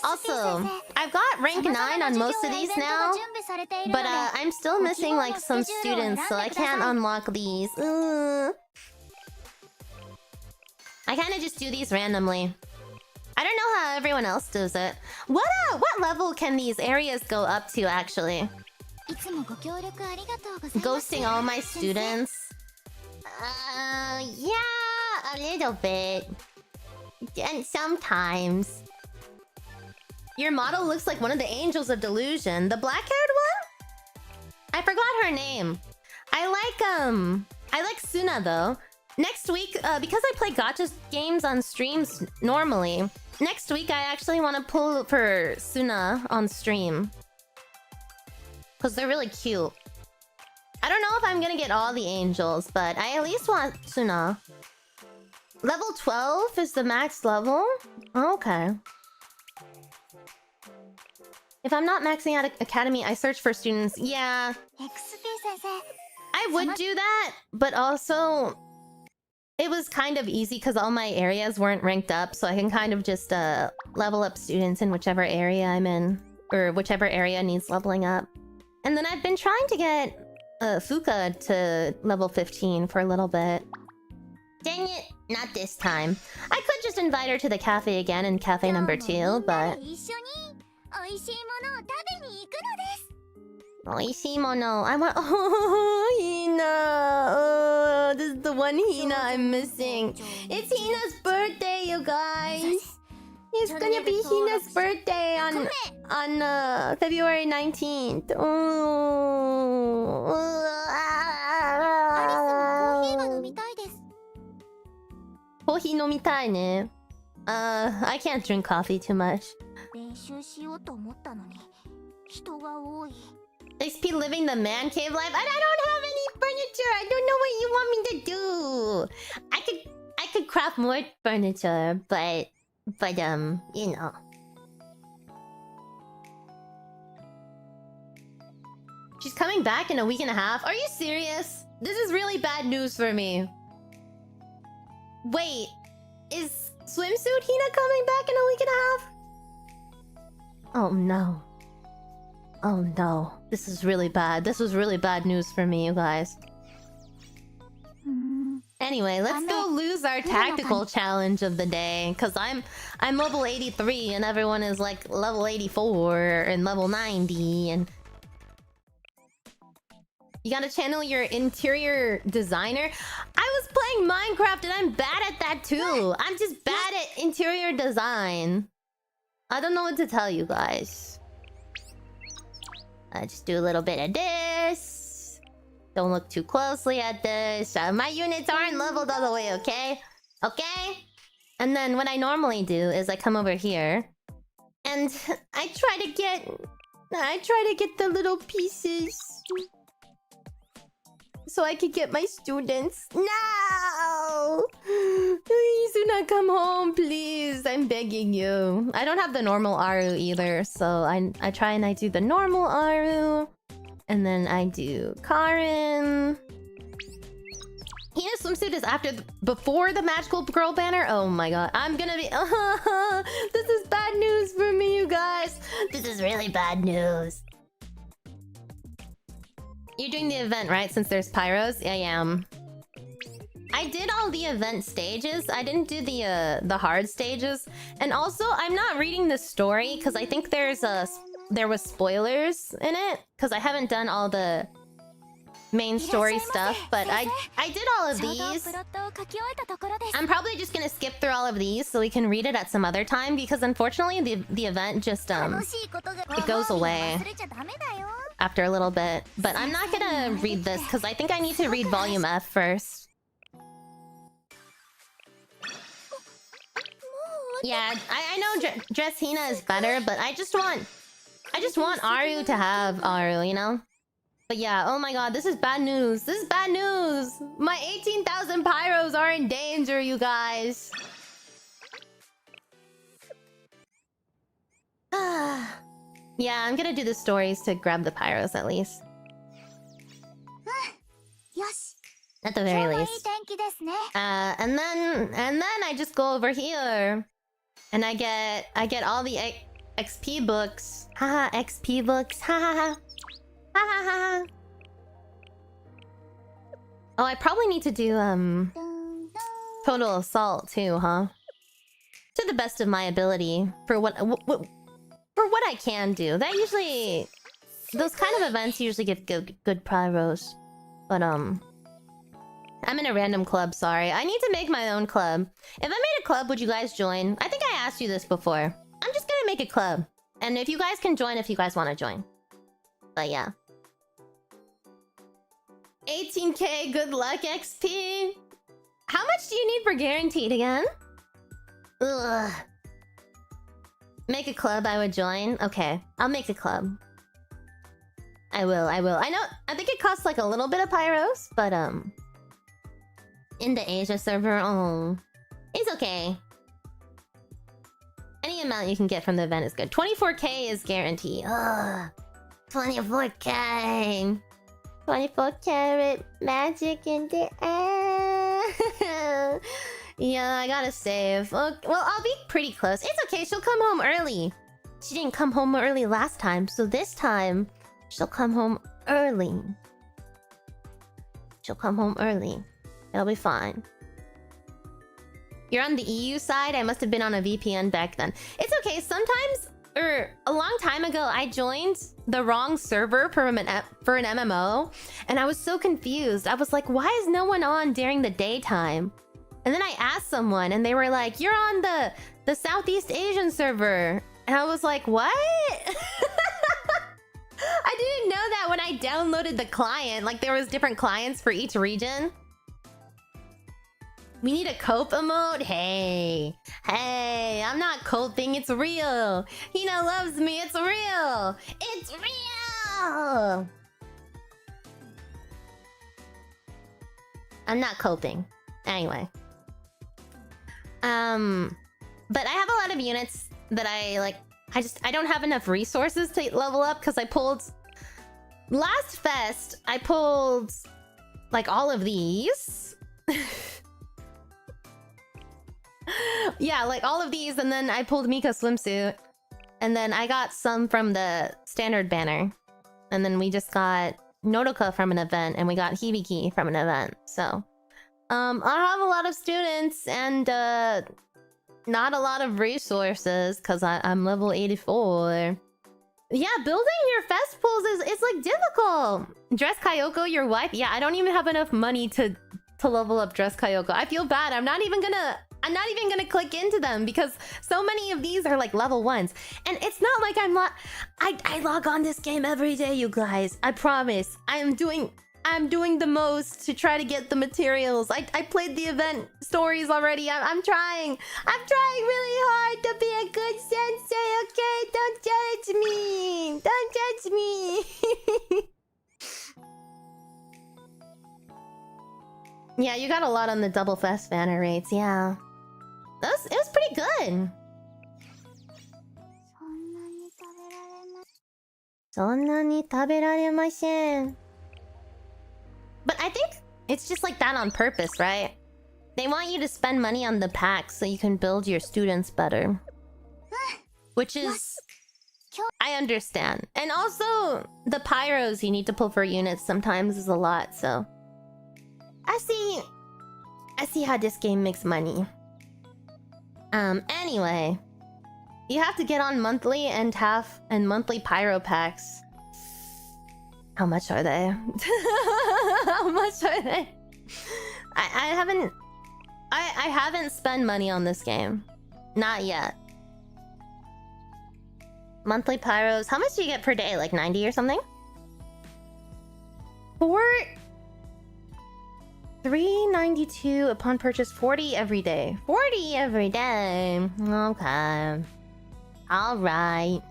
Also, I've got rank 9 on most of these now, but I'm still missing like some students, so I can't unlock these. I kind of just do these randomly. I don't know how everyone else does it. What level can these areas go up to, actually? Ghosting all my students? Yeah, a little bit. And sometimes. Your model looks like one of the angels of delusion. The black-haired one? I forgot her name. I like Suna though. Next week, because I play gacha games on streams normally, next week I actually want to pull for Suna on stream. Because they're really cute. I don't know if I'm gonna get all the angels, but I at least want Suna. Level 12 is the max level? Okay. If I'm not maxing out Academy, I search for students. Yeah. I would do that, but also... It was kind of easy because all my areas weren't ranked up, so I can kind of just level up students in whichever area I'm in. Or whichever area needs leveling up. And then I've been trying to get Fuka to level 15 for a little bit. Dang it, not this time. I could just invite her to the cafe again in cafe number 2, but... Oishimono. I want... Oh, Hina! Oh, this is the one Hina I'm missing. It's Hina's birthday, you guys! It's gonna be Hina's birthday on February 19th. Oh. Coffee nomitai ne. I can't drink coffee too much. XP living the man cave life? I don't have any furniture. I don't know what you want me to do. I could craft more furniture, but you know. She's coming back in a week and a half. Are you serious? This is really bad news for me. Wait, is Swimsuit Hina coming back in a week and a half? Oh no. Oh no. This is really bad. This was really bad news for me, you guys. Anyway, let's go lose our tactical challenge of the day. Cause I'm level 83 and everyone is like level 84 and level 90 and... You gotta channel your interior designer. I was playing Minecraft and I'm bad at that too. I'm just bad at interior design. I don't know what to tell you guys. I just do a little bit of this. Don't look too closely at this. My units aren't leveled all the way, okay? Okay? And then what I normally do is I come over here and I try to get the little pieces so I could get my students. No! Please do not come home, please. I'm begging you. I don't have the normal Aru either, so I try and I do the normal Aru. And then I do Karin. Hina's swimsuit is before the magical girl banner? Oh my god. I'm gonna be... this is bad news for me, you guys. This is really bad news. You're doing the event, right? Since there's pyros? I am. I did all the event stages. I didn't do the hard stages. And also, I'm not reading the story because I think there was spoilers in it. Because I haven't done all the main story stuff. But I did all of these. I'm probably just gonna skip through all of these so we can read it at some other time. Because unfortunately, the event just it goes away after a little bit. But I'm not gonna read this because I think I need to read Volume F first. Yeah, I know Dress Hina is better, but I just want Aru to have Aru, you know? But yeah, oh my god, this is bad news. This is bad news! My 18,000 pyros are in danger, you guys! Yeah, I'm gonna do the stories to grab the pyros at least. At the very least. And then I just go over here. And I get all the XP books. Haha, XP books. Haha. Haha. Oh, I probably need to do total assault too, huh? To the best of my ability for what I can do. That usually, those kind of events usually give good pyros. But I'm in a random club, sorry. I need to make my own club. If I made a club, would you guys join? I think I asked you this before. I'm just gonna make a club. And if you guys can join, if you guys want to join. But yeah. 18k, good luck, XP. How much do you need for guaranteed again? Ugh. Make a club, I would join. Okay, I'll make a club. I will. I know, I think it costs like a little bit of pyros, but in the Asia server, oh, it's okay. Any amount you can get from the event is good. 24k is guaranteed. Ugh. 24k. 24 karat magic in the air. Yeah, I gotta save. Well, I'll be pretty close. It's okay, she'll come home early. She didn't come home early last time, so this time she'll come home early. She'll come home early. It'll be fine. You're on the EU side? I must have been on a VPN back then. It's okay, sometimes, or a long time ago, I joined the wrong server for an MMO, and I was so confused. I was like, why is no one on during the daytime? And then I asked someone, and they were like, you're on the Southeast Asian server. And I was like, what? I didn't know that when I downloaded the client. Like, there was different clients for each region. We need a cope emote? Hey, I'm not coping, it's real. Hina loves me, it's real. It's real. I'm not coping. Anyway. But I have a lot of units that I don't have enough resources to level up because I pulled... Last fest, I pulled like all of these. Yeah, like all of these, and then I pulled Mika swimsuit. And then I got some from the standard banner. And then we just got Nodoka from an event, and we got Hibiki from an event. So, I have a lot of students and not a lot of resources because I'm level 84. Yeah, building your fest pools is like difficult. Dress Kyoko, your wife? Yeah, I don't even have enough money to level up Dress Kyoko. I feel bad. I'm not even gonna click into them because so many of these are like level 1s. And it's not like I log on this game every day, you guys. I promise. I'm doing the most to try to get the materials. I played the event stories already. I'm trying really hard to be a good sensei, okay? Don't judge me. Don't judge me. Yeah, you got a lot on the double fest banner rates, yeah. It was pretty good. But I think it's just like that on purpose, right? They want you to spend money on the packs so you can build your students better. Which is... I understand. And also, the pyros you need to pull for units sometimes is a lot, so... I see how this game makes money. Anyway. You have to get on monthly and monthly pyro packs. How much are they? How much are they? I haven't spent money on this game. Not yet. Monthly pyros. How much do you get per day? Like 90 or something? 392 upon purchase, 40 every day. 40 every day. Okay. Alright.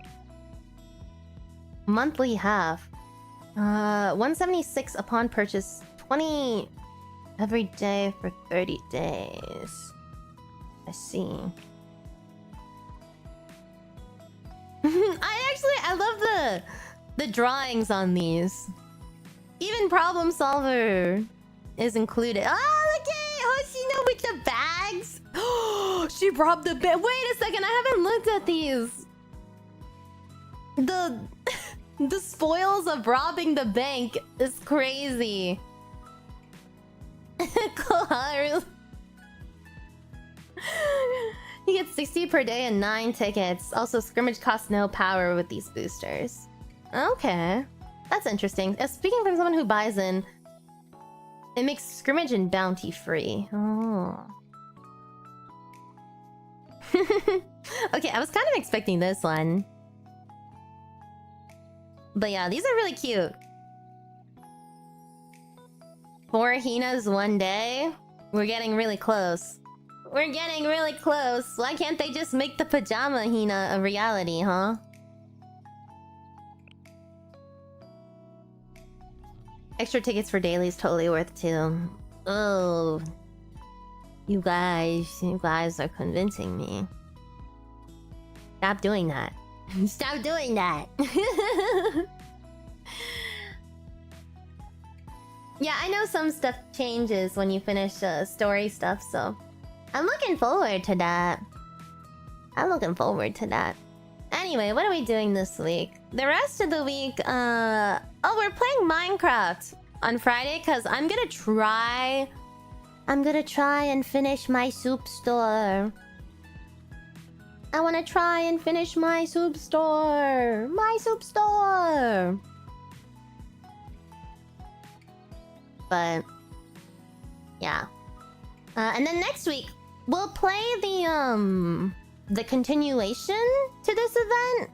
Monthly half. 176 upon purchase, 20 every day for 30 days. I see. I love the drawings on these. Even problem solver is included. Oh, look at Hoshino with the bags. Oh, she robbed the bag. Wait a second, I haven't looked at these. The spoils of robbing the bank is crazy. Koharu. You get 60 per day and 9 tickets. Also, scrimmage costs no power with these boosters. Okay. That's interesting. Speaking from someone who buys in, It makes scrimmage and bounty free. Oh. Okay, I was kind of expecting this one. But yeah, these are really cute. 4 Hinas one day? We're getting really close. We're getting really close. Why can't they just make the pajama Hina a reality, huh? Extra tickets for daily is totally worth too. Oh. You guys are convincing me. Stop doing that. Stop doing that. Yeah, I know some stuff changes when you finish story stuff, so I'm looking forward to that. Anyway, what are we doing this week? The rest of the week, oh, we're playing Minecraft on Friday because I'm gonna try and finish my soup store. I want to try and finish my soup store. But yeah, and then next week we'll play the continuation to this event,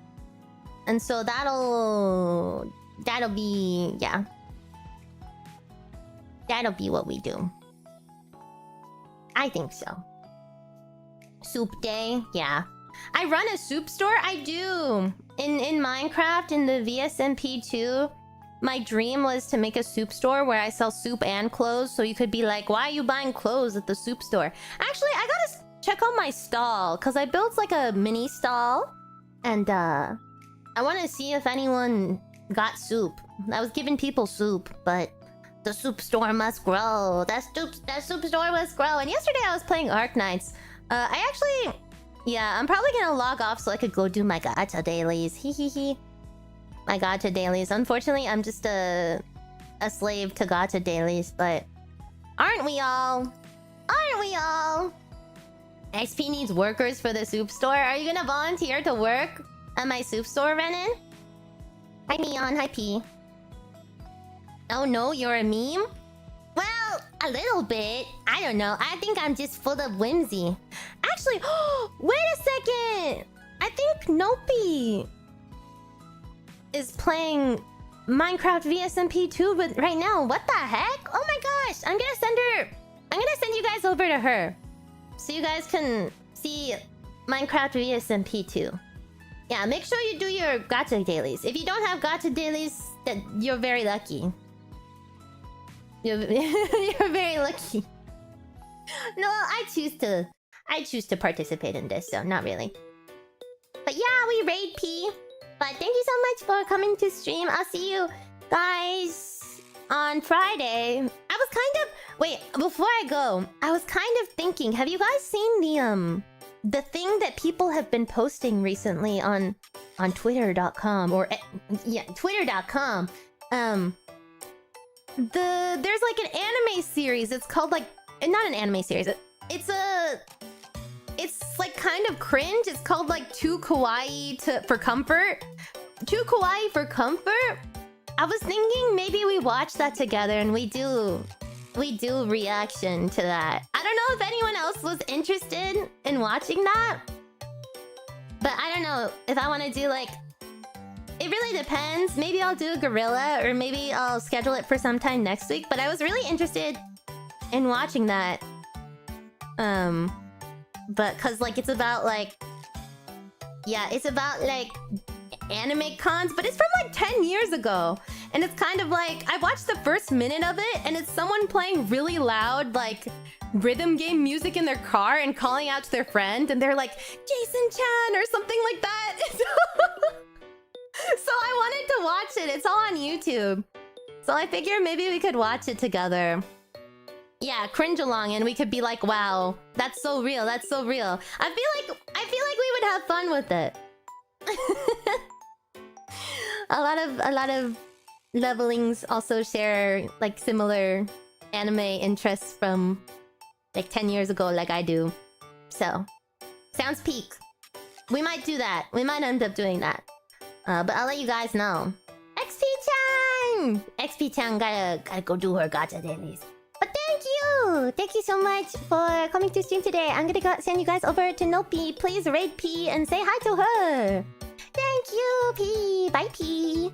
and so that'll be, yeah, that'll be what we do. I think so. Soup day, yeah. I run a soup store. I do in Minecraft in the VSMP 2. My dream was to make a soup store where I sell soup and clothes, so you could be like, why are you buying clothes at the soup store? Actually, I gotta check out my stall, because I built like a mini stall. And I want to see if anyone got soup. I was giving people soup, but the soup store must grow. That soup store must grow. And yesterday I was playing Arc Knights. I actually... Yeah, I'm probably gonna log off so I could go do my gacha dailies. Hee. My gacha dailies. Unfortunately, I'm just a slave to gacha dailies, but aren't we all? XP needs workers for the soup store. Are you gonna volunteer to work at my soup store, Renan? Hi Neon, hi P. Oh no, you're a meme? Well, a little bit. I don't know. I think I'm just full of whimsy. Actually, wait a second. I think Nopi is playing Minecraft VSMP 2 but right now. What the heck? Oh my gosh. I'm gonna send you guys over to her, so you guys can see Minecraft VSMP 2. Yeah, make sure you do your gacha dailies. If you don't have gacha dailies, then you're very lucky. You're very lucky. No, I choose to participate in this, so not really. But yeah, we raid P. But thank you so much for coming to stream. I'll see you guys on Friday. I was kind of... Wait, before I go, I was kind of thinking, have you guys seen the thing that people have been posting recently on twitter.com or yeah, twitter.com? There's like an anime series. It's called like... Not an anime series. It's like kind of cringe. It's called like Too Kawaii for Comfort. Too Kawaii for Comfort? I was thinking maybe we watch that together and we do reaction to that. I don't know if anyone else was interested in watching that. But I don't know if I want to do like... It really depends. Maybe I'll do a gorilla or maybe I'll schedule it for sometime next week. But I was really interested in watching that. But cause like it's about like... Yeah, it's about like anime cons, but it's from like 10 years ago. And it's kind of like, I watched the first minute of it and it's someone playing really loud like rhythm game music in their car and calling out to their friend and they're like, Jason-chan or something like that. So I wanted to watch it. It's all on YouTube. So I figured maybe we could watch it together. Yeah, cringe along and we could be like, wow, that's so real, that's so real. I feel like we would have fun with it. a lot of levelings also share like similar anime interests from like 10 years ago like I do. So, sounds peak. We might do that. We might end up doing that. But I'll let you guys know. XP-chan! XP-chan gotta go do her gacha dailies. you! Thank you so much for coming to stream today. I'm gonna send you guys over to Nopi. Please raid P and say hi to her. Thank you, P. Bye, P.